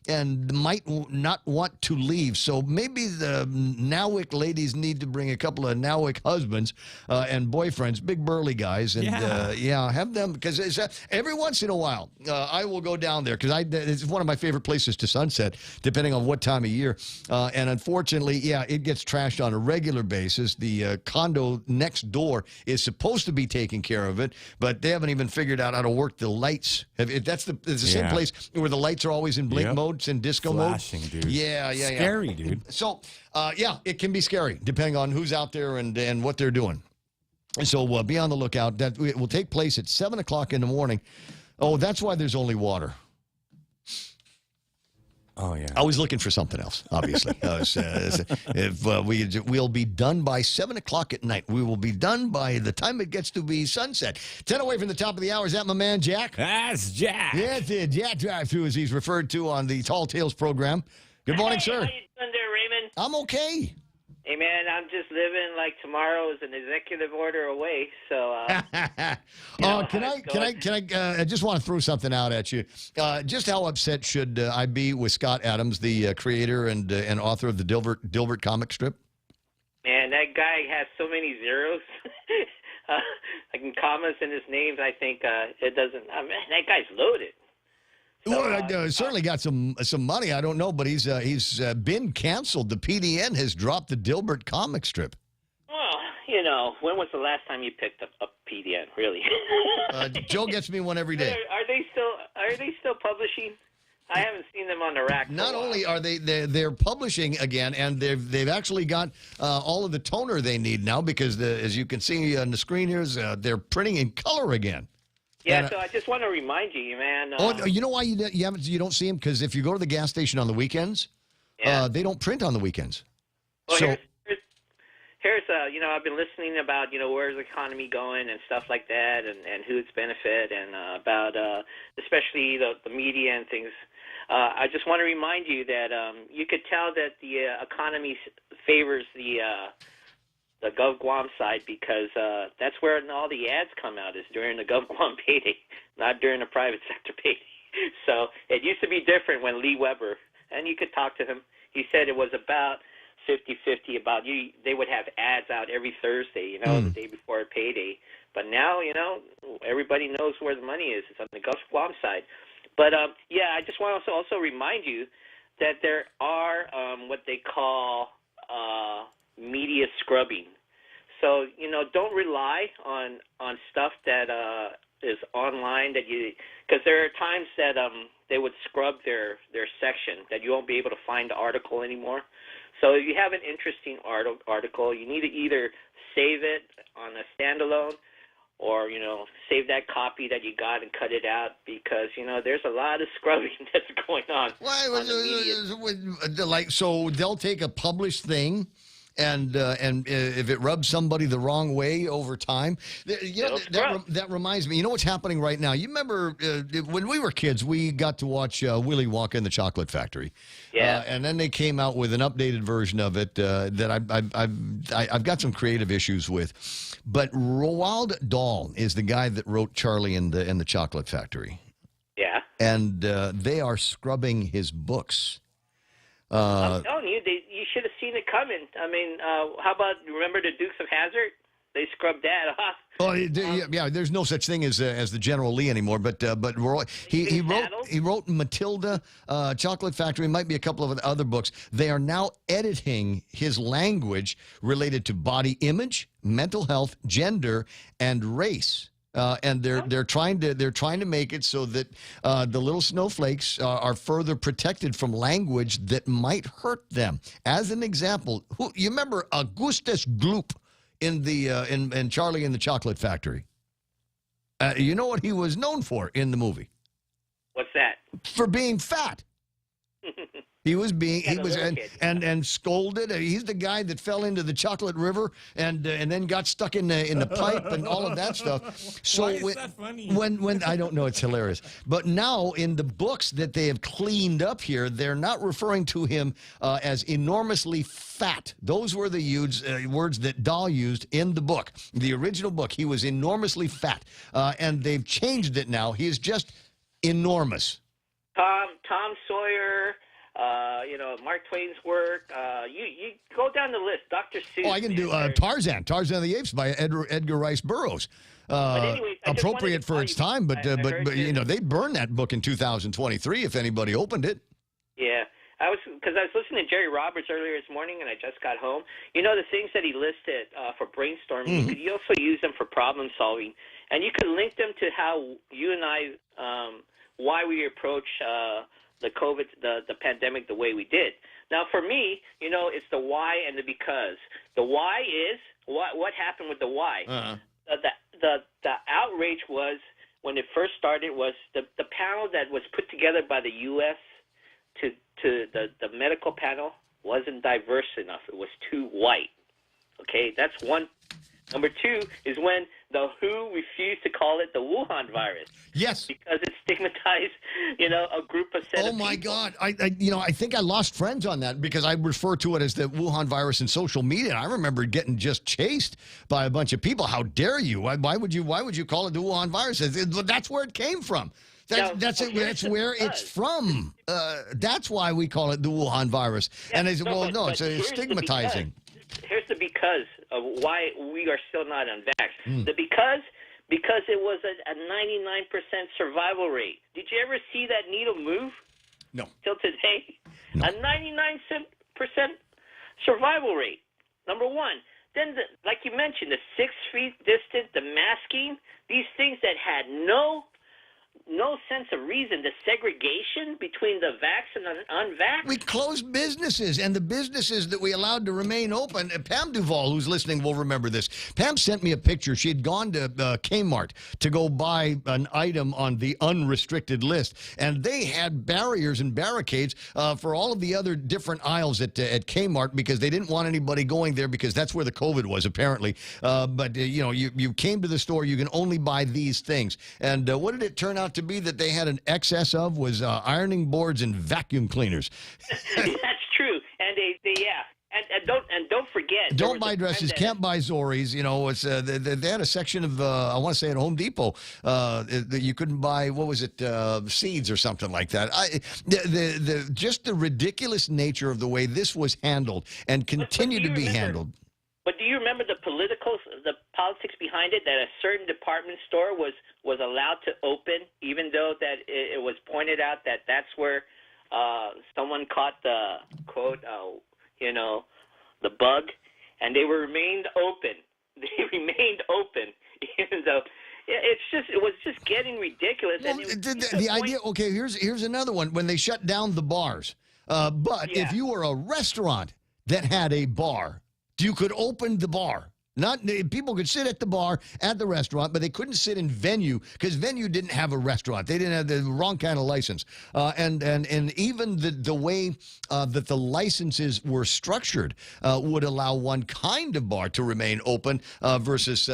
and might not want to leave. So maybe the NAWIC ladies need to bring a couple of NAWIC husbands and boyfriends, big burly guys, and have them, because every once in a while I will go down there because it's one of my favorite places to sunset, depending on what time of year. And unfortunately, it gets trashed on a regular basis. The condo next door is supposed to be taking care of it, but they haven't even figured out how to work the lights. It's the same place where the lights are always in blink mode. In disco flashing, mode. Dude. Yeah. Scary, dude. So, it can be scary depending on who's out there and what they're doing. So be on the lookout. That it will take place at 7 o'clock in the morning. Oh, that's why there's only water. Oh, yeah. I was looking for something else, obviously. We'll be done by 7 o'clock at night. We will be done by the time it gets to be sunset. 10 away from the top of the hour. Is that my man, Jack? That's Jack. Yeah, it's it. Jack Drive-Thru, as he's referred to on the Tall Tales program. Good morning, sir. How you doing there, Raymond? I'm okay. Hey, man, I'm just living like tomorrow is an executive order away. So, I just want to throw something out at you. Just how upset should I be with Scott Adams, the creator and author of the Dilbert comic strip? Man, that guy has so many zeros. Like in commas in his names, I think it doesn't. I mean, that guy's loaded. So, certainly got some money. I don't know, but he's been canceled. The PDN has dropped the Dilbert comic strip. Well, when was the last time you picked up a PDN? Really? Joe gets me one every day. Are they still publishing? I haven't seen them on the rack. Not only are they're publishing again, and they've actually got all of the toner they need now because as you can see on the screen here, they're printing in color again. Yeah, so I just want to remind you, man. You know why you don't see them? Because if you go to the gas station on the weekends, they don't print on the weekends. Well, here's I've been listening about where's the economy going and stuff like that, and who it's benefit, and about especially the media and things. I just want to remind you that you could tell that the economy favors the Gov Guam side because that's where all the ads come out is during the Gov Guam payday, not during the private sector payday. So it used to be different when Lee Weber, and you could talk to him, he said it was about 50-50 about they would have ads out every Thursday, the day before a payday. But now, everybody knows where the money is. It's on the Gov Guam side. But, I just want to also remind you that there are what they call media scrubbing. So, don't rely on stuff that is online because there are times that they would scrub their section that you won't be able to find the article anymore. So if you have an interesting article, you need to either save it on a standalone or, save that copy that you got and cut it out because, there's a lot of scrubbing that's going on. So they'll take a published thing and if it rubs somebody the wrong way over time, that reminds me. You know what's happening right now? You remember when we were kids, we got to watch Willy Wonka and the Chocolate Factory. Yeah. And then they came out with an updated version of it that I've got some creative issues with. But Roald Dahl is the guy that wrote Charlie and the Chocolate Factory. Yeah. And they are scrubbing his books. I'm telling you, you should have seen it coming. I mean, how about, remember the Dukes of Hazzard? They scrubbed that off. Oh, yeah. There's no such thing as the General Lee anymore. But he wrote Matilda, Chocolate Factory, might be a couple of other books. They are now editing his language related to body image, mental health, gender, and race. And they're trying to make it so that the little snowflakes are further protected from language that might hurt them. As an example, you remember Augustus Gloop in in Charlie and the Chocolate Factory? You know what he was known for in the movie? What's that? For being fat. He was and scolded. He's the guy that fell into the chocolate river and then got stuck in the pipe and all of that stuff. So why is that funny? When I don't know, it's hilarious. But now in the books that they have cleaned up here, they're not referring to him as enormously fat. Those were the words that Dahl used in the book. The original book, he was enormously fat, and they've changed it now. He is just enormous. Tom Sawyer. Mark Twain's work. You go down the list. Dr. Seuss. Oh, I can do Tarzan of the Apes by Edgar Rice Burroughs. Appropriate for its time, but they'd burn that book in 2023 if anybody opened it. Yeah, because I was listening to Jerry Roberts earlier this morning, and I just got home. The things that he listed for brainstorming, you could also use them for problem solving, and you could link them to how you and I, why we approach the COVID, the pandemic the way we did. Now, for me, it's the why and the because. The why is what happened with the why. The outrage was when it first started was the panel that was put together by the U.S. to the medical panel wasn't diverse enough. It was too white. Okay, that's one Number two is when the WHO refused to call it the Wuhan virus. Yes. Because it stigmatized, a group of Oh my God! I think I lost friends on that because I refer to it as the Wuhan virus in social media. I remember getting just chased by a bunch of people. How dare you? Why would you call it the Wuhan virus? That's where it came from. That's where it's from. That's why we call it the Wuhan virus. Yeah, and it's stigmatizing. Here's the because of why we are still not unvaxxed. The because it was a 99% survival rate. Did you ever see that needle move? No. Till today? No. A 99% survival rate, number one. Then, like you mentioned, the 6 feet distance, the masking, these things that had no sense of reason, the segregation between the vax and the unvaxxed. We closed businesses, and the businesses that we allowed to remain open. Pam Duvall, who's listening, will remember this. Pam sent me a picture. She had gone to Kmart to go buy an item on the unrestricted list, and they had barriers and barricades for all of the other different aisles at Kmart because they didn't want anybody going there because that's where the COVID was, apparently. But you came to the store, you can only buy these things. And what did it turn out to be that they had an excess of was ironing boards and vacuum cleaners. That's true, and and don't forget. Don't buy dresses, can't buy Zoris. It's they had a section of I want to say at Home Depot that you couldn't buy. What was it? Seeds or something like that. Just the ridiculous nature of the way this was handled and continue to be handled. But do you remember the politics behind it, that a certain department store was allowed to open, even though that it was pointed out that that's where someone caught the, quote, the bug, and they remained open. They remained open, even though it was just getting ridiculous. Well, and the idea, okay, here's another one. When they shut down the bars, but if you were a restaurant that had a bar, you could open the bar. People could sit at the bar at the restaurant, but they couldn't sit in Venue because Venue didn't have a restaurant. They didn't have the wrong kind of license. And even the way that the licenses were structured would allow one kind of bar to remain open versus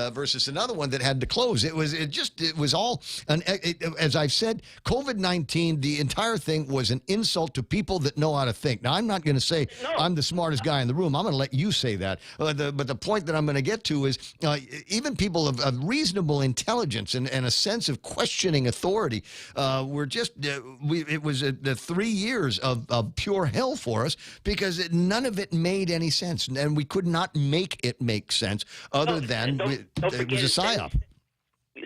another one that had to close. It was all as I've said, COVID-19. The entire thing was an insult to people that know how to think. Now, I'm not going to say I'm the smartest guy in the room. I'm going to let you say that. But the point that I'm going to get to is even people of reasonable intelligence and a sense of questioning authority were just it was the 3 years of pure hell for us because none of it made any sense, and we could not make it make sense other than it was a psyop.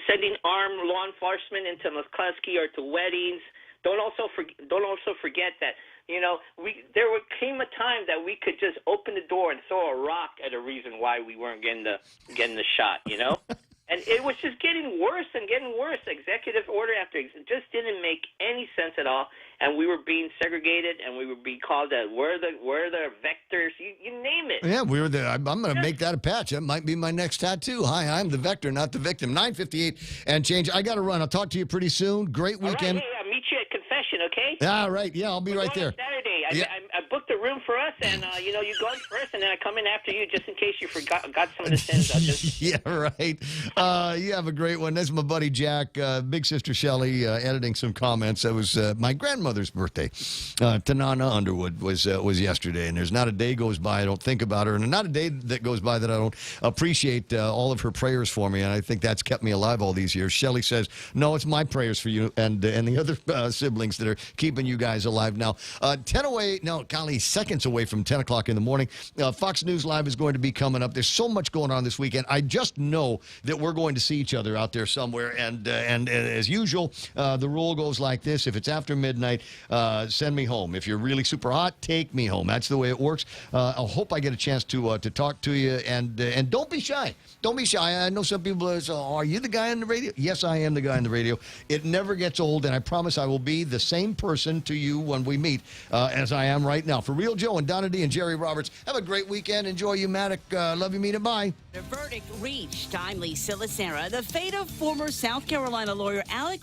Sending armed law enforcement into McCluskey or to weddings. Don't also forget that. There came a time that we could just open the door and throw a rock at a reason why we weren't getting the shot, And it was just getting worse and getting worse. Executive order after it just didn't make any sense at all. And we were being segregated, and we were being called we're the vectors. You name it. Yeah, we were the. I'm going to make that a patch. That might be my next tattoo. Hi, I'm the vector, not the victim. 9:58 and change. I got to run. I'll talk to you pretty soon. Great weekend. All right, hey, I'll meet you at Confession, okay? All right. Yeah, I'll be right there. Saturday. Yeah. I booked a room for us, and you go in first, and then I come in after you, just in case you got some of the sins. Yeah, right. You have a great one. That's my buddy Jack, big sister Shelley, editing some comments. That was my grandmother's birthday. Tanana Underwood was yesterday, and there's not a day goes by I don't think about her, and not a day that goes by that I don't appreciate all of her prayers for me, and I think that's kept me alive all these years. Shelley says, no, it's my prayers for you and the other siblings that are keeping you guys alive now. seconds away from 10 o'clock in the morning. Fox News Live is going to be coming up. There's so much going on this weekend. I just know that we're going to see each other out there somewhere. And as usual, the rule goes like this. If it's after midnight, send me home. If you're really super hot, take me home. That's the way it works. I hope I get a chance to talk to you. And don't be shy. Don't be shy. I know some people say, are you the guy on the radio? Yes, I am the guy on the radio. It never gets old, and I promise I will be the same person to you when we meet as I am right now. For Real Joe and Donna D and Jerry Roberts, have a great weekend. Enjoy you, Matic. Love you, Mina. Bye. The verdict reached. I'm Lee Silasera. The fate of former South Carolina lawyer Alec